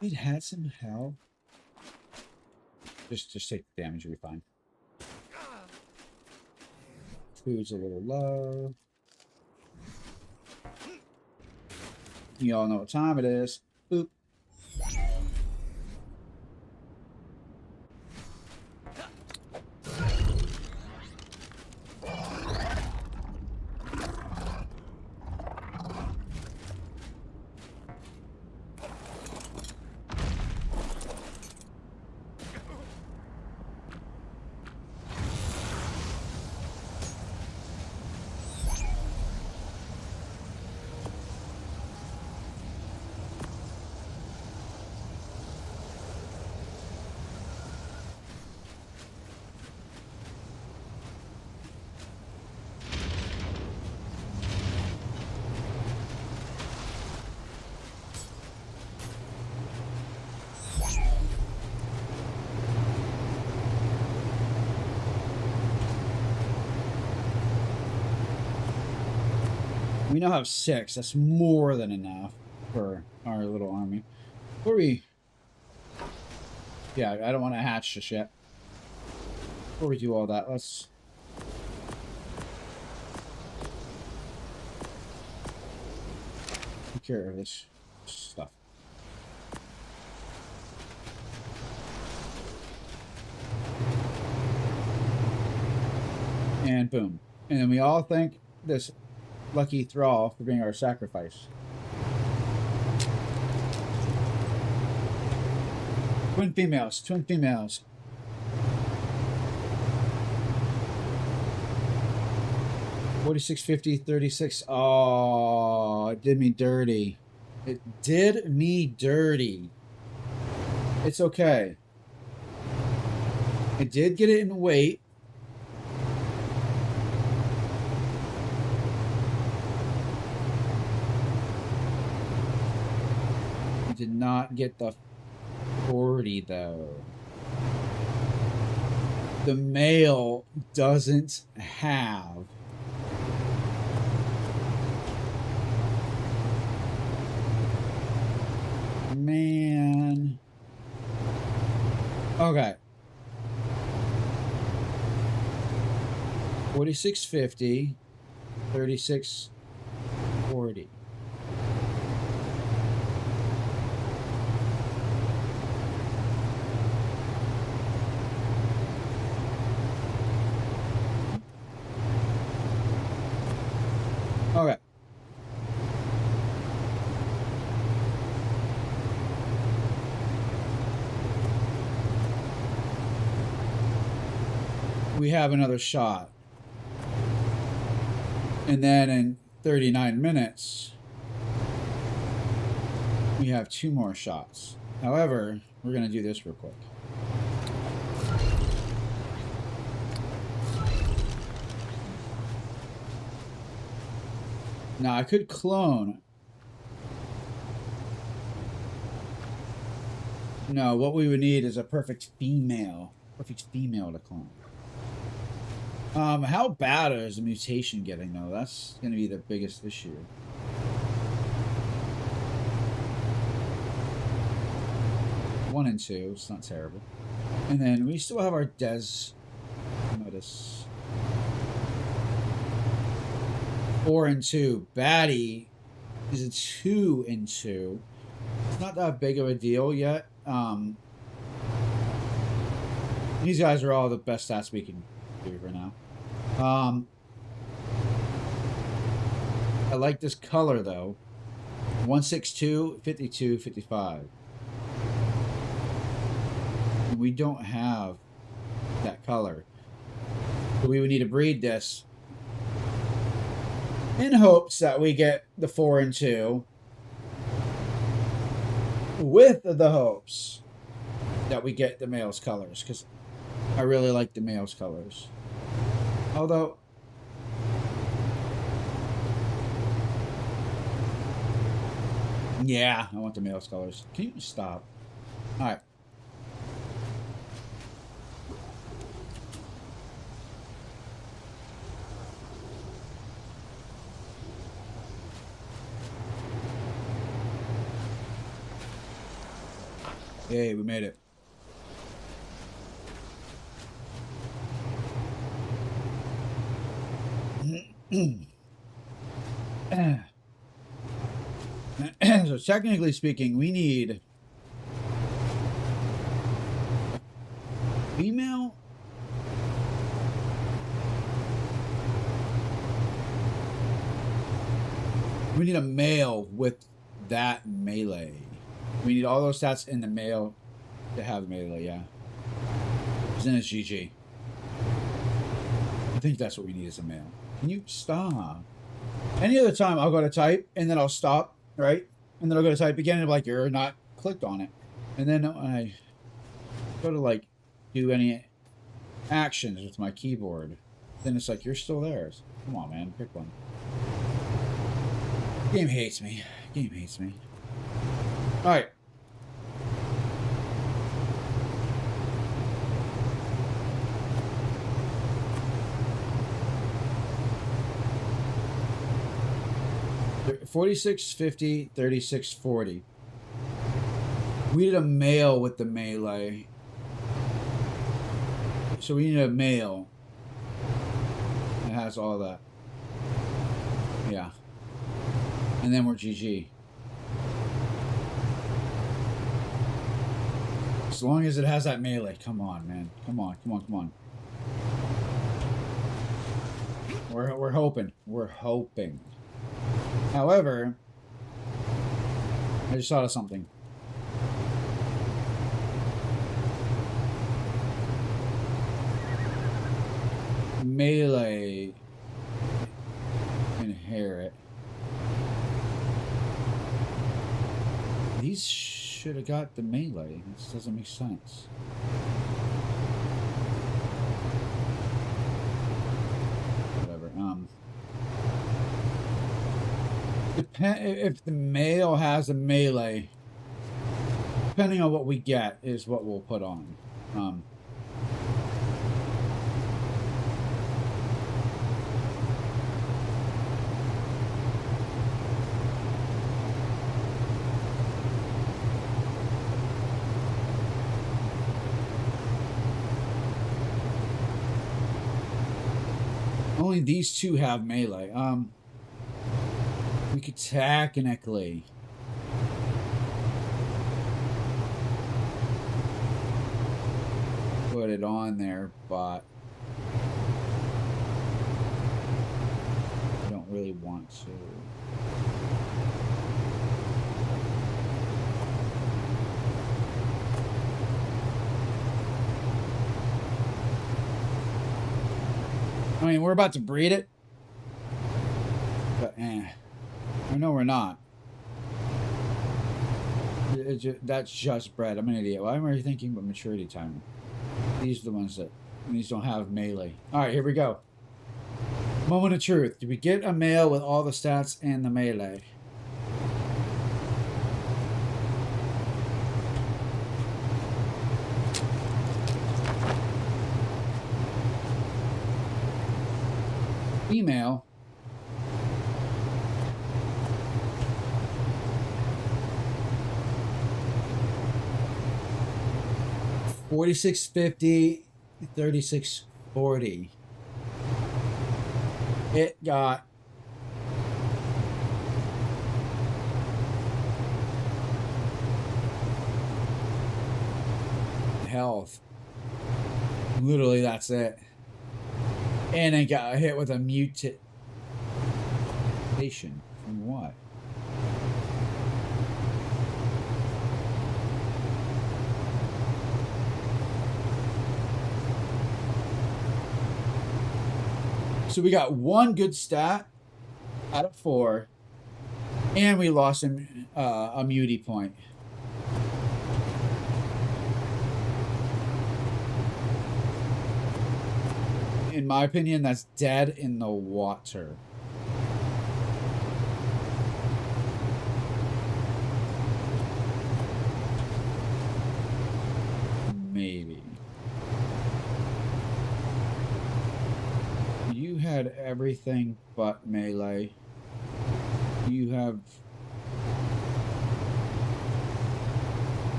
It had some health. Just take the damage, you'll be fine. Food's a little low. You all know what time it is. Boop. We now have 6. That's more than enough for our little army. Before we... Yeah, I don't want to hatch just yet. Before we do all that, let's... take care of this stuff. And boom. And then we all thank this lucky thrall for being our sacrifice. Twin females, twin females. $46.50, 36. Oh, it did me dirty. It did me dirty. It's okay. I did get it in weight. Did not get the 40 though. The male doesn't have man. Okay. 46.50, 36.40. we have another shot. And then in 39 minutes, we have 2 more shots. However, we're going to do this real quick. Now, I could clone. No, what we would need is a perfect female. Perfect female to clone. How bad is the mutation getting, though? That's going to be the biggest issue. One and 2. It's not terrible. And then we still have our Des Notice. 4 and 2. Baddie is a 2 and 2. It's not that big of a deal yet. These guys are all the best stats we can do for now. I like this color though. 162, 52, 55. And we don't have that color. So we would need to breed this in hopes that we get the 4 and 2. With the hopes that we get the male's colors, because I really like the male's colors. Although, yeah, I want the male's colors. Can you stop? All right. Hey, we made it. So technically speaking, we need a female. We need a male with that melee. We need all those stats in the male to have melee, yeah. Because then it's GG. I think that's what we need as a male. Can you stop? Any other time, I'll go to type, and then I'll stop, right? And then I'll go to type again, and I'm like, you're not clicked on it. And then when I go to, like, do any actions with my keyboard, then it's like, you're still there. So, come on, man, pick one. Game hates me. Game hates me. All right. $46.50, $36.40. We need a male with the melee. So we need a male that has all that. Yeah. And then we're GG. As long as it has that melee. Come on, man. Come on, come on, come on. We're hoping. We're hoping. However, I just thought of something. Melee inherit. These should have got the melee. This doesn't make sense. Whatever. If the male has a melee, depending on what we get, is what we'll put on. Only these two have melee. We could technically put it on there, but I don't really want to. I mean, we're about to breed it. But, I know we're not. That's just bred. I'm an idiot. Why am I thinking about maturity time? These are the ones that... These don't have melee. Alright, here we go. Moment of truth. Do we get a male with all the stats and the melee? Female. $46.50, $36.40. It got health. Literally, that's it. And it got hit with a mutation. From what? So we got one good stat out of 4, and we lost him a muty point. In my opinion, that's dead in the water. Maybe. You had everything but melee. You have...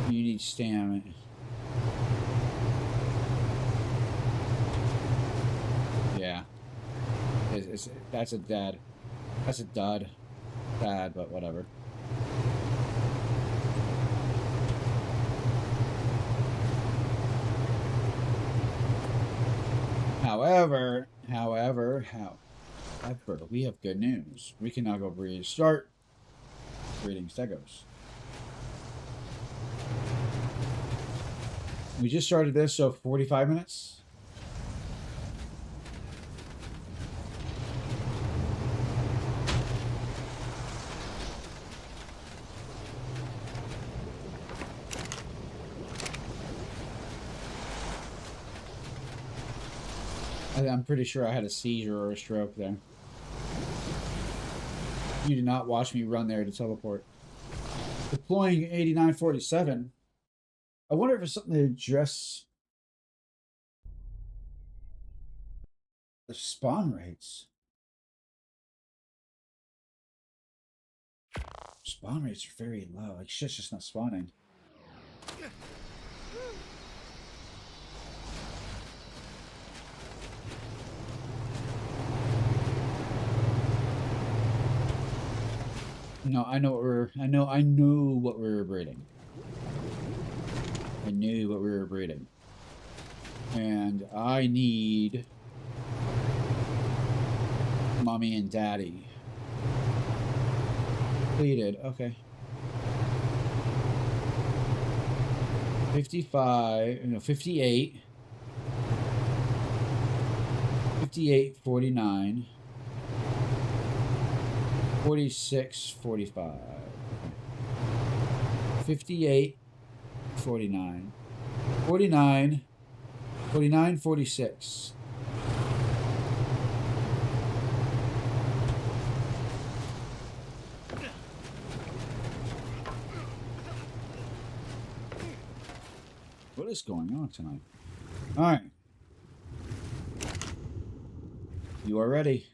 You need stamina. Yeah. That's a dud. That's a dud. Bad, but whatever. However, we have good news. We can now go breed. Start breeding stegos. We just started this, so 45 minutes. I'm pretty sure I had a seizure or a stroke there. You did not watch me run there to teleport. Deploying 8947. I wonder if it's something to address the spawn rates. Spawn rates are very low. Like shit's just not spawning. No, I know what we're... I know what we were breeding. I knew what we were breeding. And I need... Mommy and Daddy. Completed. Okay. 55... No, 58. 58, 49. 46, 45. 58, 49. 49, 49, 46. What is going on tonight? All right. You are ready.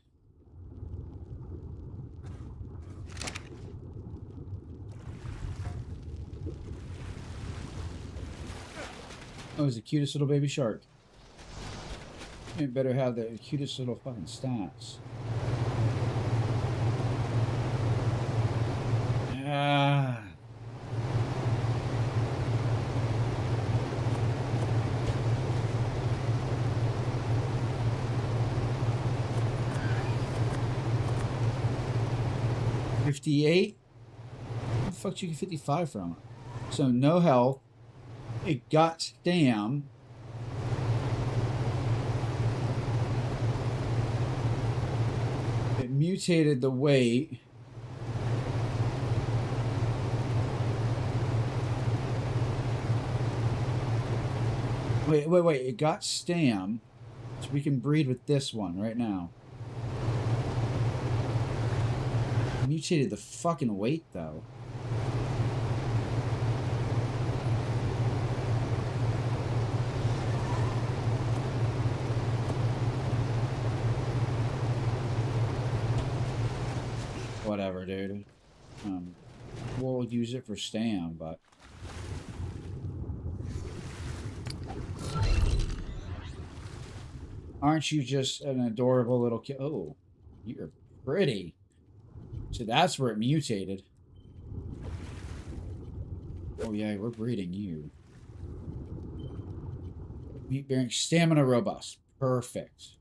Oh, it's the cutest little baby shark. It better have the cutest little fucking stats. Ah. $58? Where the fuck did you get 55 from? So no health. It got stam. mutated the weight. Wait. It got stam. So we can breed with this one right now. Mutated the fucking weight, though. Whatever, dude. We'll use it for stam, but... Aren't you just an adorable little kid? Oh, you're pretty. So that's where it mutated. Oh yeah, we're breeding you. Meat bearing, stamina robust. Perfect.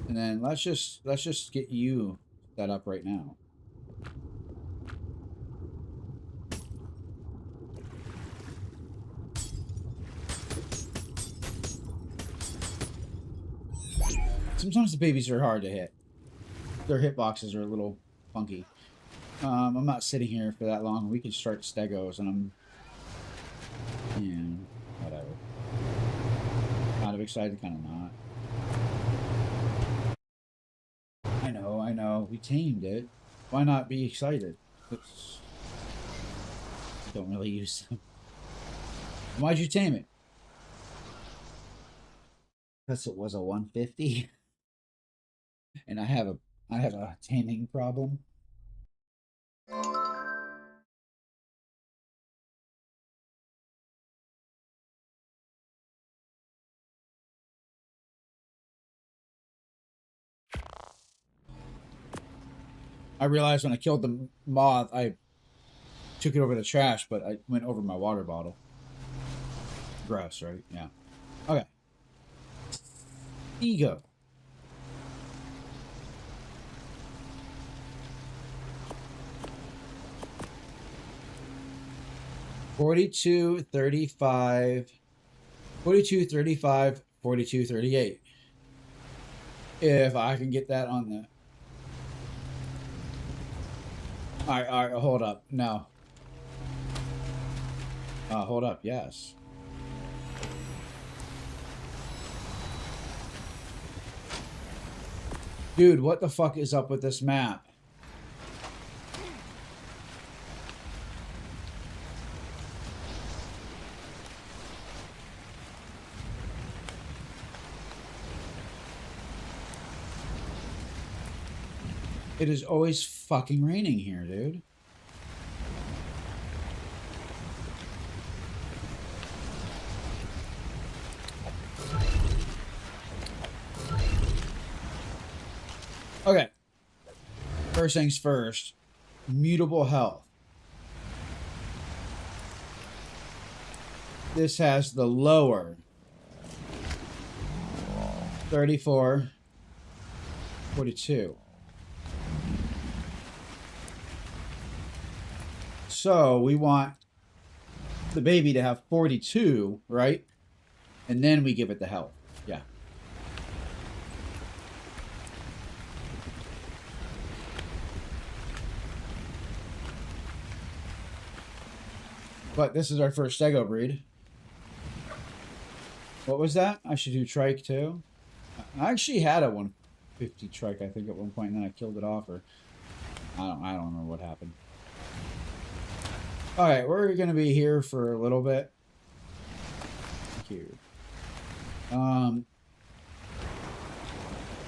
And then let's just get you set up right now. Sometimes the babies are hard to hit. Their hitboxes are a little funky. I'm not sitting here for that long. We can start stegos, and whatever. Kind of excited, kind of not. I know. We tamed it. Why not be excited? Don't really use them. Why'd you tame it? Because it was a 150. And I have a taming problem. I realized when I killed the moth, I took it over the trash, but I went over my water bottle. Gross, right? Yeah. Okay. Ego. $42, $35, $42, $35, $42, $38. If I can get that on the... Alright, hold up. No. Hold up, yes. Dude, what the fuck is up with this map? It is always fucking raining here, dude. Okay. First things first. Mutable health. This has the lower 34, 42. So we want the baby to have 42, right? And then we give it the health. Yeah. But this is our first stego breed. What was that? I should do trike too. I actually had a 150 trike, I think, at one point, and then I killed it off, or I don't remember what happened. All right, we're gonna be here for a little bit. Here.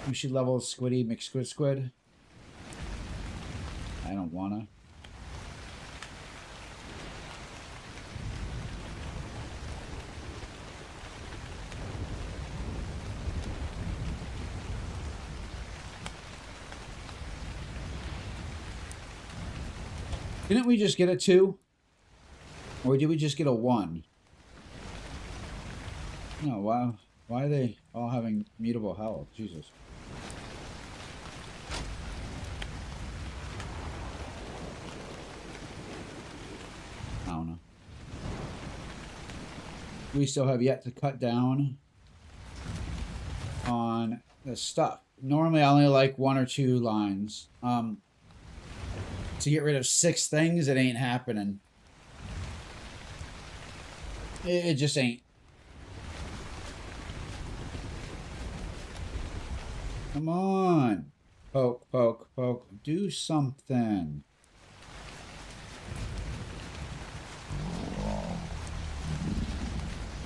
We should level Squiddy McSquid. I don't wanna. Didn't we just get a 2? Or did we just get a 1? No, wow. Why are they all having mutable health? Jesus. I don't know. we still have yet to cut down on the stuff. Normally I only like 1 or 2 lines. To get rid of 6 things, it ain't happening. It just ain't. Come on. Poke, poke, poke. Do something.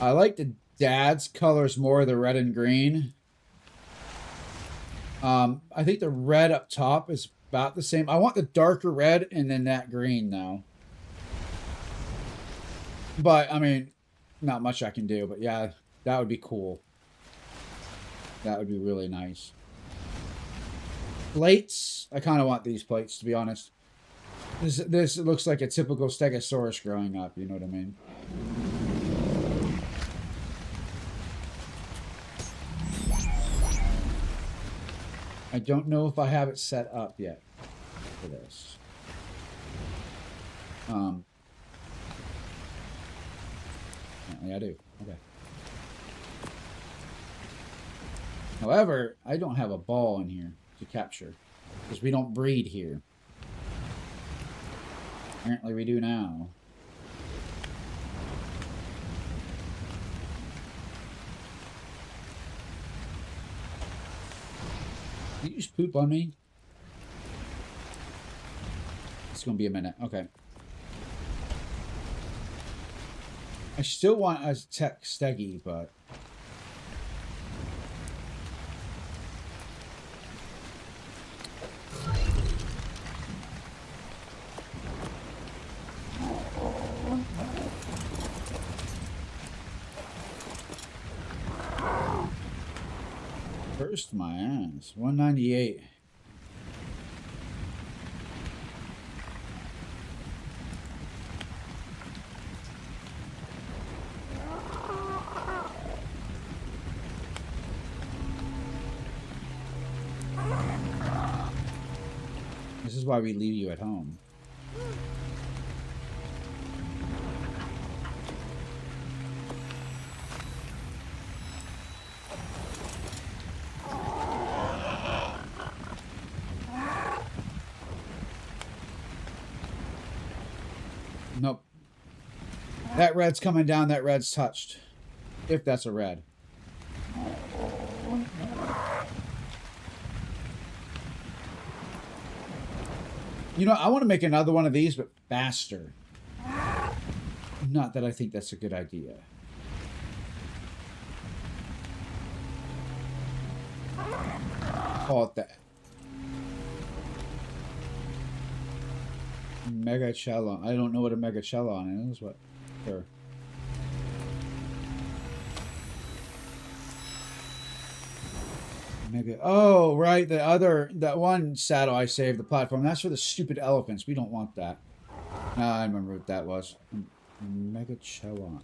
I like the dad's colors more, the red and green. I think the red up top is about the same. I want the darker red and then that green now. But, I mean, not much I can do. But, yeah, that would be cool. That would be really nice. Plates. I kind of want these plates, to be honest. This looks like a typical Stegosaurus growing up. You know what I mean? I don't know if I have it set up yet for this. Apparently I do. Okay. However, I don't have a ball in here to capture because we don't breed here. Apparently we do now. Did you just poop on me? It's gonna be a minute. Okay. I still want a tech steggy, but first my ass. 198. This is why we leave you at home. Nope. That red's coming down. That red's touched. If that's a red. You know, I want to make another one of these, but faster. Not that I think that's a good idea. Call it that. Megachelon. I don't know what a megachelon is, but sure. Oh, right. That one saddle I saved, the platform. That's for the stupid elephants. We don't want that. I remember what that was. Megachelon.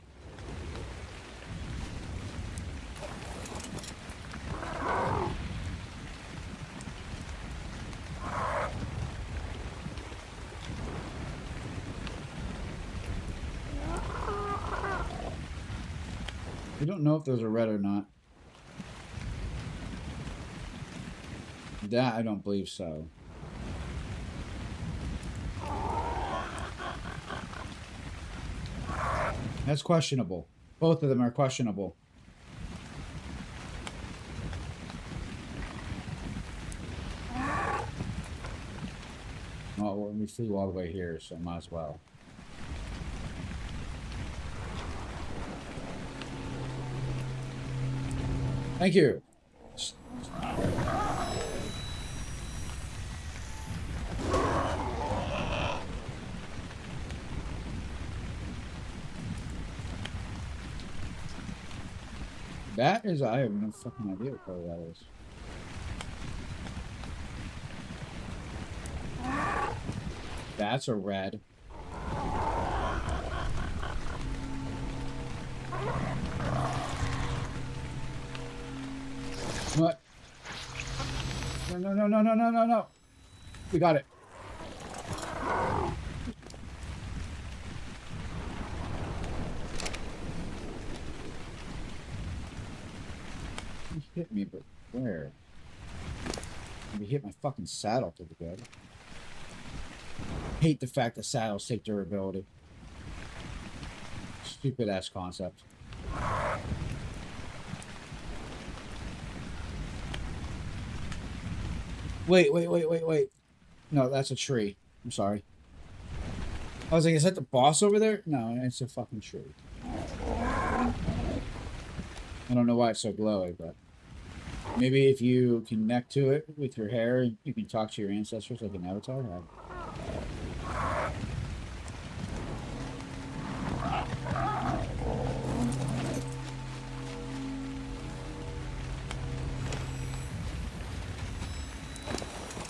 We don't know if those are red or not. That I don't believe so. That's questionable. Both of them are questionable. Well, we flew all the way here, so might as well. Thank you. That is, I have no fucking idea what color that is. That's a red. What? No, no, no, no, no, no, no. We got it. hit me, but where? Maybe hit my fucking saddle pretty good. Hate the fact that saddles take durability. Stupid ass concept. Wait. No, that's a tree. I'm sorry. I was like, is that the boss over there? No, it's a fucking tree. I don't know why it's so glowy, but maybe if you connect to it with your hair, you can talk to your ancestors like an avatar.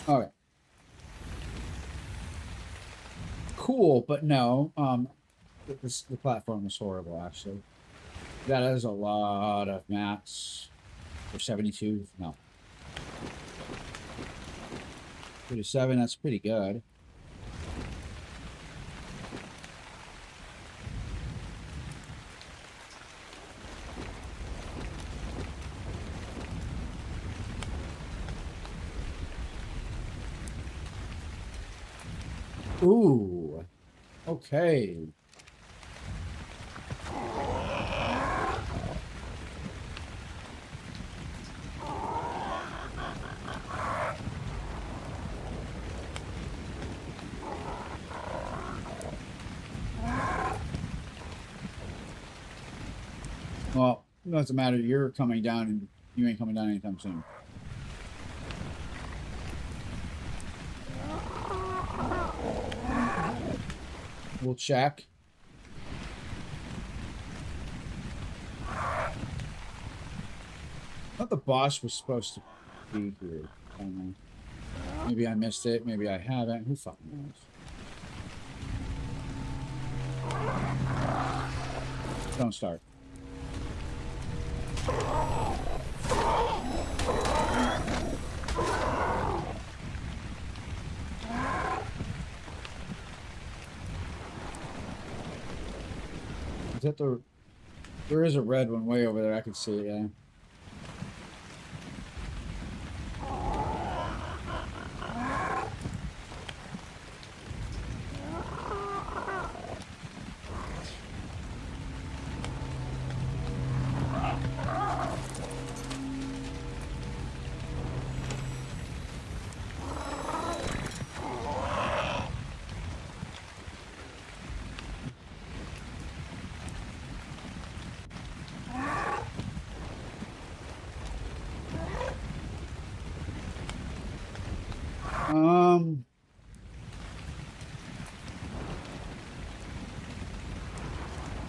Okay. Cool, but no. The platform was horrible, actually. That is a lot of mats for 72. No. 37, that's pretty good. Ooh. Okay. Well, it doesn't matter. You're coming down, and you ain't coming down anytime soon. We'll check. I thought the boss was supposed to be here. I don't know. Maybe I missed it. Maybe I haven't. Who fucking knows? Don't start. Is that the... There is a red one way over there. I can see it, yeah.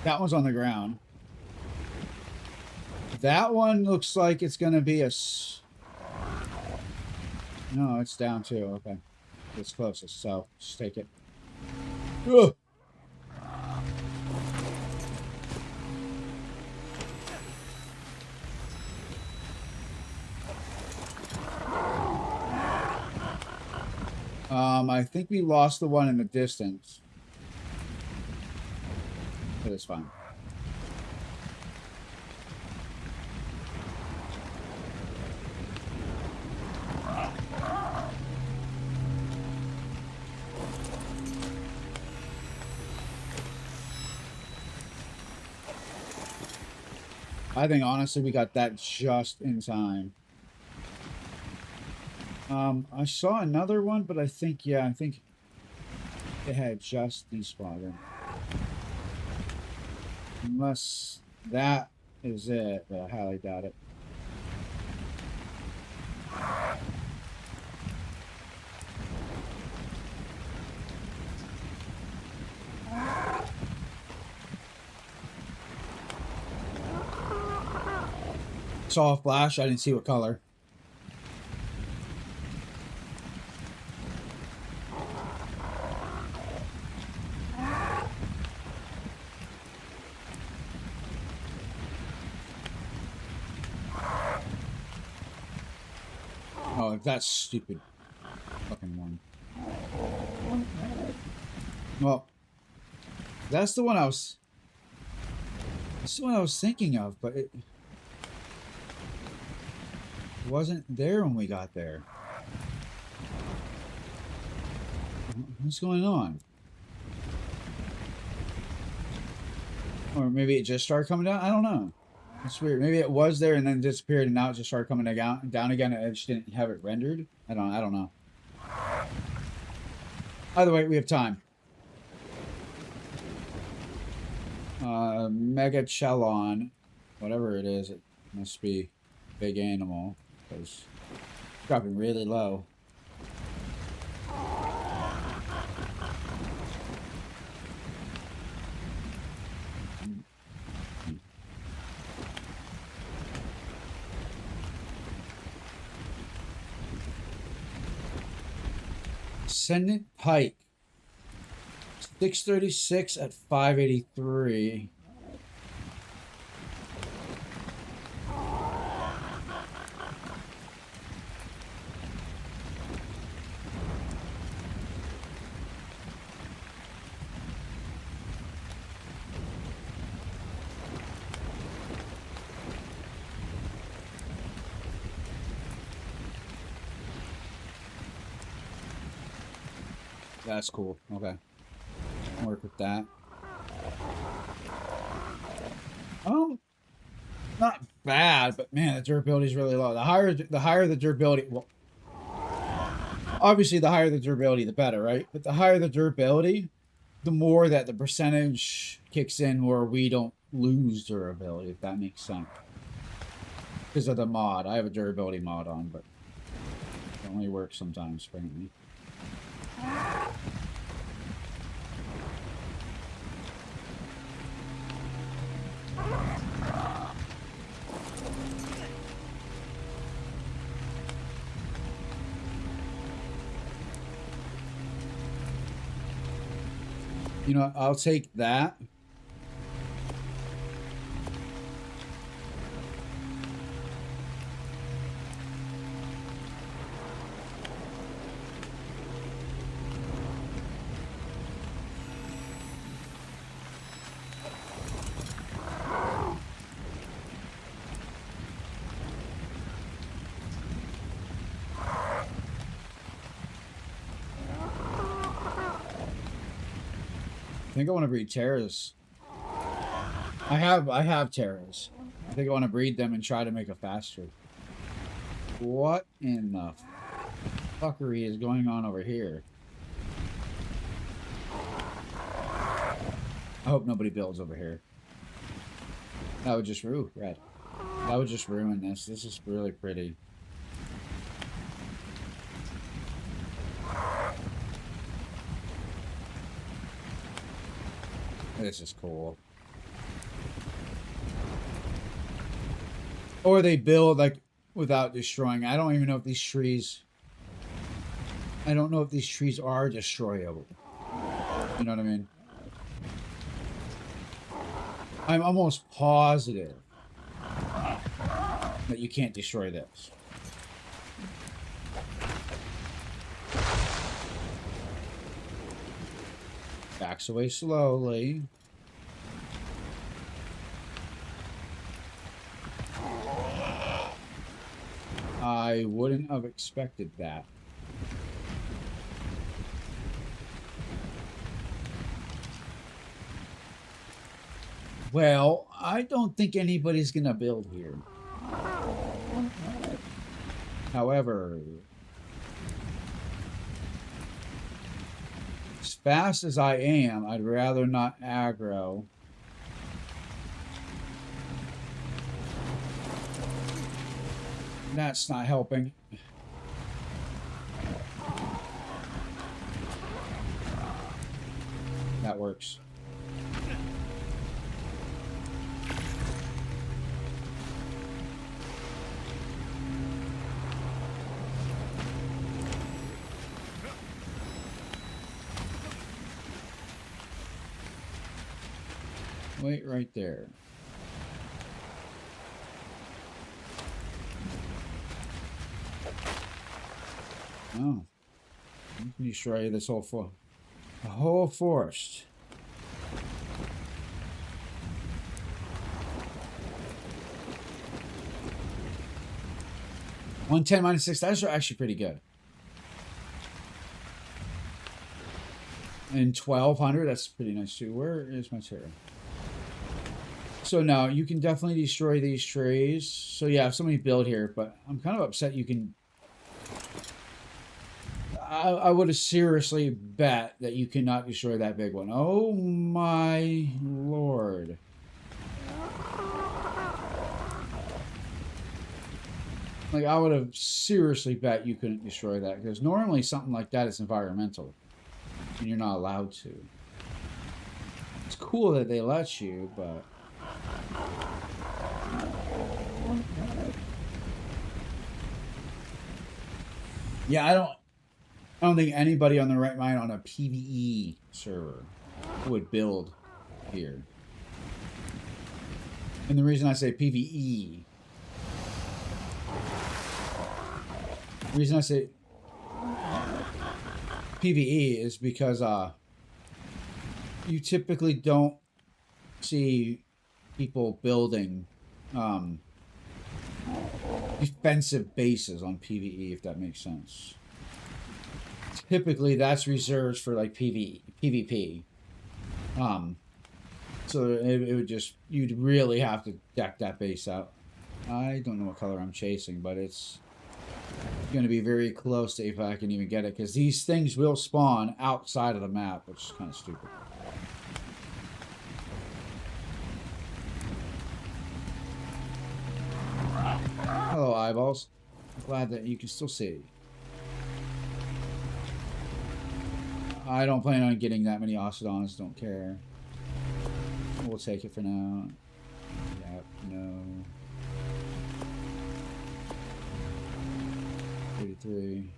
That one's on the ground. That one looks like it's going to be a... No, it's down too. Okay. It's closest, so just take it. Ugh. I think we lost the one in the distance. But it's fine. I think honestly we got that just in time. I saw another one, but I think, yeah, I think it had just despawned. Unless that is it, but I highly doubt it. Saw a flash, I didn't see what color. Oh, that's stupid fucking one. Well, that's the one I was... That's the one I was thinking of, but it... wasn't there when we got there. What's going on? Or maybe it just started coming down? I don't know. It's weird. Maybe it was there and then disappeared and now it just started coming down again and I just didn't have it rendered. I don't know. Either way, we have time. Mega Chelon. Whatever it is, it must be a big animal. Because it's dropping really low. Ascendant Pike. 636 at 583. That's cool. Okay. Work with that. Not bad, but man, the durability is really low. The higher the durability, well, obviously the higher the durability, the better, right? But the higher the durability, the more that the percentage kicks in where we don't lose durability, if that makes sense. Because of the mod. I have a durability mod on, but it only works sometimes, apparently. You know, I'll take that. I think I want to breed Terras. I have Terras. I think I want to breed them and try to make a faster. What in the fuckery is going on over here? I hope nobody builds over here. That would just red. That would just ruin this. This is really pretty. This is cool. Or they build like without destroying. I don't even know if these trees. I don't know if these trees are destroyable. You know what I mean? I'm almost positive that you can't destroy this. Backs away slowly. I wouldn't have expected that. Well, I don't think anybody's gonna build here. However, as fast as I am, I'd rather not aggro. That's not helping. That works. Wait right there. Oh. You can destroy this whole the whole forest. 110 minus 6. That's actually pretty good. And 1200. That's pretty nice too. Where is my terror? So now you can definitely destroy these trays. So yeah, if somebody build here, but I'm kind of upset you can. I would have seriously bet that you cannot destroy that big one. Oh my lord. Like, I would have seriously bet you couldn't destroy that, because normally something like that is environmental, and you're not allowed to. It's cool that they let you, but... Yeah, I don't think anybody on the right mind on a PvE server would build here. And the reason I say PvE, the reason I say PvE is because you typically don't see people building defensive bases on PvE, if that makes sense. Typically that's reserved for like PvP. So it would just, you'd really have to deck that base out. I don't know what color I'm chasing, but it's going to be very close to if I can even get it, because these things will spawn outside of the map, which is kind of stupid. Hello, eyeballs. I'm glad that you can still see. I don't plan on getting that many Octodons, don't care. We'll take it for now. Yep, no. 33.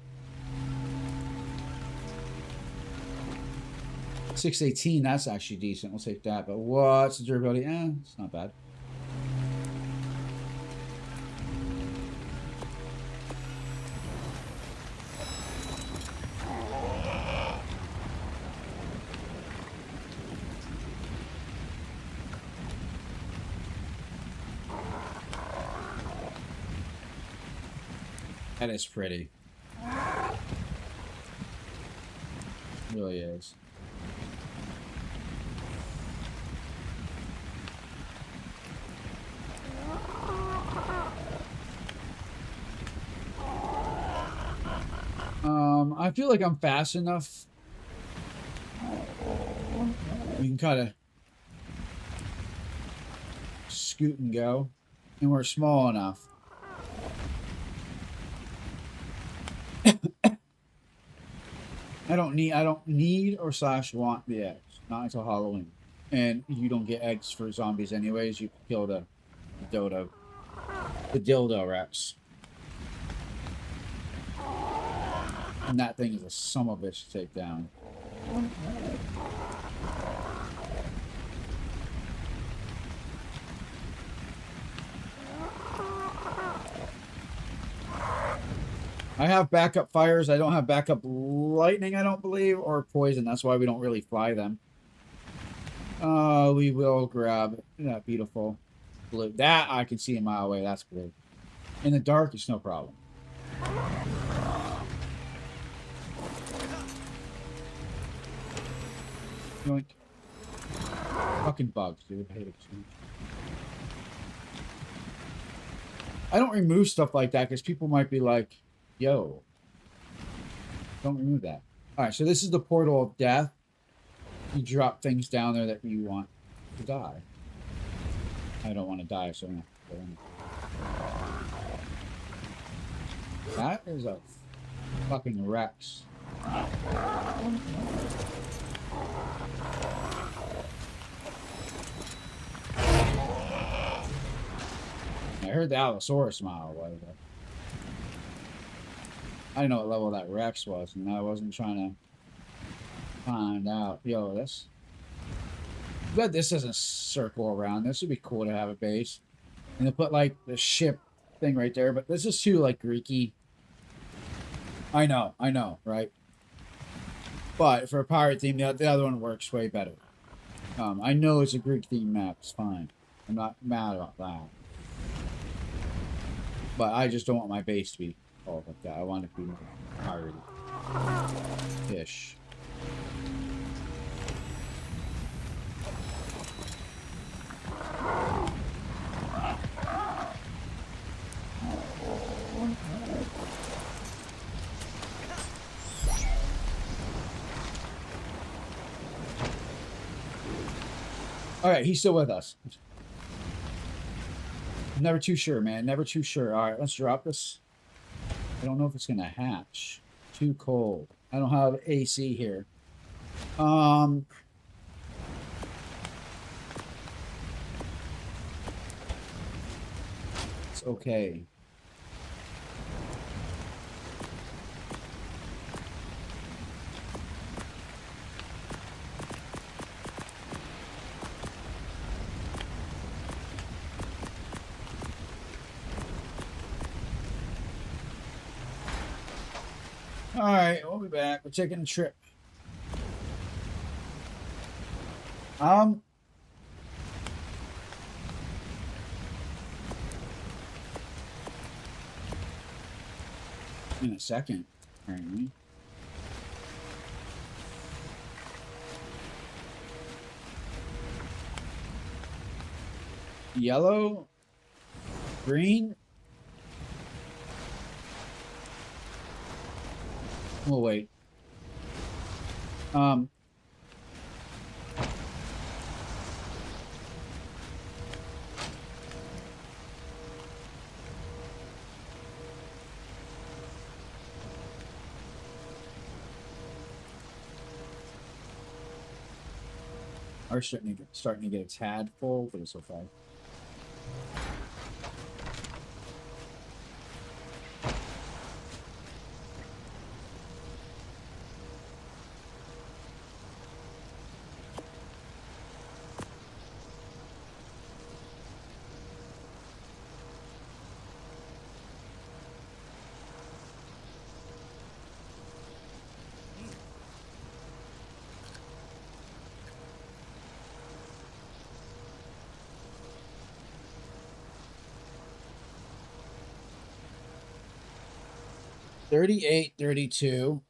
618, that's actually decent. We'll take that. But what's the durability? It's not bad. That is pretty. It really is. I feel like I'm fast enough. We can kind of scoot and go. And we're small enough. I don't need or slash want the eggs. Not until Halloween. And you don't get eggs for zombies anyways. You kill the dildo Rex. And that thing is a son of a bitch to take down. I have backup fires. I don't have backup lightning, I don't believe, or poison. That's why we don't really fly them. We will grab that beautiful blue. That I can see a mile away. That's blue. In the dark, it's no problem. Yoink. Fucking bugs, dude. I hate it. I don't remove stuff like that because people might be like, yo, don't remove that. Alright, so this is the portal of death. You drop things down there that you want to die. I don't want to die, so I'm going to go in. That is a fucking Rex. I heard the Allosaurus smile. I didn't know what level that Rex was, and I wasn't trying to find out. Yo, this... But this doesn't circle around. This would be cool to have a base. And to put, like, the ship thing right there. But this is too, like, Greeky. I know, right? But for a pirate theme, the other one works way better. I know it's a Greek theme map. It's fine. I'm not mad about that. But I just don't want my base to be all like that. I want it to be more pirate-ish. All right, he's still with us. I'm never too sure, man. Never too sure. All right, let's drop this. I don't know if it's gonna hatch. Too cold. I don't have AC here. It's okay. All right, we'll be back. We're taking a trip. In a second, apparently. Yellow, green. We'll wait. Are starting to get a tad full, but it's okay. $38, $32.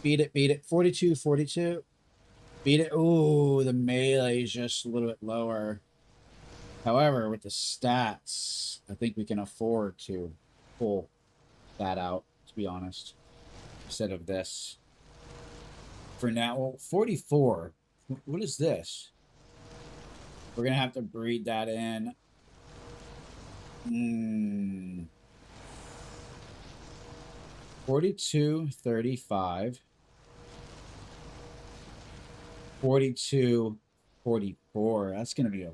Beat it, beat it. 42, 42. Beat it. Ooh, the melee is just a little bit lower. However, with the stats, I think we can afford to pull that out, to be honest, instead of this. For now, well, 44. What is this? We're going to have to breed that in. 42, 35. 42, 44. That's going to be a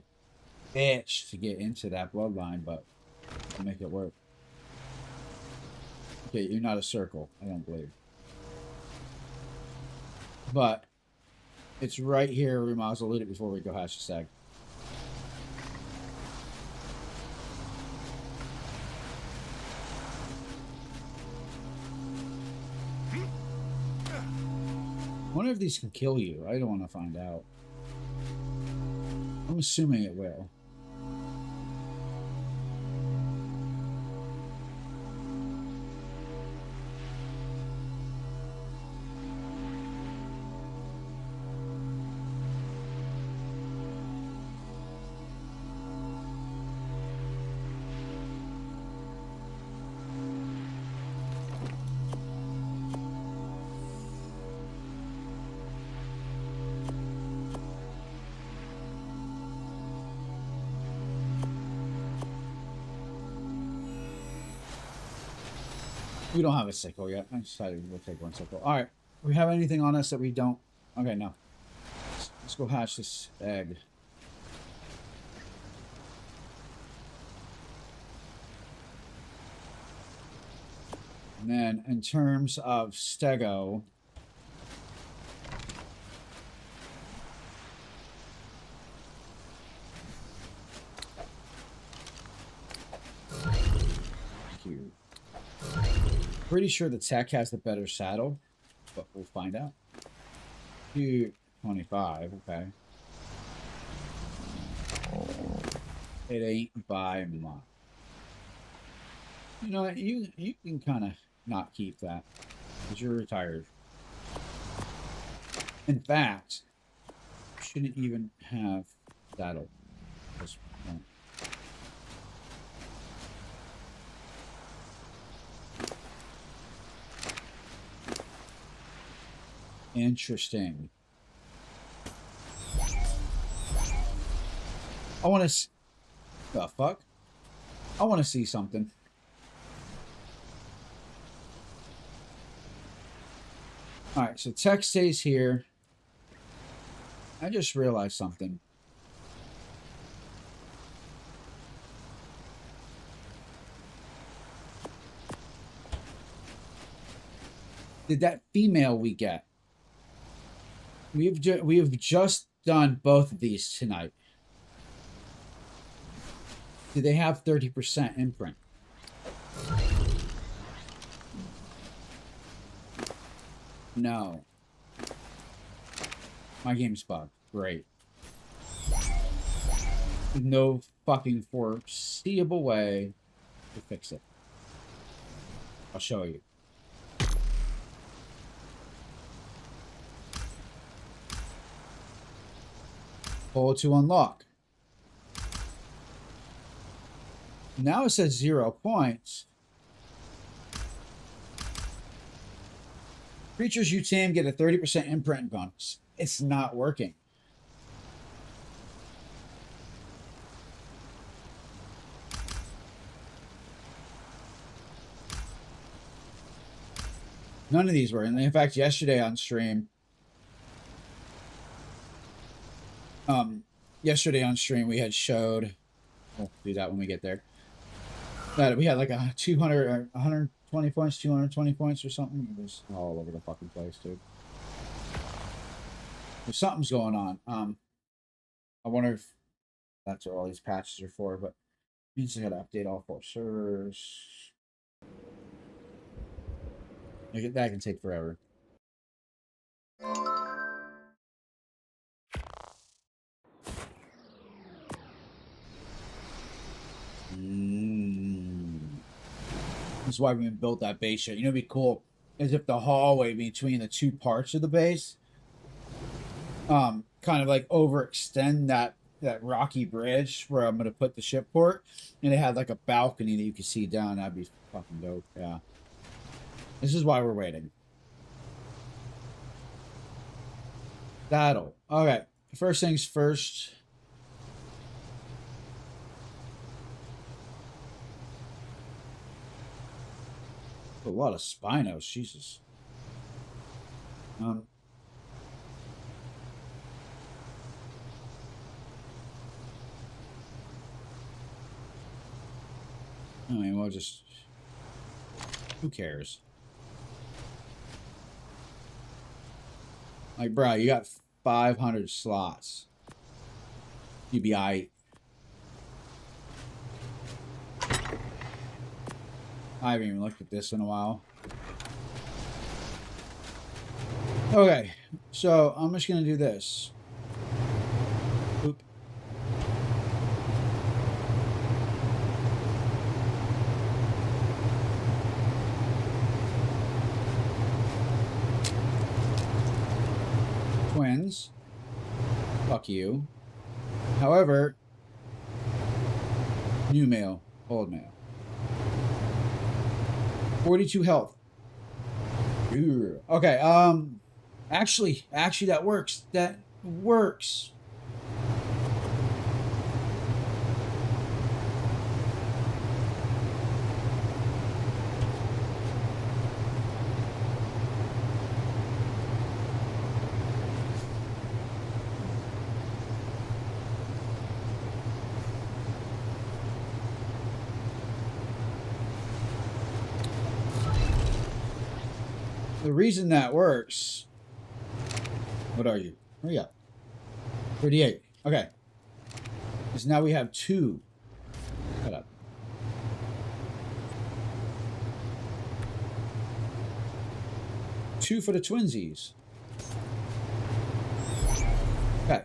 bitch to get into that bloodline, but I'll make it work. Okay, you're not a circle. I don't believe. But it's right here. We might as well loot it before we go hatch the stag. I wonder if these can kill you. I don't want to find out. I'm assuming it will. We don't have a sickle yet. I decided we'll take one sickle. All right. We have anything on us that we don't? Okay, no. Let's go hatch this egg. And then in terms of stego, cute. Pretty sure the tech has the better saddle, but we'll find out. 225, okay. It ain't by much. You know what? You can kind of not keep that because you're retired. In fact, you shouldn't even have that open at this point. Interesting. I want to. The fuck? I want to see something. All right, so tech stays here. I just realized something. Did that female we get? We've just done both of these tonight. Do they have 30% imprint? No. My game's bugged. Great. No fucking foreseeable way to fix it. I'll show you. Pull to unlock. Now it says 0 points. Creatures you tame get a 30% imprint bonus. It's not working. None of these were. And in fact, yesterday on stream, we had showed, we'll do that when we get there, that we had like a 200 or 120 points, 220 points or something. It was all over the fucking place, dude. So something's going on. I wonder if that's what all these patches are for, but it means I gotta update all 4 servers. That can take forever. That's why we built that base yet. You know, it'd be cool is if the hallway between the 2 parts of the base, kind of like overextend that rocky bridge where I'm gonna put the ship port, and it had like a balcony that you could see down. That'd be fucking dope. Yeah. This is why we're waiting. Battle. Okay. First things first. A lot of Spinos, Jesus. I mean, we'll just... Who cares? Like, bro, you got 500 slots. You'd be aight. I haven't even looked at this in a while. Okay, so I'm just gonna do this. Oop. Twins. Fuck you. However, new male, old male. 42 health. Ooh. Okay, actually that works. That works. The reason that works... What are you? Hurry up. 38. Okay. Because now we have 2. Shut up. Two for the twinsies. Okay.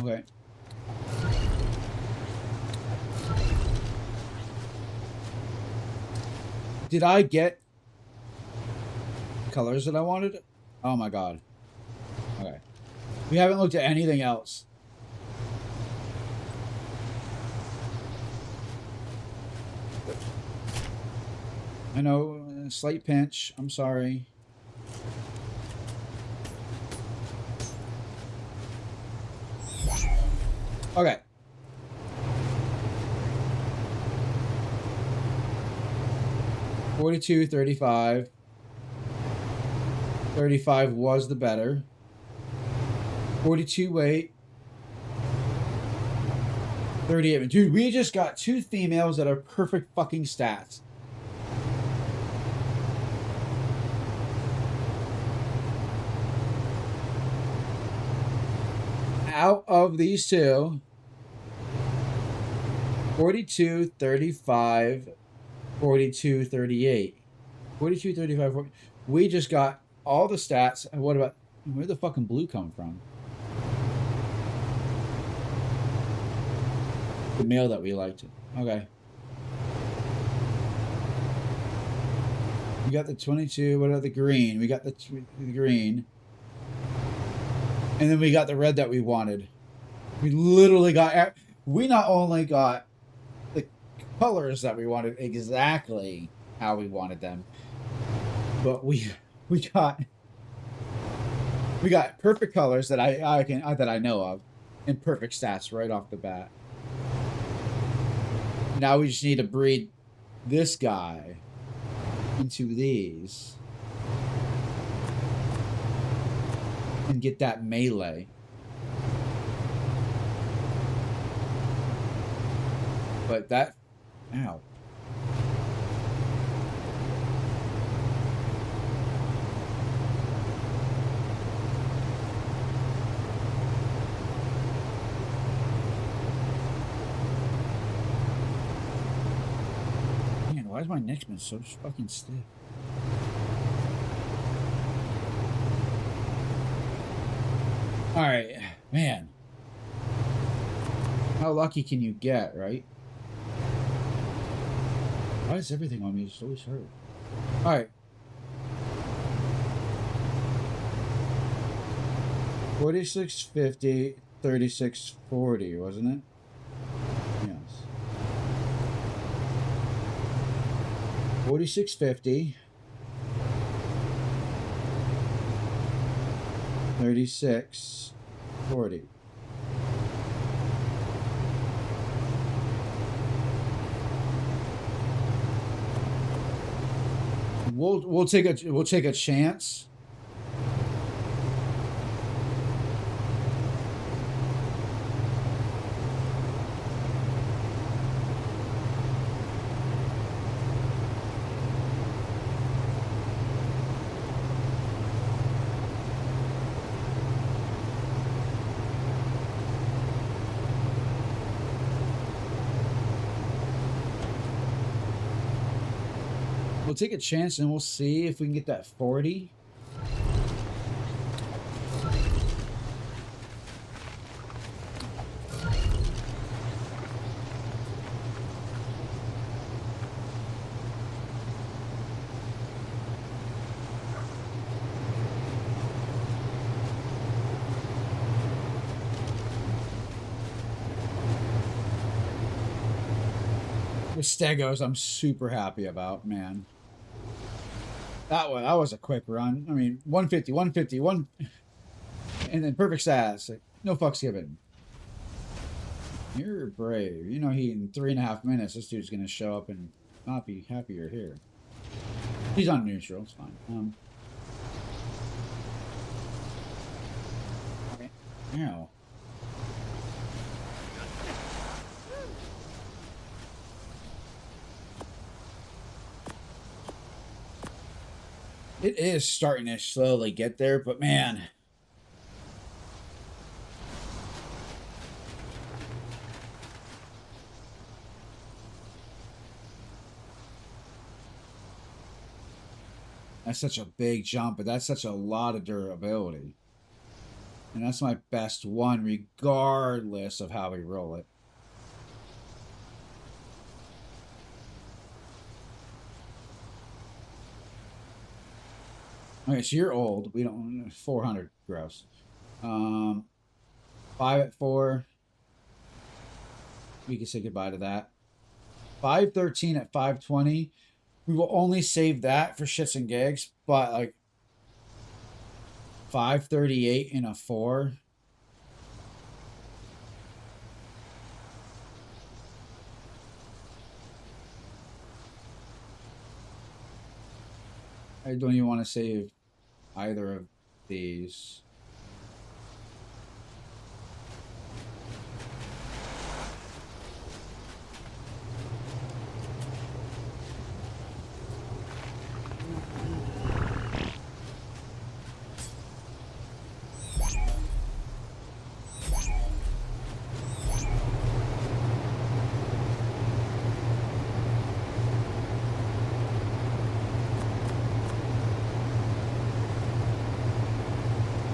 Okay. Did I get colors that I wanted? Oh my god. Okay. We haven't looked at anything else. I know, slight pinch. I'm sorry. Okay. $42, $35. 35 was the better. 42 weight. 38. Dude, we just got 2 females that are perfect fucking stats. Out of these 2, 42, 35, 42, 38. 42, 35, 40. We just got all the stats. And what about, where the fucking blue come from? The male that we liked. Okay. We got the 22. What about the green? We got the green. And then we got the red that we wanted. We literally got... We not only got the colors that we wanted exactly how we wanted them, but we got perfect colors that I know of, and perfect stats right off the bat. Now we just need to breed this guy into these and get that melee. But that, ow. Man, why is my neck been so fucking stiff? Alright, man. How lucky can you get, right? Why is everything on me just always hurt? Alright. 46.50, 36.40, wasn't it? Yes. 46.50. 36.40. We'll take a chance. We'll take a chance and we'll see if we can get that 40. The Stegos I'm super happy about, man. That was a quick run. I mean, 150, 150, and then perfect stats. Like, no fucks given. You're brave. You know, in 3.5 minutes, this dude's gonna show up and not be happy you're here. He's on neutral. It's fine. Okay. Ow. It is starting to slowly get there, but man. That's such a big jump, but that's such a lot of durability. And that's my best one, regardless of how we roll it. Okay, so you're old. We don't 400 gross. 5 at 4. We can say goodbye to that. 513 at 520. We will only save that for shits and gigs, but like 538 in a 4. I don't even want to save either of these.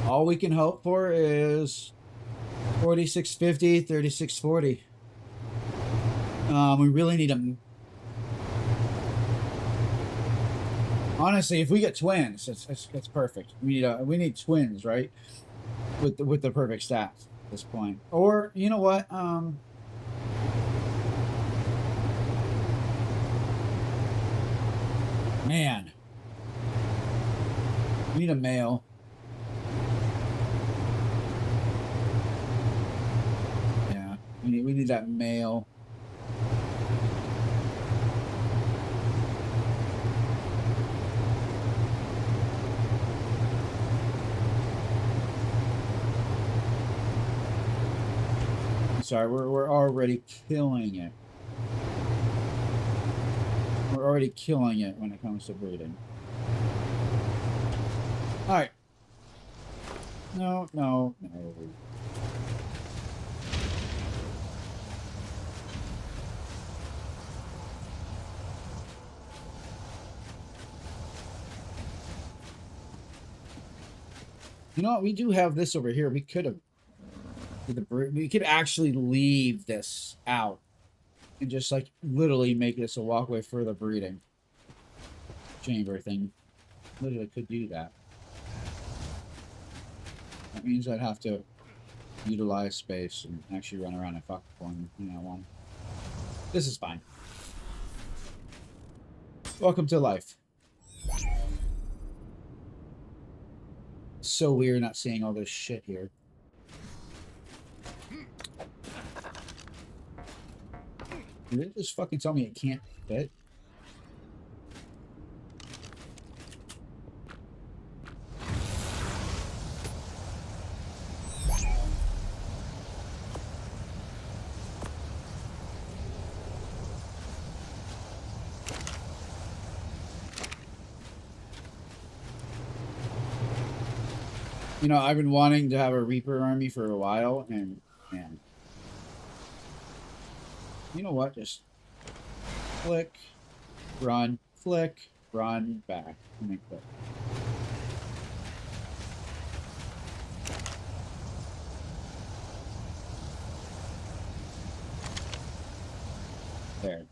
All we can hope for is 4650, 3640. We really need them. Honestly, if we get twins, it's perfect. We need twins, right? With the perfect stats at this point. Or you know what? Man, we need a male. Yeah, we need that male. Sorry, we're already killing it. We're already killing it when it comes to breeding. All right. No. You know what? We do have this over here. We could have. We could actually leave this out and just like literally make this a walkway for the breeding chamber thing. Literally could do that. That means I'd have to utilize space and actually run around and fuck one, one. This is fine. Welcome to life. So weird not seeing all this shit here. Did it just fucking tell me it can't fit? You know, I've been wanting to have a Reaper army for a while, and man. You know what? Just flick, run, flick, run, back, and then click. There.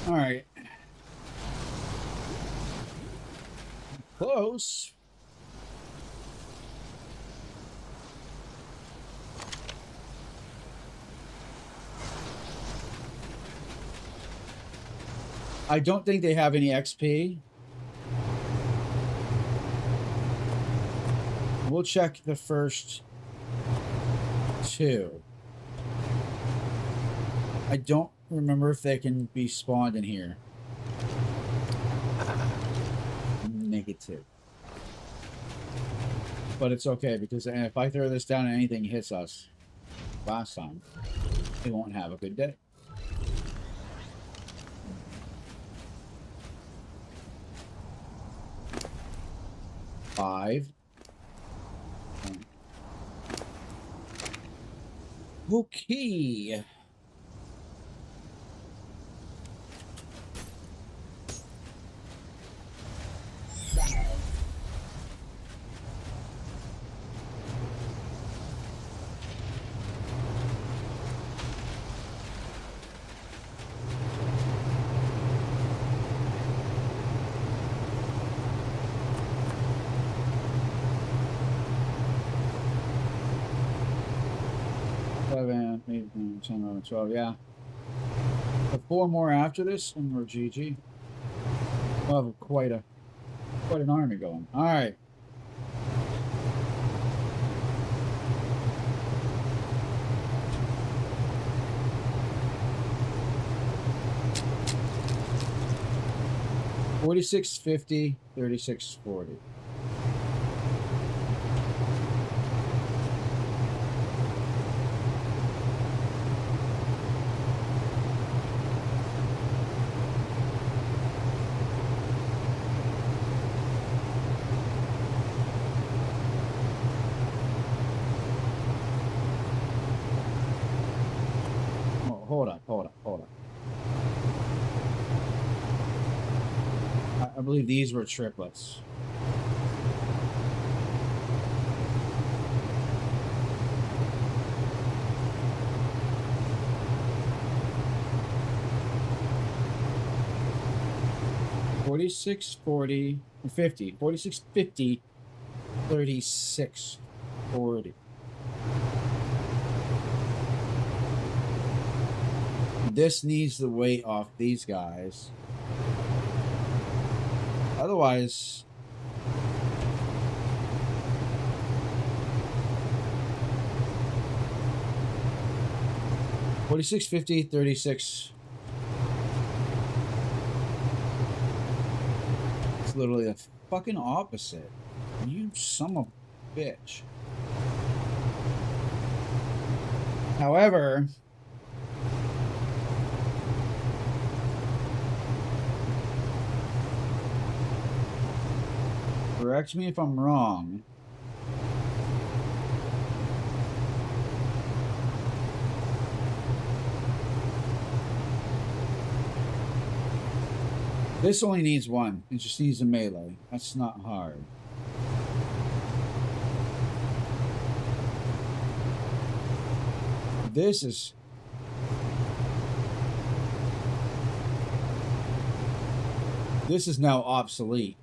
All right. Close. I don't think they have any XP. We'll check the first 2. I don't remember if they can be spawned in here. Negative. But it's okay, because if I throw this down and anything hits us last time, we won't have a good day. Five. Okay. 10, 11, 12, yeah. But 4 more after this, and we're GG. We'll have quite an army going. All right. $46.50, $36.40. Oh, hold on. I believe these were triplets. $46.40, 50, $46.50, $36.40. This needs the weight off these guys. Otherwise, $46.50, $36. It's literally the fucking opposite. You son of a bitch. However, correct me if I'm wrong. This only needs one. It just needs a melee. That's not hard. This is... This is now obsolete.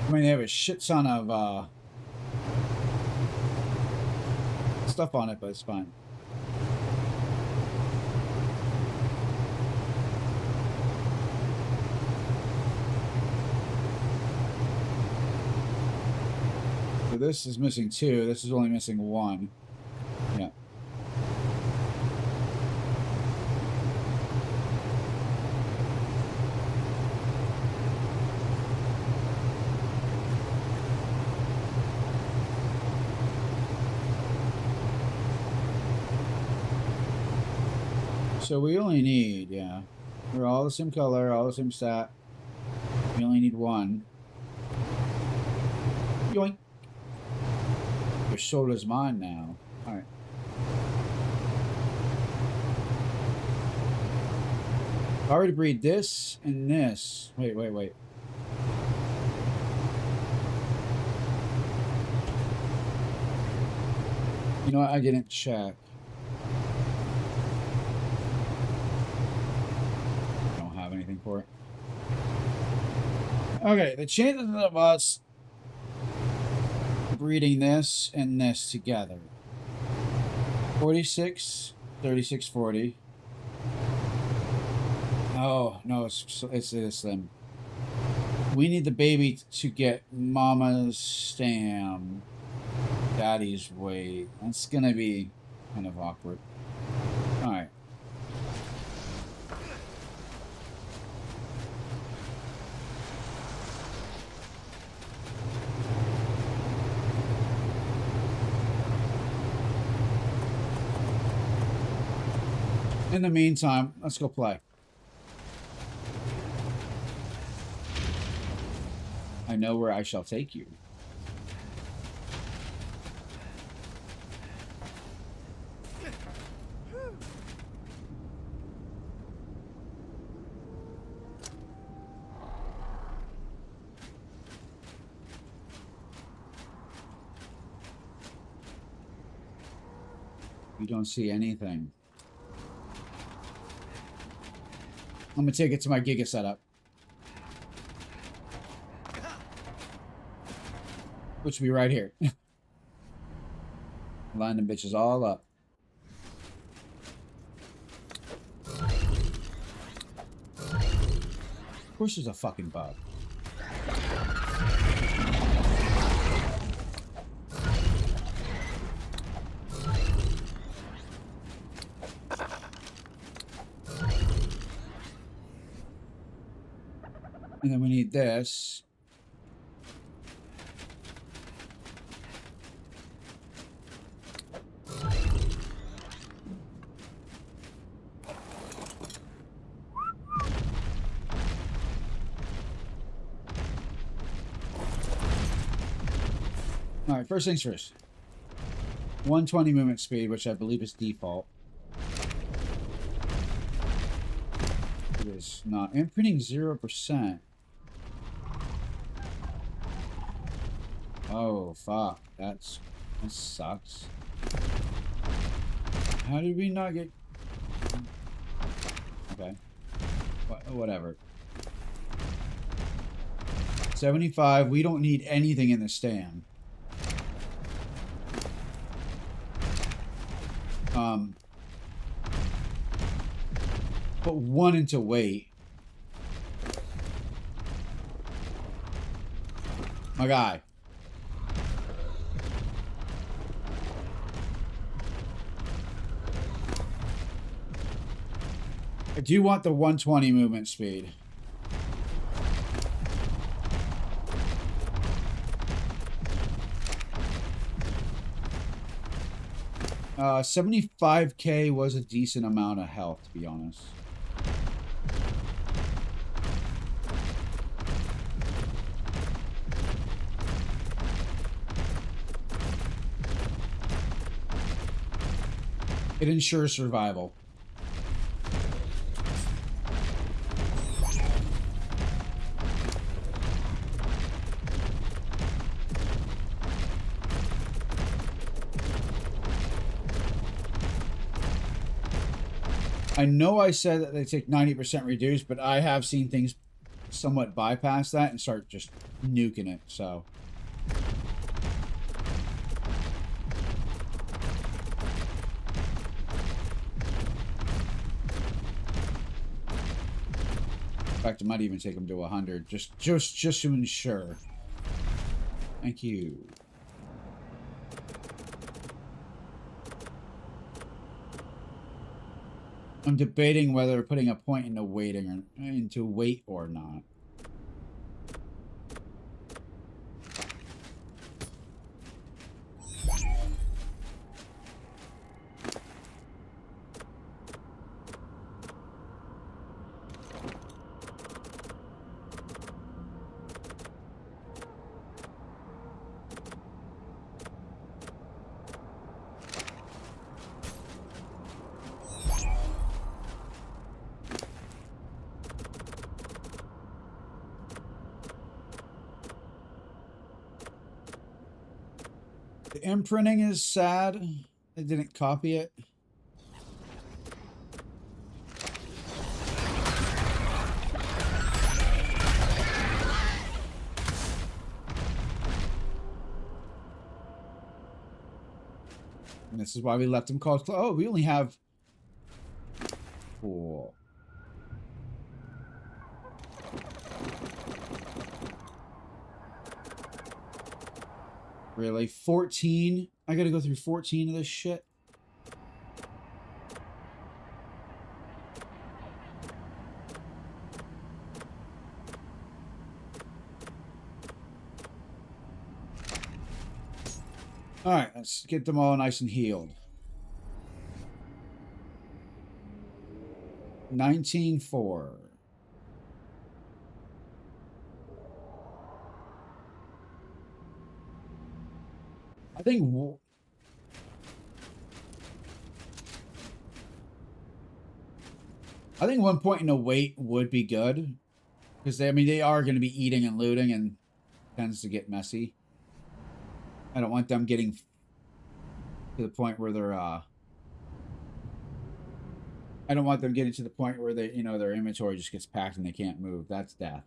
I mean, they have a shit ton of stuff on it, but it's fine. So this is missing 2. This is only missing 1. Yeah. So we only need, yeah. We're all the same color, all the same stat. We only need 1. Yoink. Your soul is mine now. Alright. If I were to breed this and this. Wait. You know what? I didn't check. Anything for it. Okay, the chances of us breeding this and this together. 46, 36, 40. Oh, no, it's them. We need the baby to get mama's stam. Daddy's weight. That's gonna be kind of awkward. Alright. In the meantime, let's go play. I know where I shall take you. You don't see anything. I'm gonna take it to my Giga setup. which will be right here. Line them bitches all up. Of course there's a fucking bug. And then we need this. All right, first things first. 120 movement speed, which I believe is default. It is not. Imprinting 0%. Oh, fuck. That sucks. How did we not get... Okay. Whatever. 75. We don't need anything in the stand. Put 1 into weight. My guy. I do want the 120 movement speed. Uh, 75k was a decent amount of health, to be honest. It ensures survival. I know I said that they take 90% reduced, but I have seen things somewhat bypass that and start just nuking it, so... In fact, I might even take them to 100, just to ensure. Thank you. I'm debating whether putting a point into weight or not. The imprinting is sad. I didn't copy it. And this is why we left them called. Oh, we only have 4. Really? 14? I gotta go through 14 of this shit? Alright, let's get them all nice and healed. 19-4. I think 1 point in a weight would be good. Because they are going to be eating and looting and tends to get messy. I don't want them getting to the point where they're I don't want them getting to the point where they, their inventory just gets packed and they can't move. That's death.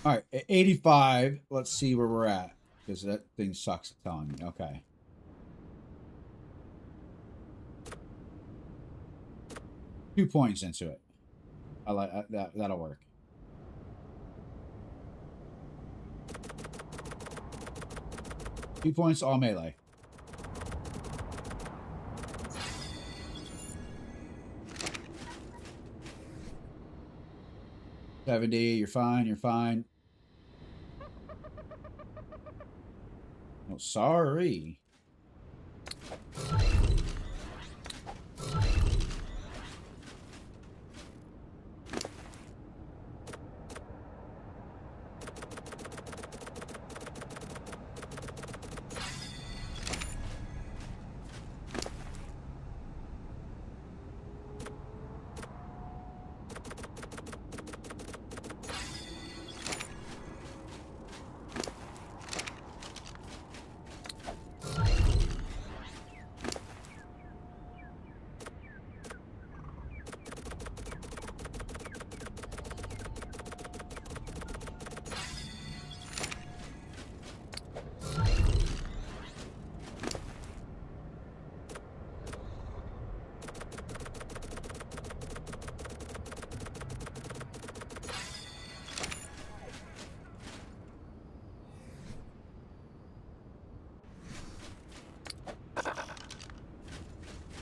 All right, at 85. Let's see where we're at because that thing sucks at telling me. Okay. Two points into it. I like that. That'll work. Two points all melee. $70. You're fine. You're fine. Oh, sorry.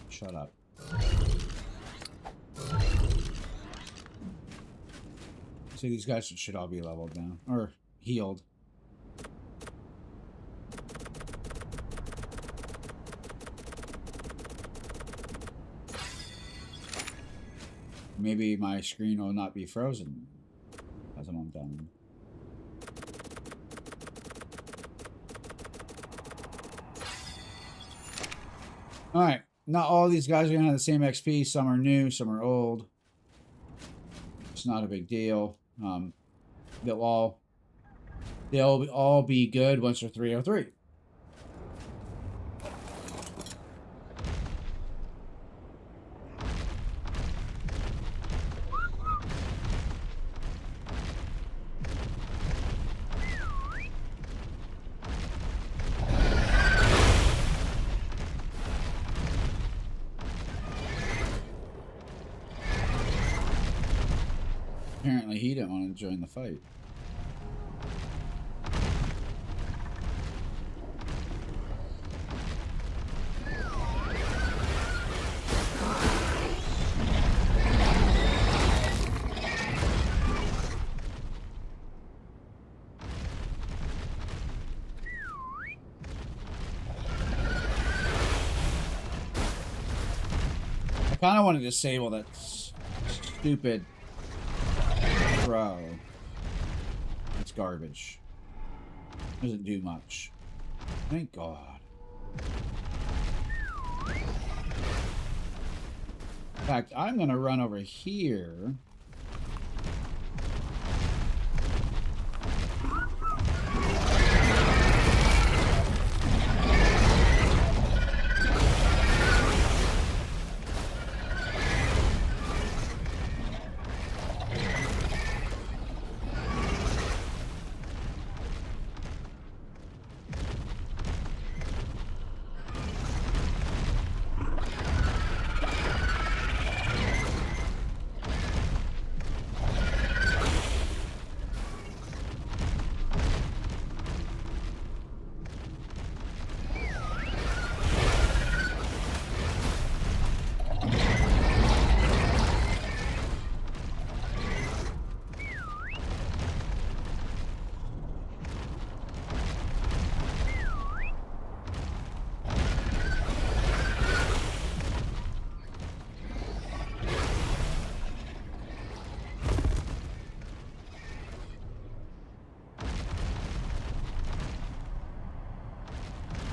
Shut up. So these guys should all be leveled now. Or healed. Maybe my screen will not be frozen as I'm done. Alright. Not all these guys are going to have the same XP. Some are new, some are old. It's not a big deal. They'll all be good once they're 303. Apparently he didn't want to join the fight. I kind of want to disable that stupid throw. It's garbage. Doesn't do much. Thank God. In fact, I'm going to run over here.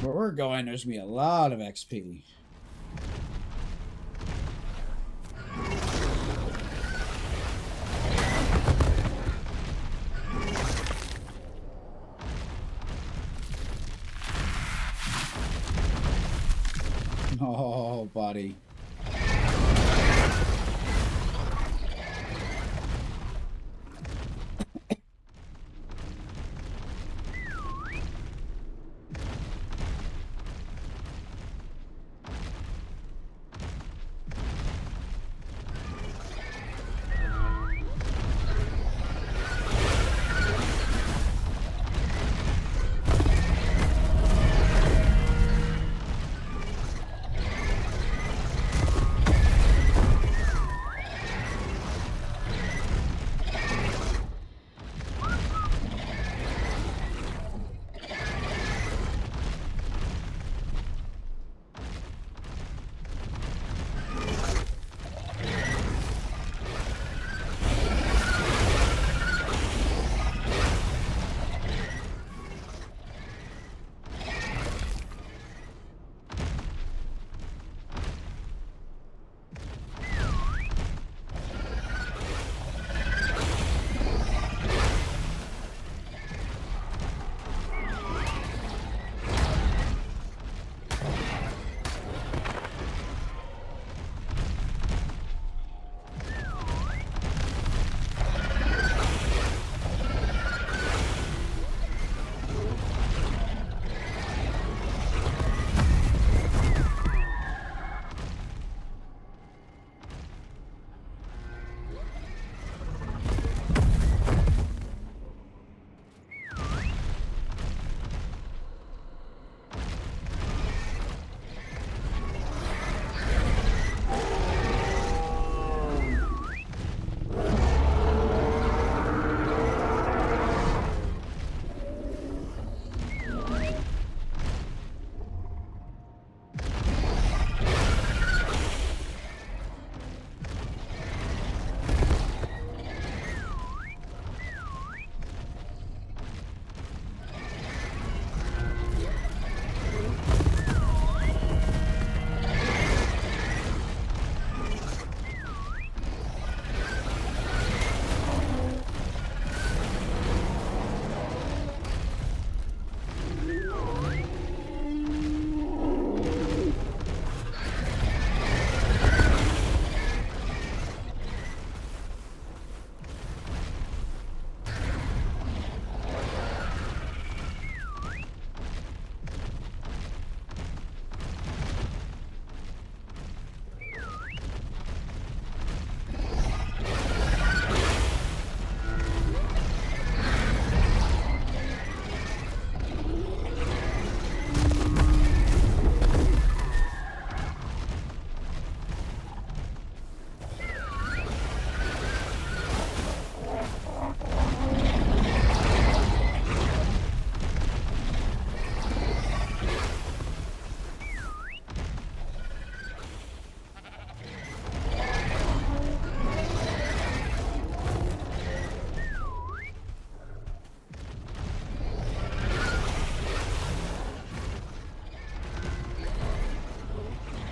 Where we're going, there's going to be a lot of XP. Oh, buddy.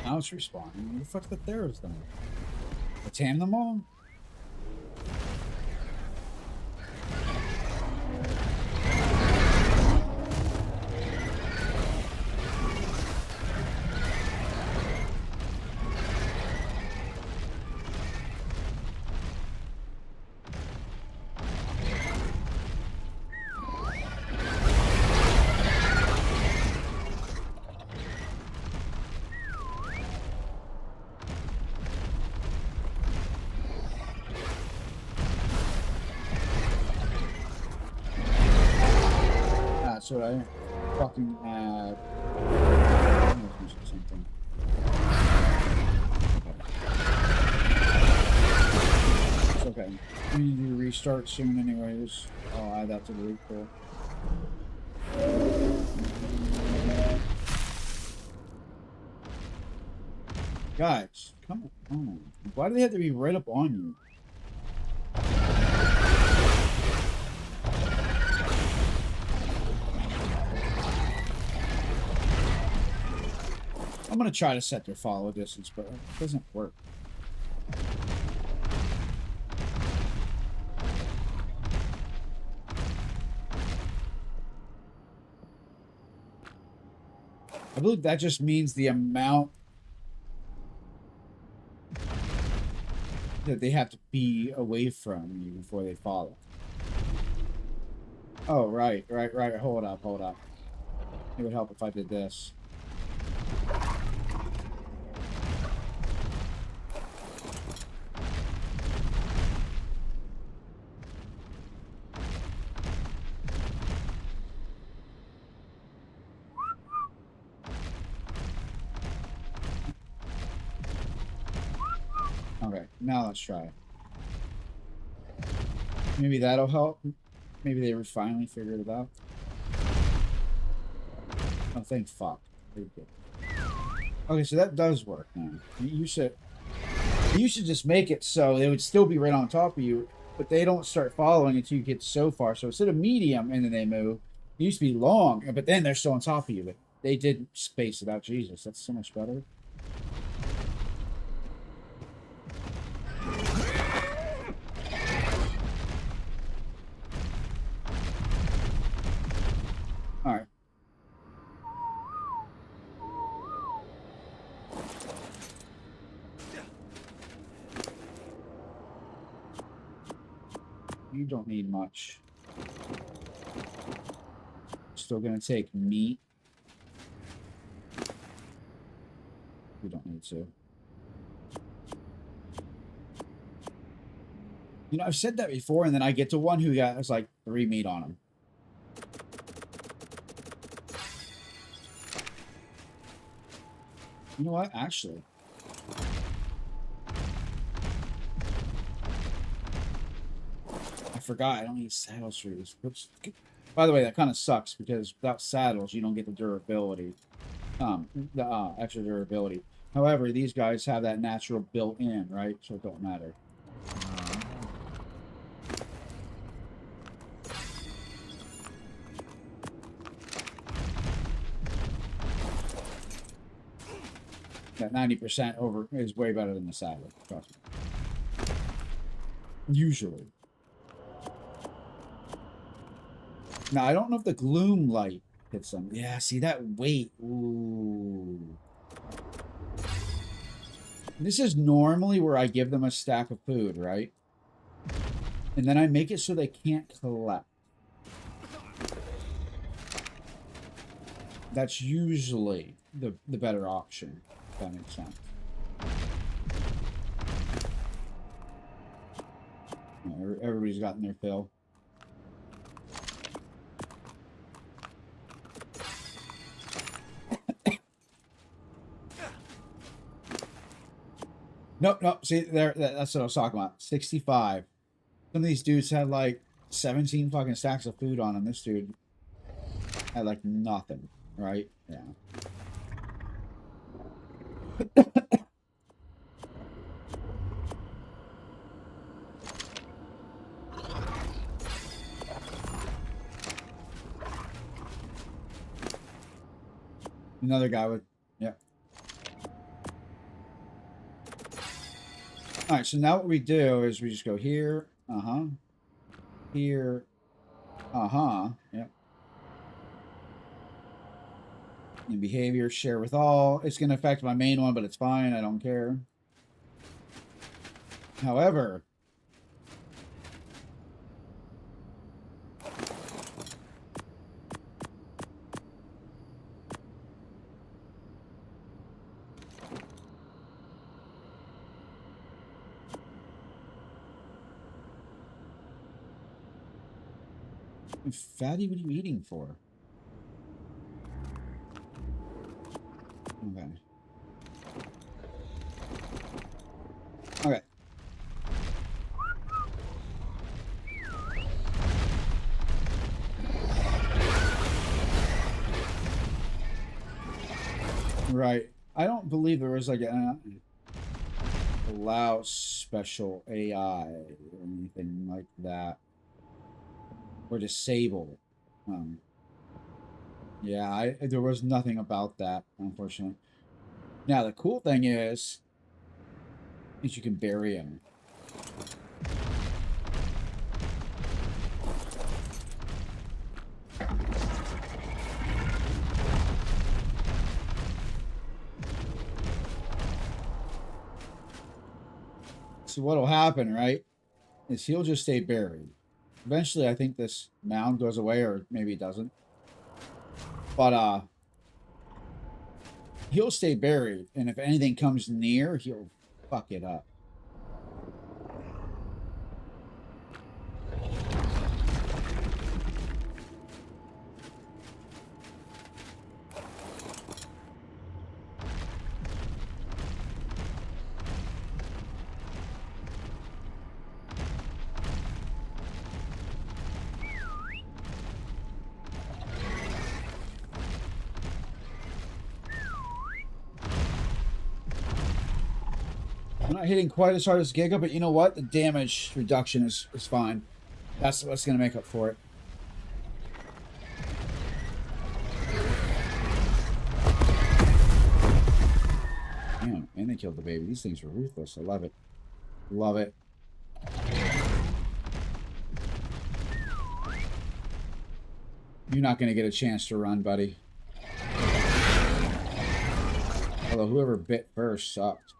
Now it's respawning. Where the fuck the Theros done? Let's hand them all? That's what I fucking had. Something. It's okay. We need to restart soon anyways. I'll add that to the recall. Guys, come on. Why do they have to be right up on you? I'm gonna try to set their follow distance, but it doesn't work. I believe that just means the amount that they have to be away from you before they follow. Oh, right. Hold up. It would help if I did this. Okay, now let's try it. Maybe that'll help. Maybe they finally figured it out. Oh, thank fuck. Okay, so that does work now. You should just make it so they would still be right on top of you, but they don't start following until you get so far. So instead of medium and then they move, it used to be long, but then they're still on top of you. But they did space it out. Jesus, that's so much better. All right. You don't need much. Still gonna take meat. You don't need to. You know, I've said that before, and then I get to one who has like 3 meat on him. You know what? Actually. I forgot. I don't need saddles for these. By the way, that kind of sucks because without saddles, you don't get the durability. The extra durability. However, these guys have that natural built in, right? So it don't matter. That 90% over is way better than the saddle. Trust me. Usually. Now, I don't know if the gloom light hits them. Yeah, see that weight. Ooh. This is normally where I give them a stack of food, right? And then I make it so they can't collect. That's usually the better option, if that makes sense. Everybody's gotten their fill. Nope. See, that's what I was talking about. 65. Some of these dudes had like 17 fucking stacks of food on them. This dude had like nothing, right? Yeah. Another guy with, yeah. All right, so now what we do is we just go here, here, yep. And behavior, share with all. It's going to affect my main one, but it's fine. I don't care. However, Fatty, what are you eating for? Okay. Okay. Right. I don't believe there was like an allow special AI or anything like that. Or disable it. Yeah, there was nothing about that, unfortunately. Now, the cool thing is you can bury him. So what'll happen, right, is he'll just stay buried. Eventually, I think this mound goes away, or maybe it doesn't. But, he'll stay buried, and if anything comes near, he'll fuck it up. I'm not hitting quite as hard as Giga, but you know what? The damage reduction is fine. That's what's going to make up for it. Damn, and they killed the baby. These things are ruthless. I love it. Love it. You're not going to get a chance to run, buddy. Although whoever bit first sucked.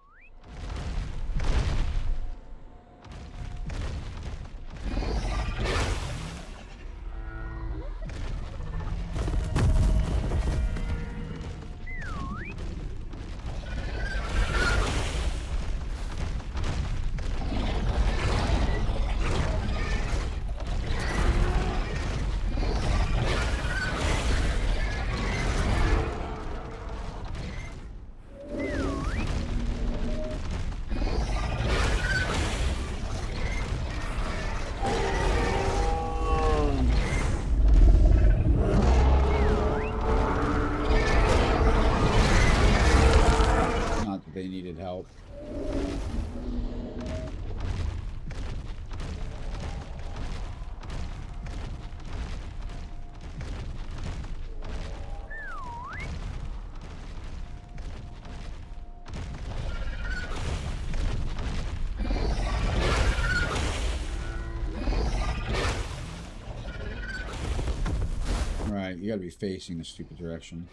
You gotta be facing the stupid direction.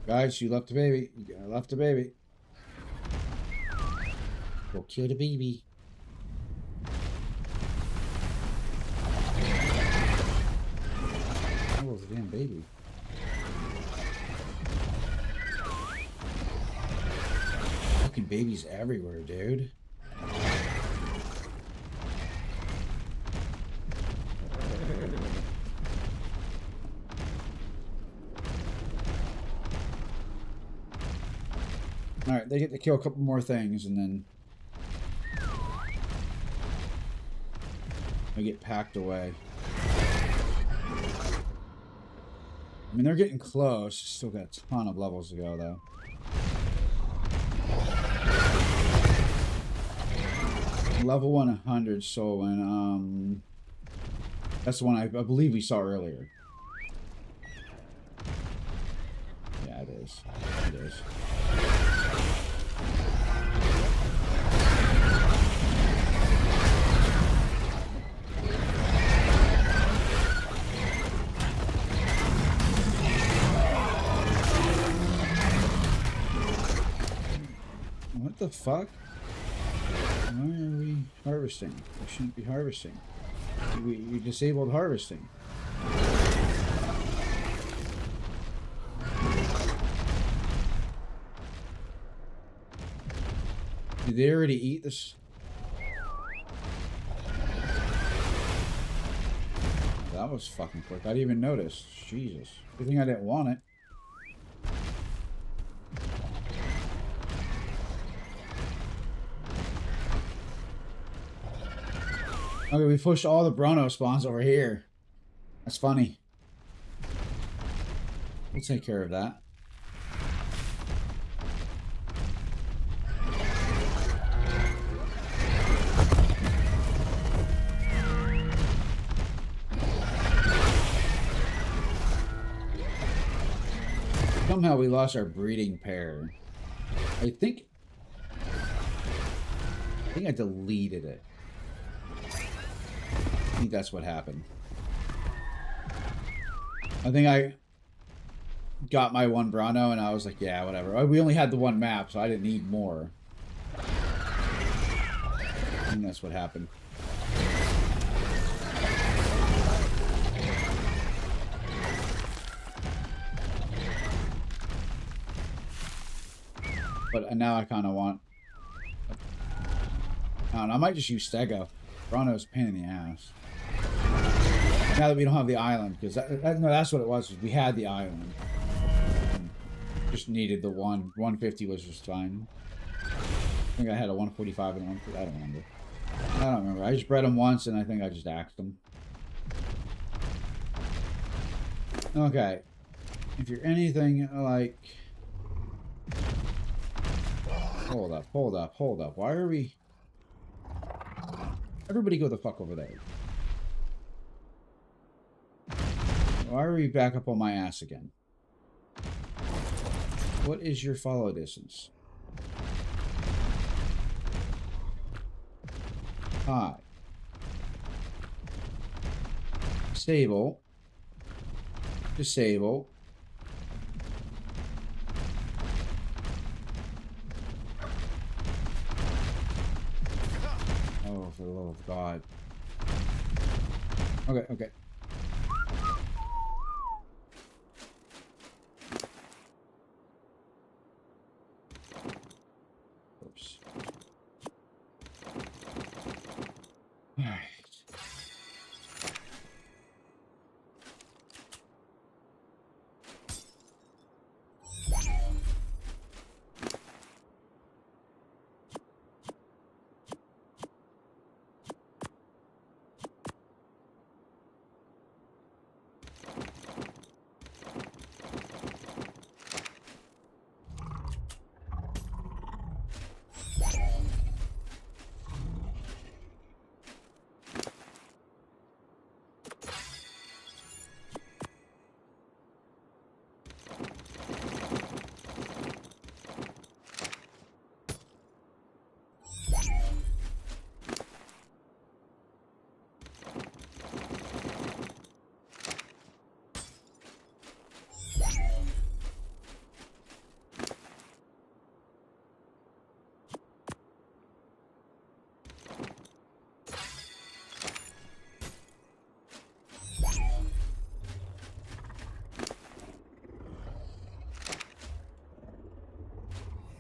Guys, you left the baby. You left the baby. Go kill the baby. Oh, it's a damn baby. Fucking babies everywhere, dude. Alright, they get to kill a couple more things and then they get packed away. I mean, they're getting close. Still got a ton of levels to go, though. Level 100 soul win. That's the one I believe we saw earlier. Yeah, it is. It is. What the fuck? Why are we harvesting? We shouldn't be harvesting. We disabled harvesting. Did they already eat this? That was fucking quick. I didn't even notice. Jesus. Good thing I didn't want it. Okay, we pushed all the Bruno spawns over here. That's funny. We'll take care of that. Somehow we lost our breeding pair. I think I deleted it. I think that's what happened. I think I got my one Brano and I was like, yeah, whatever. We only had the one map, so I didn't need more. I think that's what happened. But now I kind of want... I don't know, I might just use Stego. Brano's a pain in the ass. Now that we don't have the island, because no, that's what it was. We had the island. Just needed the one. 150 was just fine. I think I had a 145 and a 150. I don't remember. I don't remember. I just bred them once, and I think I just axed them. Okay. If you're anything like... Hold up, hold up, hold up. Why are we... Everybody go the fuck over there. Why are we back up on my ass again? What is your follow distance? Hi. Disable. Disable. Oh, for the love of God. Okay, okay. Oops. All right.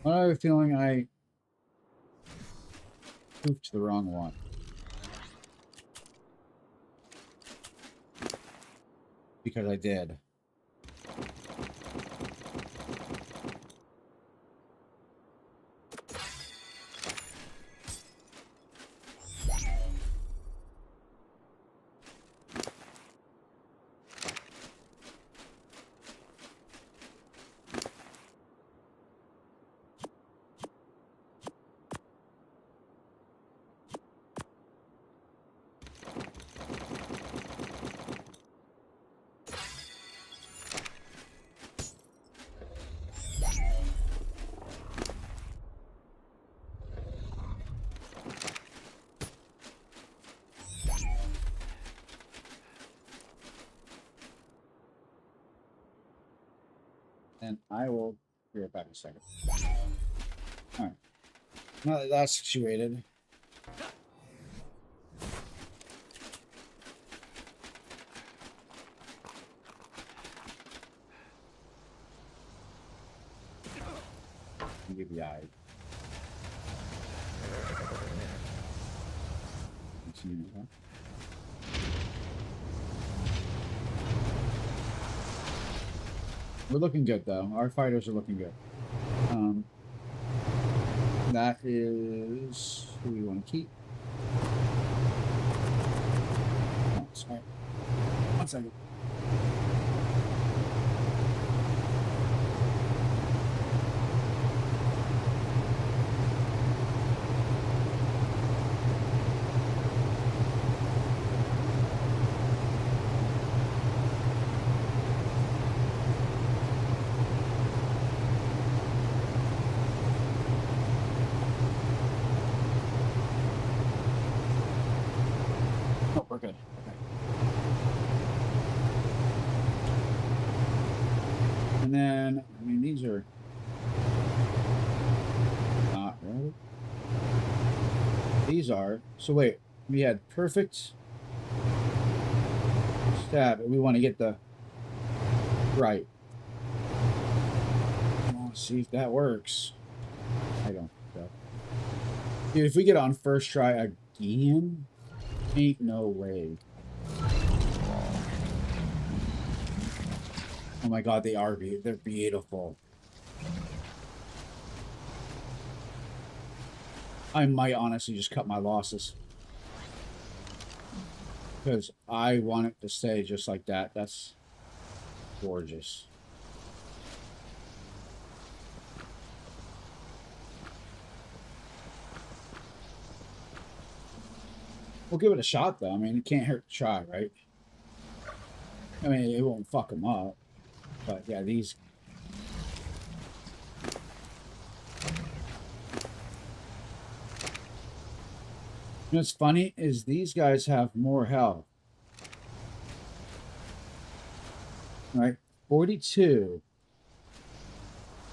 I have a feeling I pooped the wrong one. Because I did. And I will be right back in a second. Alright. Now that that's situated. UBI. We're looking good though. Our fighters are looking good. That is who we want to keep. Oh, sorry. 1 second. Oh, we're good. Okay. And then, I mean, these are not right. These are. So wait, we had perfect stab. We want to get the right. I want to see if that works. I don't think so. Dude, if we get on first try again, ain't no way. Oh my god, they are beautiful. They're beautiful. I might honestly just cut my losses. Because I want it to stay just like that. That's gorgeous. We'll give it a shot, though. I mean, it can't hurt to try, right? I mean, it won't fuck them up. But, yeah, these... You know what's funny is these guys have more health. Right? 42.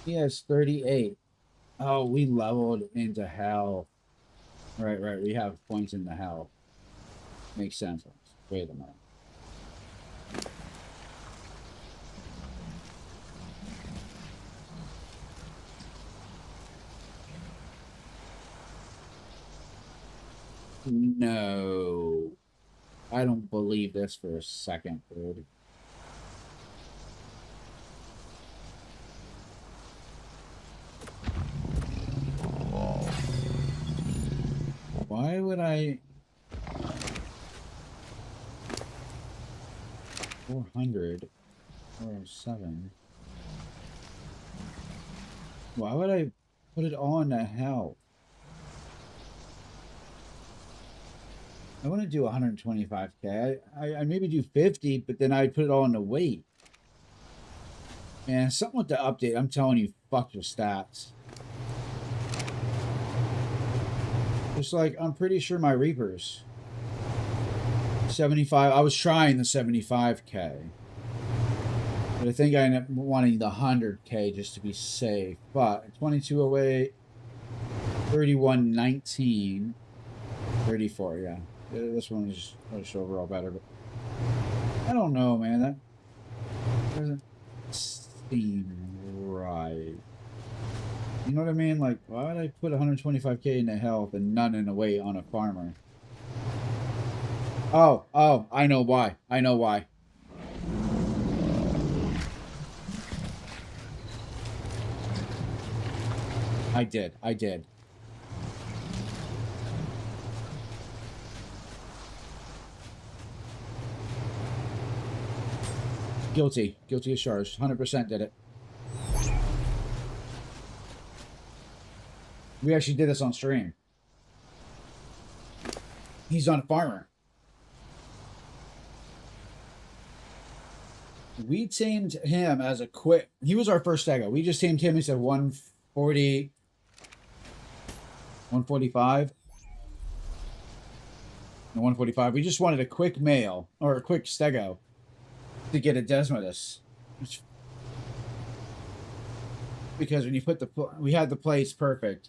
He has 38. Oh, we leveled into hell. Right. We have points in the hell. Makes sense. Wait a minute. No. I don't believe this for a second, dude. Why would I... 400 407. Why would I put it on the hell? I want to do 125k. I maybe do 50, but then I'd put it all in the weight. And something with the update, I'm telling you, fuck your stats. Just like, I'm pretty sure my Reapers 75, I was trying the 75k. But I think I ended up wanting the 100k just to be safe. But 2208, 3119, 34, yeah. This one is just overall better, but I don't know, man. That doesn't seem right. You know what I mean? Like, why would I put 125k into health and none in the weight on a farmer? Oh, I know why. I know why. I did. Guilty as charged. 100% did it. We actually did this on stream. He's on a farmer. We tamed him as a quick... He was our first stego. We just tamed him. He said 140... 145. And 145. We just wanted a quick male, or a quick stego, to get a Desmodus. because when you put we had the plates perfect.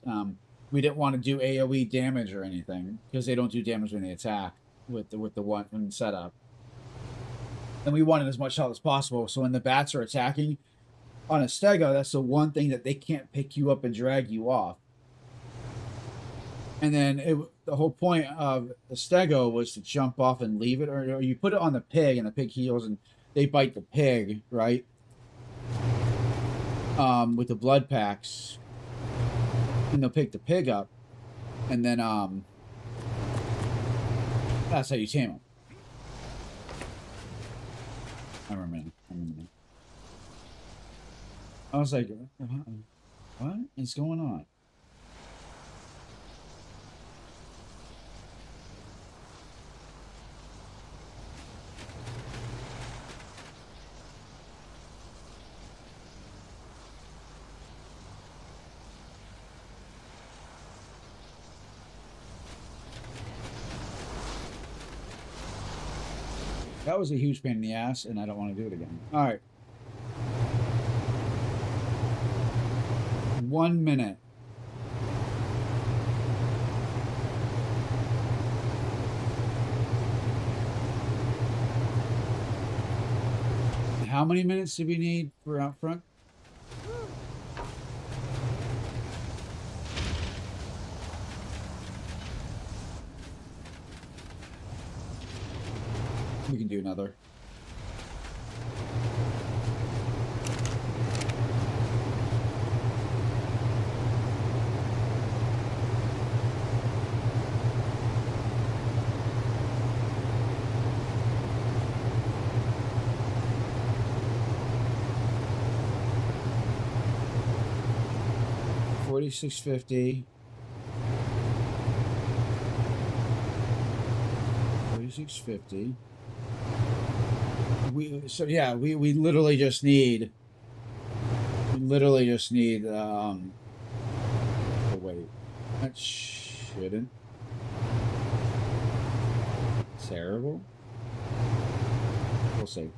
We didn't want to do AOE damage or anything because they don't do damage when they attack with the one setup. And we wanted as much health as possible. So when the bats are attacking on a stego, that's the one thing that they can't pick you up and drag you off. And then the whole point of the stego was to jump off and leave it, or you put it on the pig and the pig heals and they bite the pig, right? With the blood packs, and they'll pick the pig up, and then that's how you tame them. I remember. I was like, what is going on? That was a huge pain in the ass, and I don't want to do it again. All right. 1 minute. How many minutes do we need for out front? We can do another. $46.50. $46.50. We literally just need oh wait, that shouldn't. Terrible. We'll see.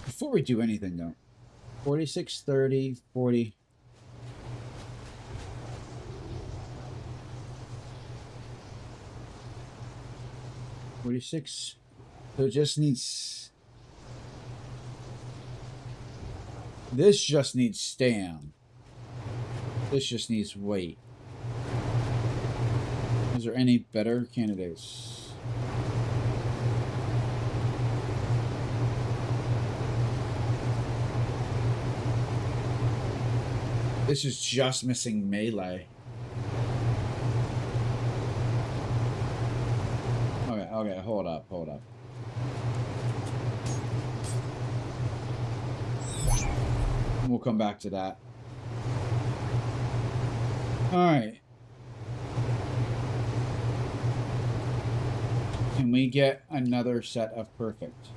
Before we do anything though, 46, 30, 40. $46. So it just needs. This just needs stam. This just needs weight. Is there any better candidates? This is just missing melee. Okay, hold up. We'll come back to that. Alright. Can we get another set of perfect?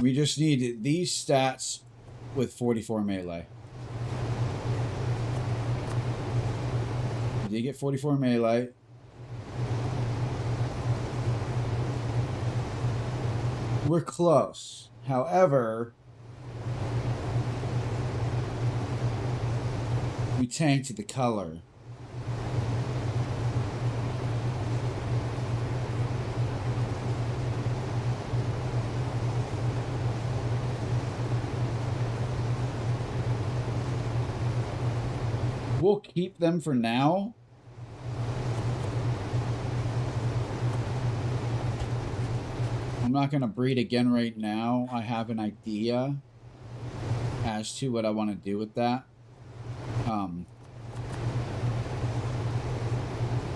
We just need these stats with 44 melee. Did you get 44 melee? We're close. However, we tanked the color. We'll keep them for now. I'm not going to breed again right now. I have an idea as to what I want to do with that.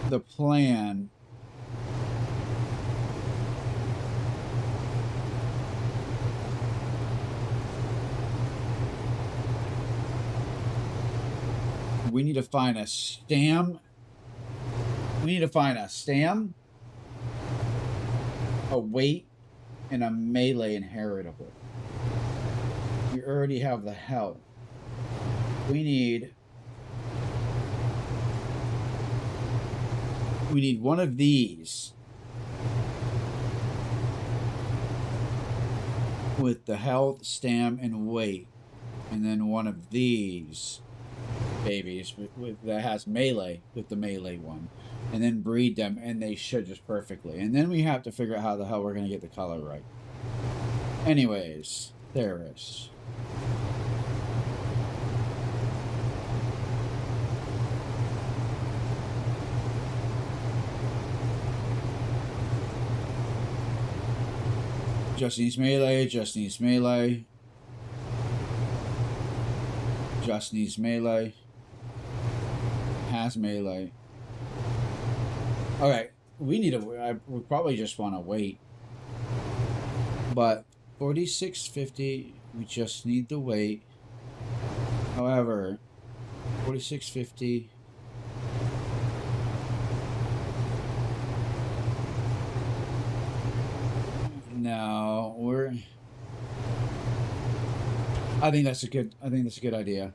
The plan We need to find a stam. We need to find a stam, a weight, and a melee inheritable. We already have the health. We need one of these with the health, stam, and weight, and then one of these babies that has melee with the melee one, and then breed them, and they should just perfectly. And then we have to figure out how the hell we're gonna get the color right. Anyways, there is. Just needs melee, just needs melee. Just needs melee. Has melee. Alright, we need to. We probably just want to wait. But 4650, we just need to wait. However, 4650. No, I think that's a good idea.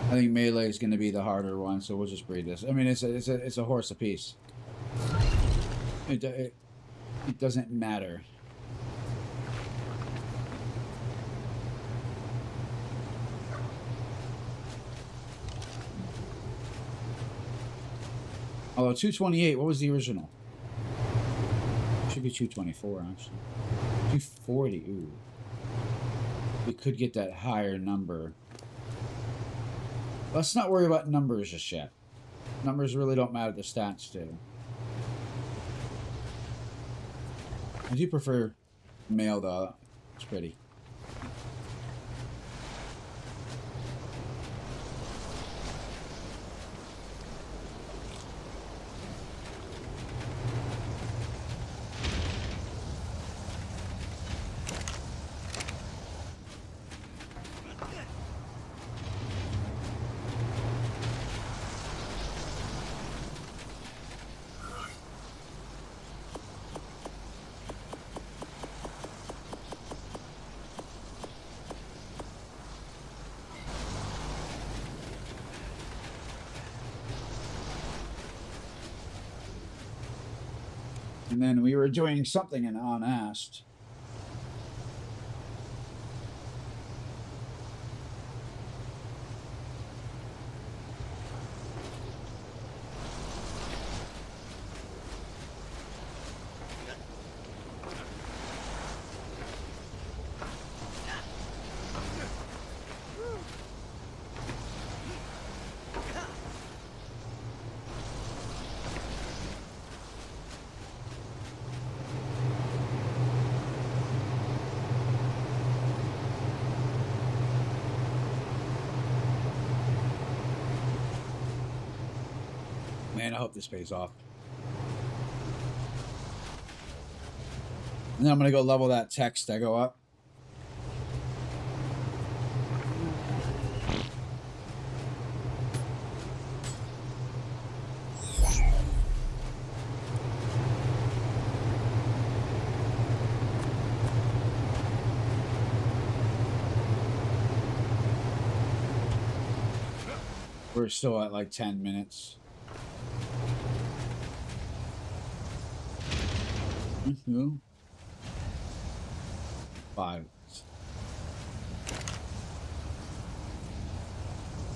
I think melee is going to be the harder one, so we'll just breed this. I mean, it's a horse apiece. It doesn't matter. Although 228, what was the original? Should be 224 actually. 240. Ooh, we could get that higher number. Let's not worry about numbers just yet. Numbers really don't matter. The stats do. I do prefer male though. It's pretty. And then we were doing something in unasked. Man, I hope this pays off. And then I'm going to go level that text I go up. We're still at like 10 minutes. 5.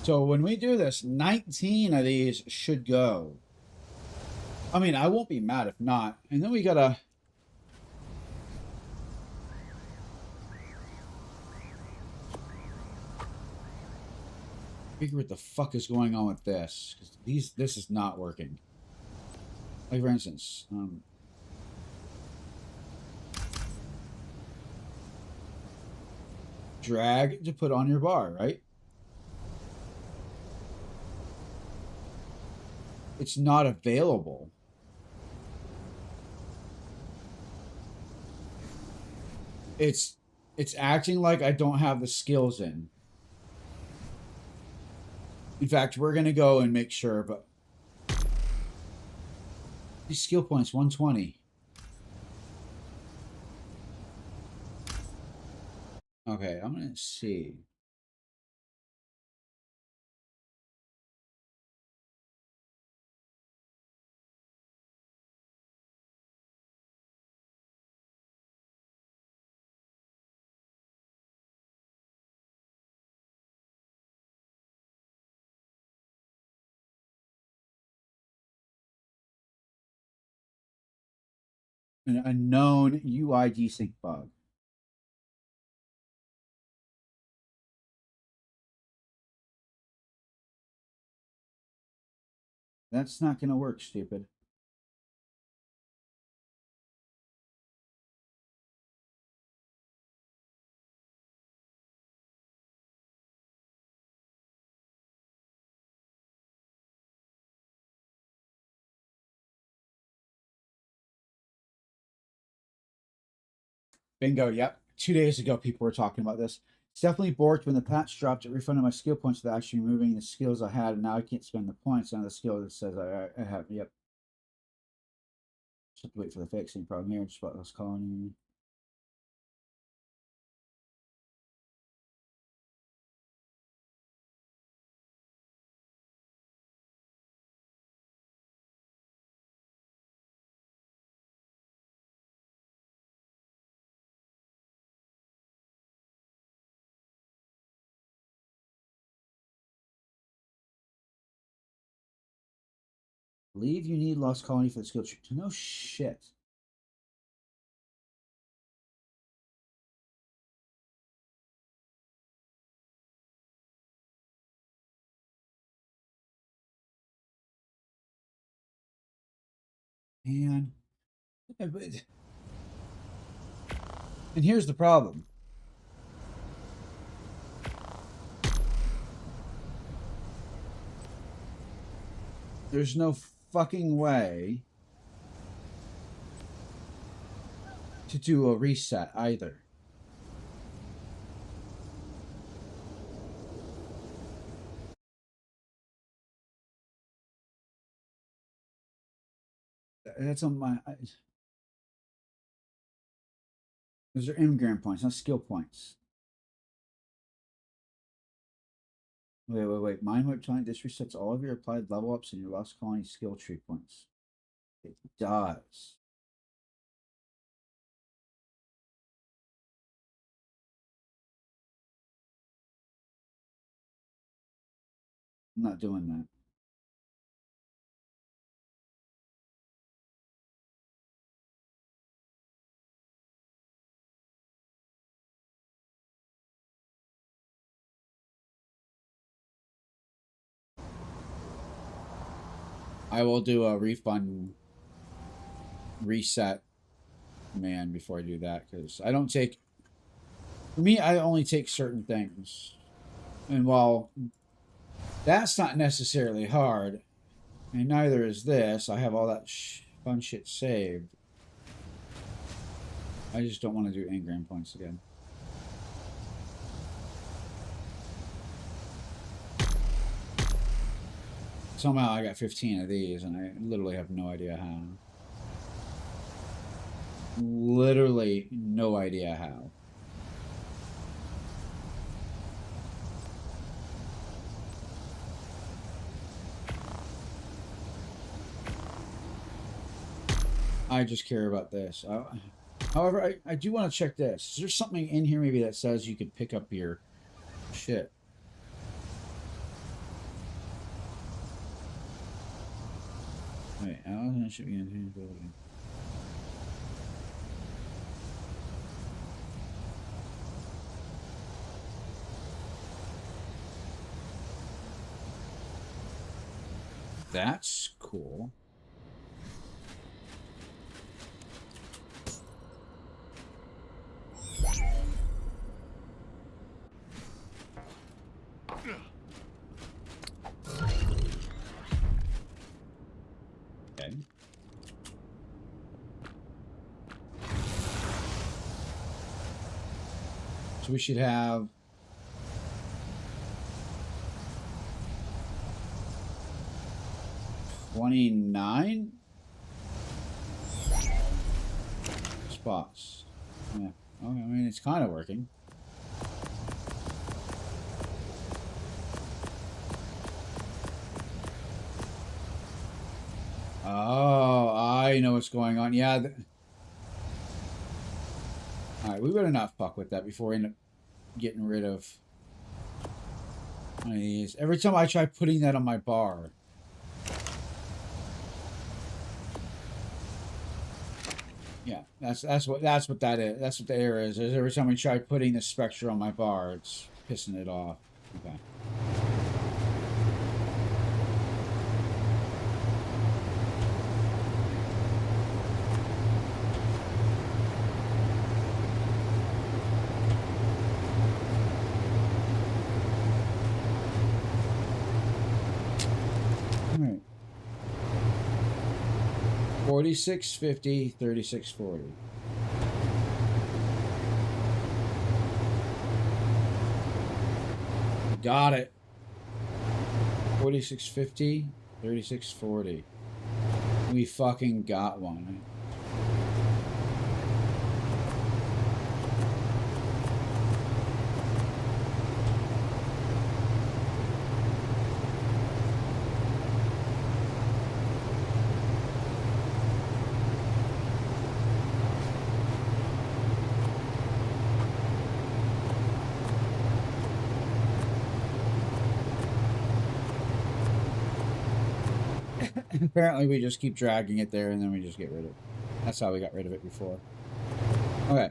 So when we do this, 19 of these should go. I mean, I won't be mad if not. And then we gotta... figure what the fuck is going on with this. 'Cause this is not working. Like for instance, drag to put on your bar, right? It's not available. It's It's acting like I don't have the skills in. In fact, we're going to go and make sure, but these skill points, 120. Okay, I'm going to see. An unknown UI desync bug. That's not going to work, stupid. Bingo, yep. 2 days ago, people were talking about this. It's definitely borked when the patch dropped. It refunded my skill points without actually removing the skills I had, and now I can't spend the points on the skill that says I have. Yep. Just have to wait for the fixing problem here. Just what I was calling you. Believe you need Lost Colony for the skill tree. No shit. Man. And here's the problem. There's no fucking way to do a reset either. That's on my. Those are engram points, not skill points. Wait. Mind wipe time. This resets all of your applied level ups and your Lost Colony skill tree points. It does. I'm not doing that. I will do a refund reset command before I do that, because I don't take. For me, I only take certain things. And while that's not necessarily hard, and neither is this, I have all that fun shit saved. I just don't want to do engram points again. Somehow I got 15 of these, and I literally have no idea how. Literally no idea how. I just care about this. However, I do want to check this. Is there something in here maybe that says you could pick up your shit? Wait, Alan should be in here building. That's cool. Okay. So we should have 29 spots. Yeah. Okay, I mean, it's kind of working. Oh, I know what's going on. Yeah. Alright, we better not fuck with that before we end up getting rid of one of these. Every time I try putting that on my bar. Yeah, that's what that is. That's what the error is. Every time we try putting the Spectre on my bar, it's pissing it off. Okay. All right. 4650, 3640. Got it. 4650, 3640. We fucking got one. Apparently we just keep dragging it there and then we just get rid of it. That's how we got rid of it before. Okay.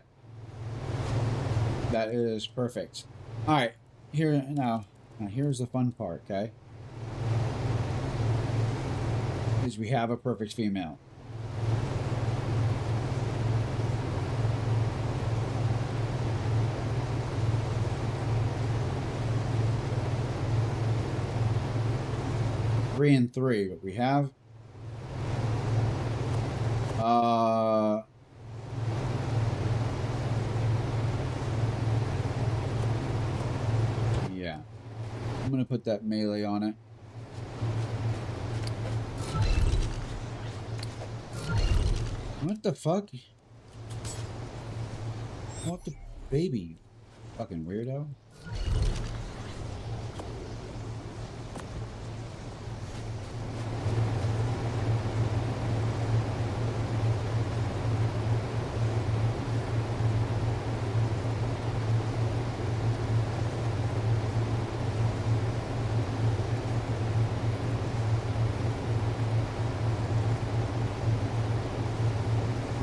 That is perfect. Alright. Now here's the fun part, okay? Is we have a perfect female. Three and three, but we have yeah. I'm gonna put that melee on it. What the fuck? What the baby? Fucking weirdo.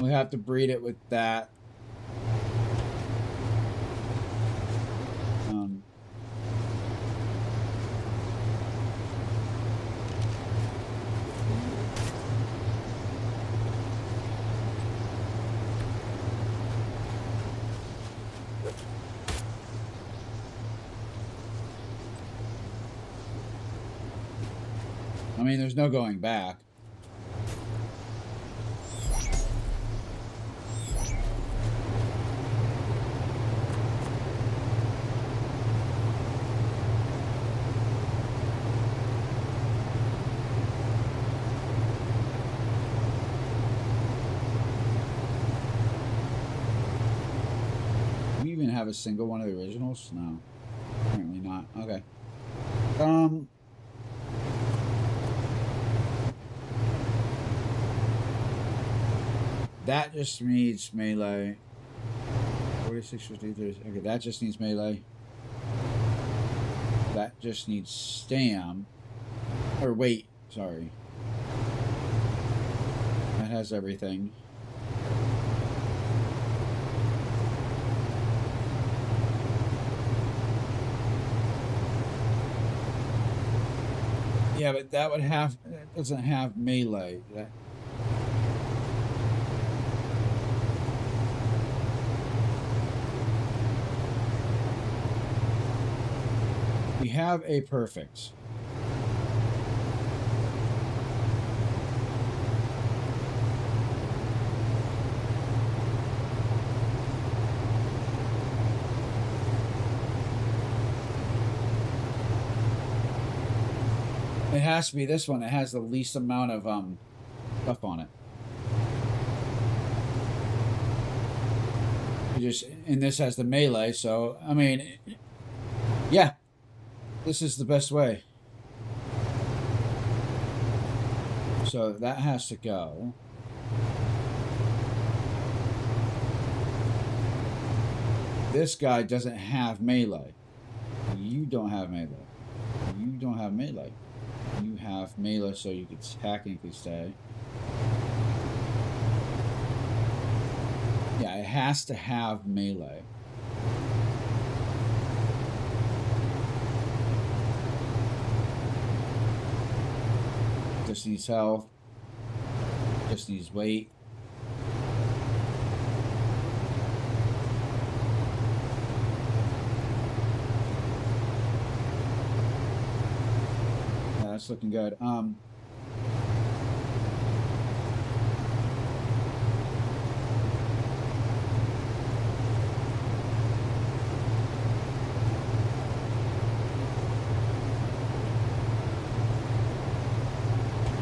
We have to breed it with that. I mean, there's no going back. Have a single one of the originals? No. Apparently not. Okay. That just needs melee. 46, 50, 30. Okay, that just needs melee. That just needs stam. Or wait, sorry. That has everything. Yeah, but that would have, that doesn't have melee. We have a perfect. It has to be this one. It has the least amount of stuff on it. And this has the melee, so I mean, yeah, this is the best way. So that has to go. This guy doesn't have melee. You don't have melee. You don't have melee. You have melee, so you could technically stay. Yeah, it has to have melee. Just needs health. Just needs weight. Yeah, that's looking good.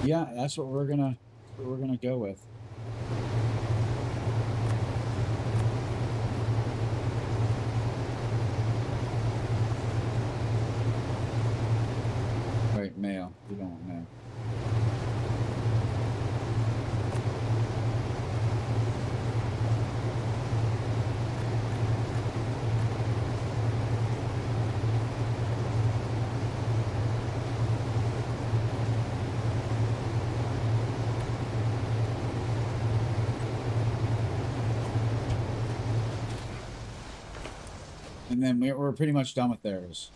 Yeah, that's what we're gonna go with. Right, male. We don't want male. And then we're pretty much done with theirs.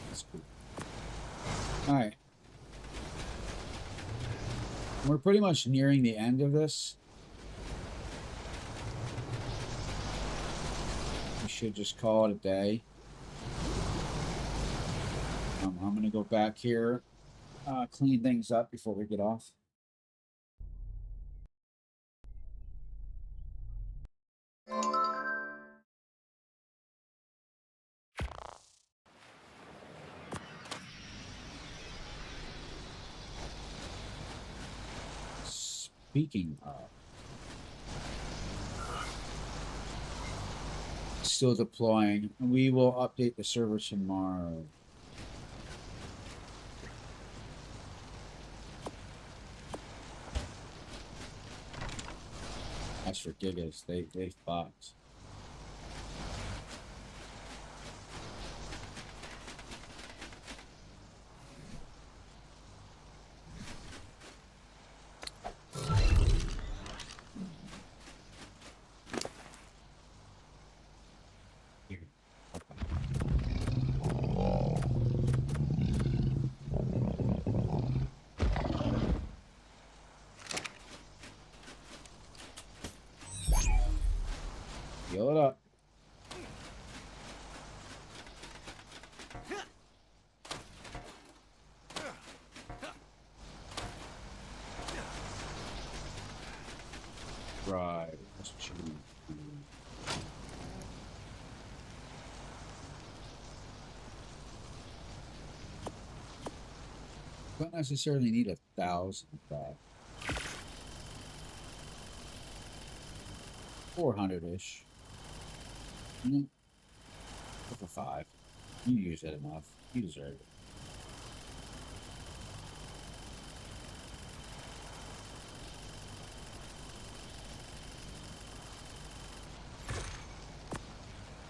That's cool. Alright. We're pretty much nearing the end of this. We should just call it a day. I'm going to go back here, clean things up before we get off. Speaking of, still deploying. We will update the server tomorrow. As for gigas, they fucked. Heal it up. Right. That's what you need. Don't necessarily need 1,000 of that. 400-ish. Go for 5. You use it enough. You deserve it.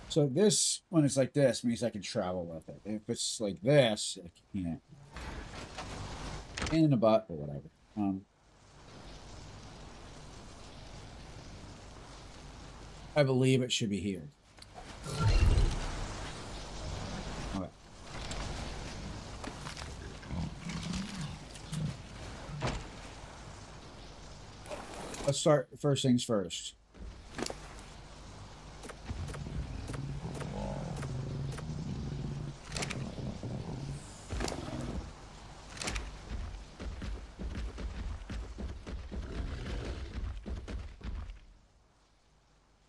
So this, when it's like this, means I can travel with it. If it's like this, I can't. In the butt or whatever. I believe it should be here. Okay. Let's start first things first.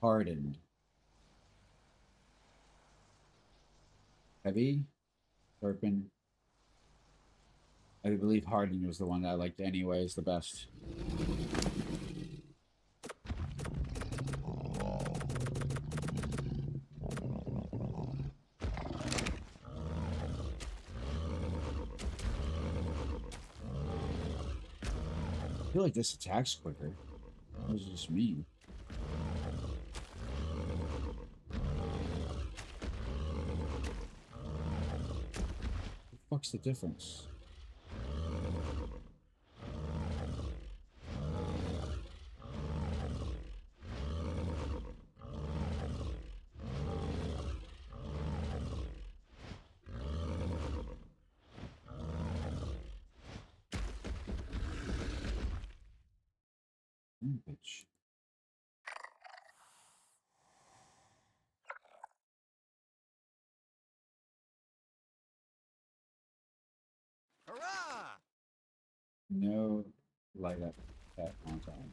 Hardened. Heavy. Sharpen. I believe hardening was the one that I liked anyways the best. I feel like this attacks quicker. What does this mean? What the fuck's the difference? Bitch. Hurrah! No light up that on time.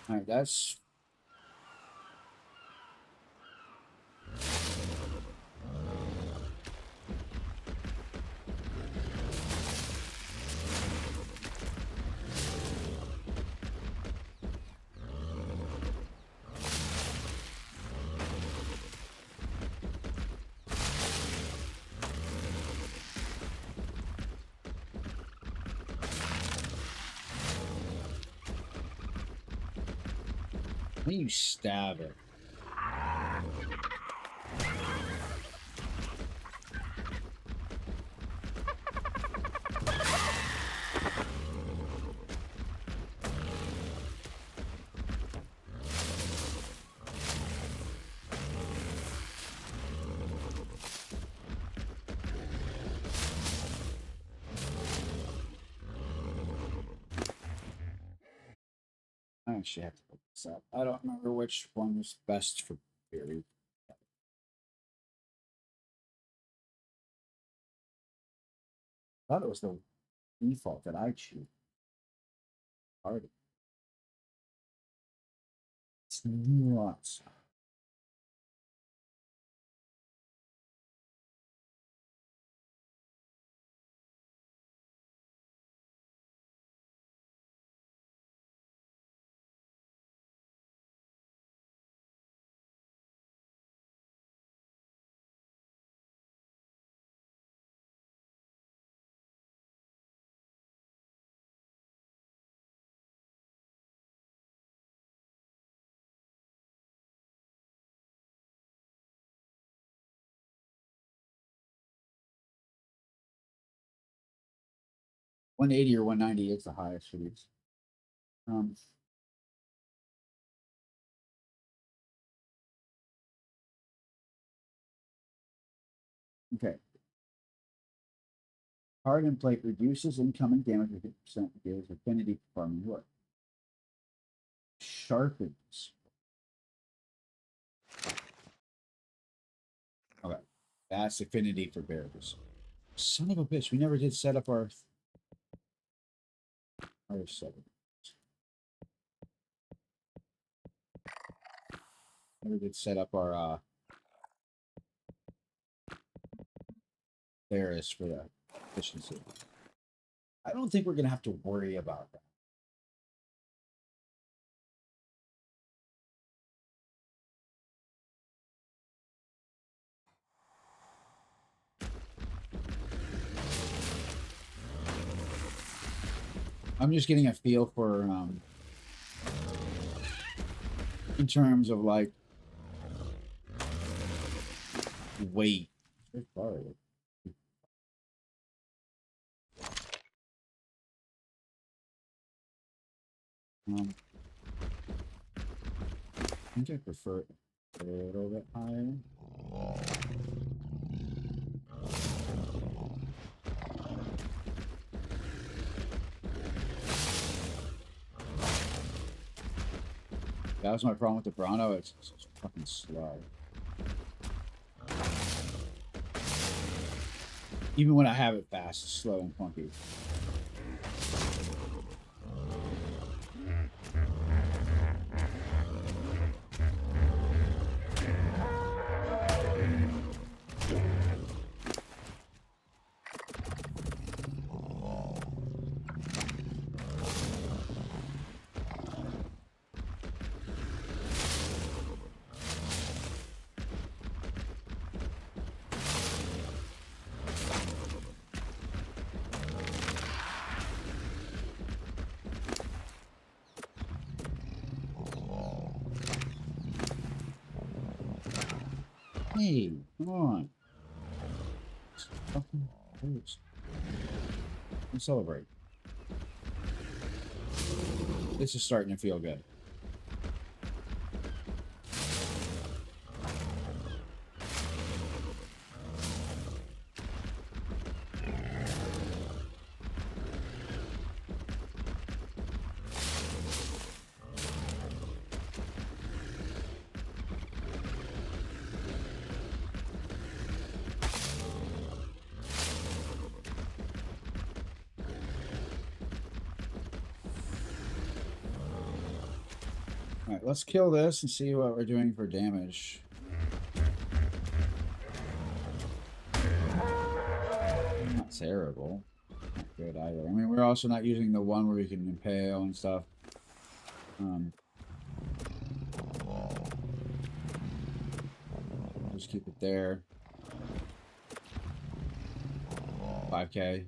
All right, that's when you stab it. I actually have to look this up. I don't remember which one was best for Barry. I thought it was the default that I choose. Hard. It's nuts. $180 or $190 is the highest for these. Okay. Hardened plate reduces incoming damage with 50%, gives affinity for farming wood. Sharpens. Okay. That's affinity for bears. Son of a bitch, we never did set up our setup. Never did set up our bears for the efficiency. I don't think we're gonna have to worry about that. I'm just getting a feel for in terms of like weight. I think I prefer it a little bit higher. That was my problem with the Bronto. It's fucking slow. Even when I have it fast, it's slow and funky. Hey, come on. It's fucking close. Let's celebrate. This is starting to feel good. Alright, let's kill this and see what we're doing for damage. Not terrible. Not good either. I mean, we're also not using the one where we can impale and stuff. Just keep it there. 5K.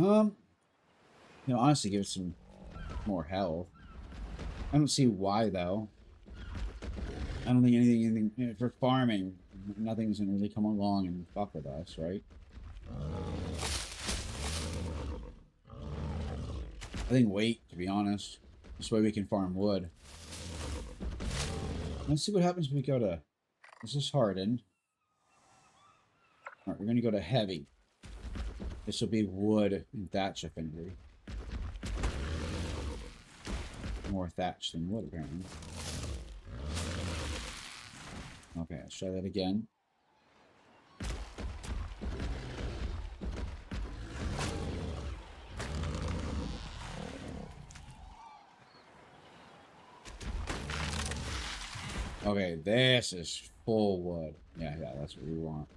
You know, honestly, give it some more health. I don't see why though. I don't think anything for farming, nothing's gonna really come along and fuck with us, right? I think wait, to be honest. This way we can farm wood. Let's see what happens when we go to... This is hardened. Alright, we're gonna go to heavy. This will be wood and thatch affinity. More thatch than wood, apparently. Okay, let's try that again. Okay, this is full wood. Yeah, that's what we want.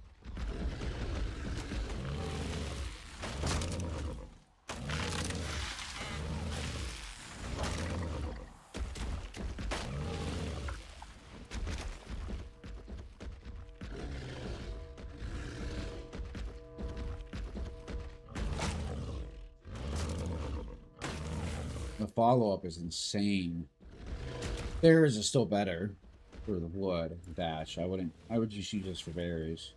The follow-up is insane. Theirs is still better for the wood thatch. I would just use this for berries.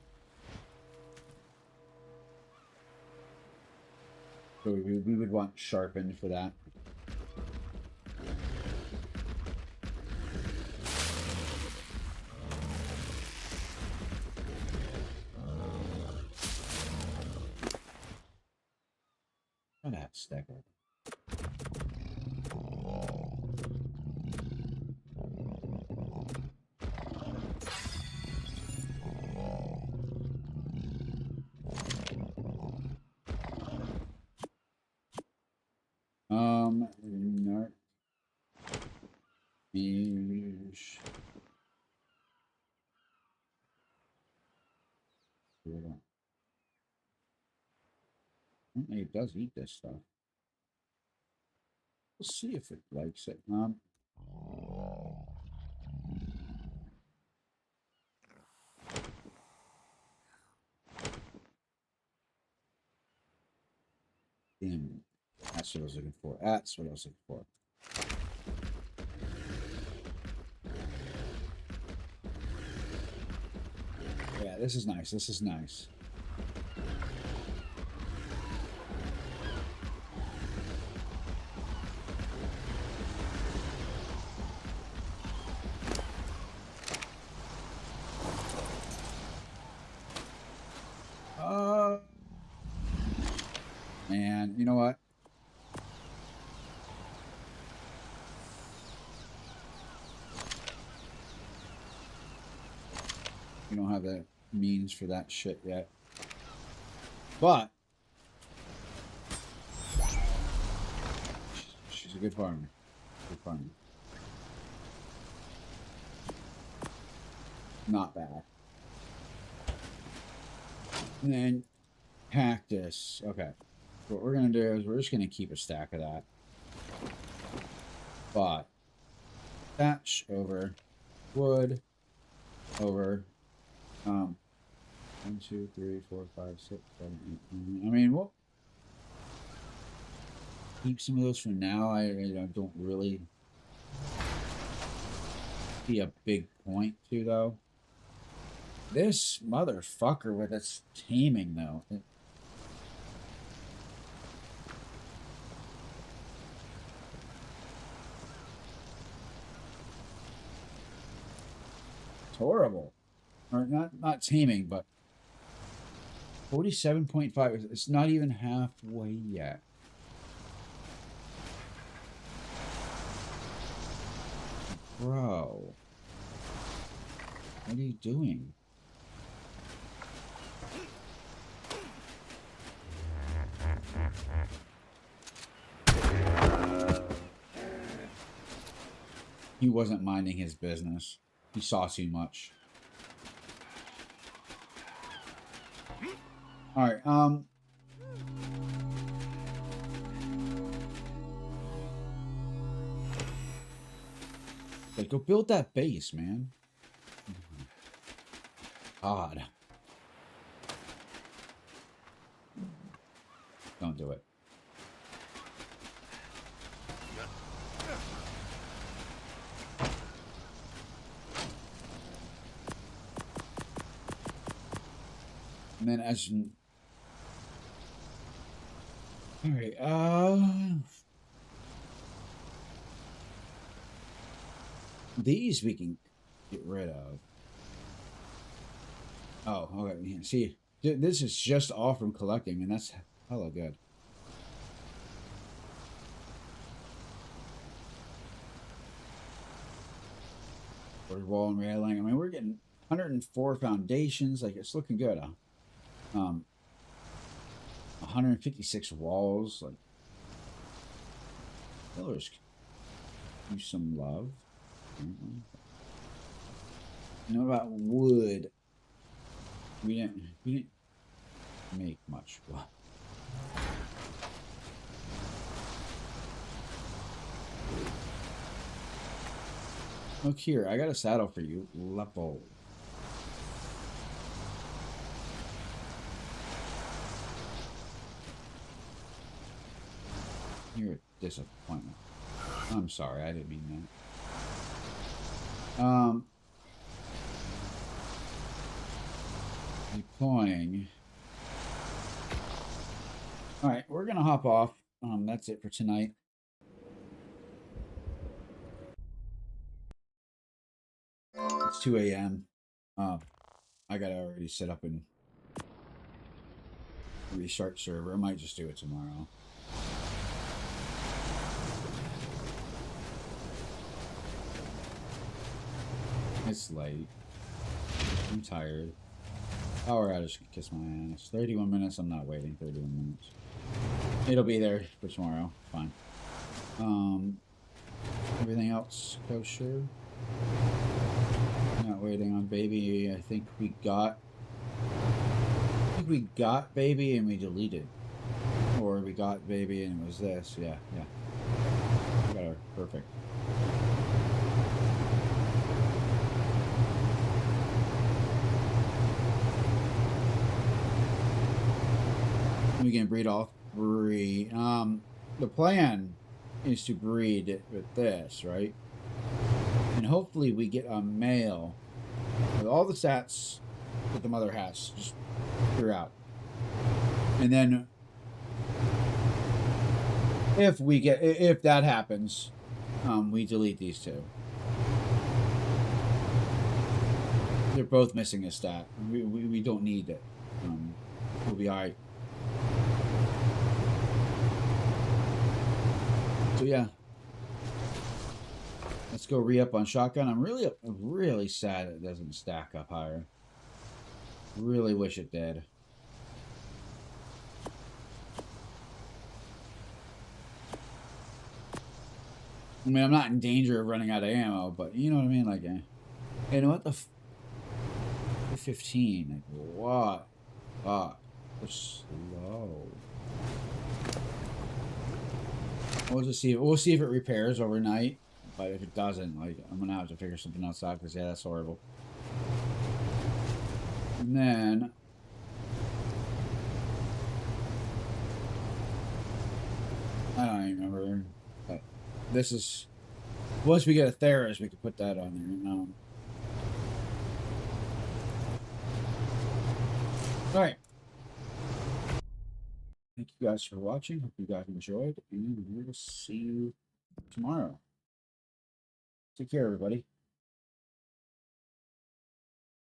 So we would want sharpened for that. Oh, that stacker. No. Beige. It does eat this stuff. We'll see if it likes it. Damn. That's what I was looking for. That's what I was looking for. Yeah, this is nice. This is nice. And you know what? We don't have the means for that shit yet. But she's a good farmer. Good farmer. Not bad. And then cactus. Okay. What we're going to do is we're just going to keep a stack of that. But thatch over wood over 1, 2, 3, 4, 5, 6, 7, 8, 9. I mean, we'll keep some of those for now. I don't really see a big point to, though. This motherfucker with its taming, though. It's horrible. Or not taming, but 47.5. It's not even halfway yet. Bro. What are you doing? He wasn't minding his business. He saw too much. Alright, like, go build that base, man. God. Don't do it. And then as... Alright, these we can get rid of. Oh, okay. See, this is just all from collecting, and that's hella good. Quarter wall and railing. I mean, we're getting 104 foundations. Like, it's looking good. 156 walls. Like, pillars use some love. You know about wood? We didn't make much. Look here, I got a saddle for you. Level. You're a disappointment. I'm sorry, I didn't mean that. Deploying. Alright, we're gonna hop off. That's it for tonight. It's 2 a.m. I gotta already set up and restart server. I might just do it tomorrow. It's late. I'm tired. Power outage can kiss my ass. 31 minutes. I'm not waiting 31 minutes. It'll be there for tomorrow. Fine. Everything else kosher. Not waiting on baby. I think we got baby and we deleted. Or we got baby and it was this. Yeah. We got her. Perfect. We can breed all three. The plan is to breed with this, right? And hopefully we get a male with all the stats that the mother has just throughout. And then if that happens, we delete these two. They're both missing a stat. We don't need it. We'll be alright. yeah. Let's go re-up on shotgun. I'm really sad it doesn't stack up higher. Really wish it did. I mean, I'm not in danger of running out of ammo, but you know what I mean? Like, you know what the 15? Like, what? Fuck. We're slow. We'll see if it repairs overnight. But if it doesn't, like, I'm gonna have to figure something else out because yeah, that's horrible. And then I don't even remember. But this is once we get a Theris, we can put that on there. All right. Thank you guys for watching. Hope you guys enjoyed, and we will see you tomorrow. Take care, everybody.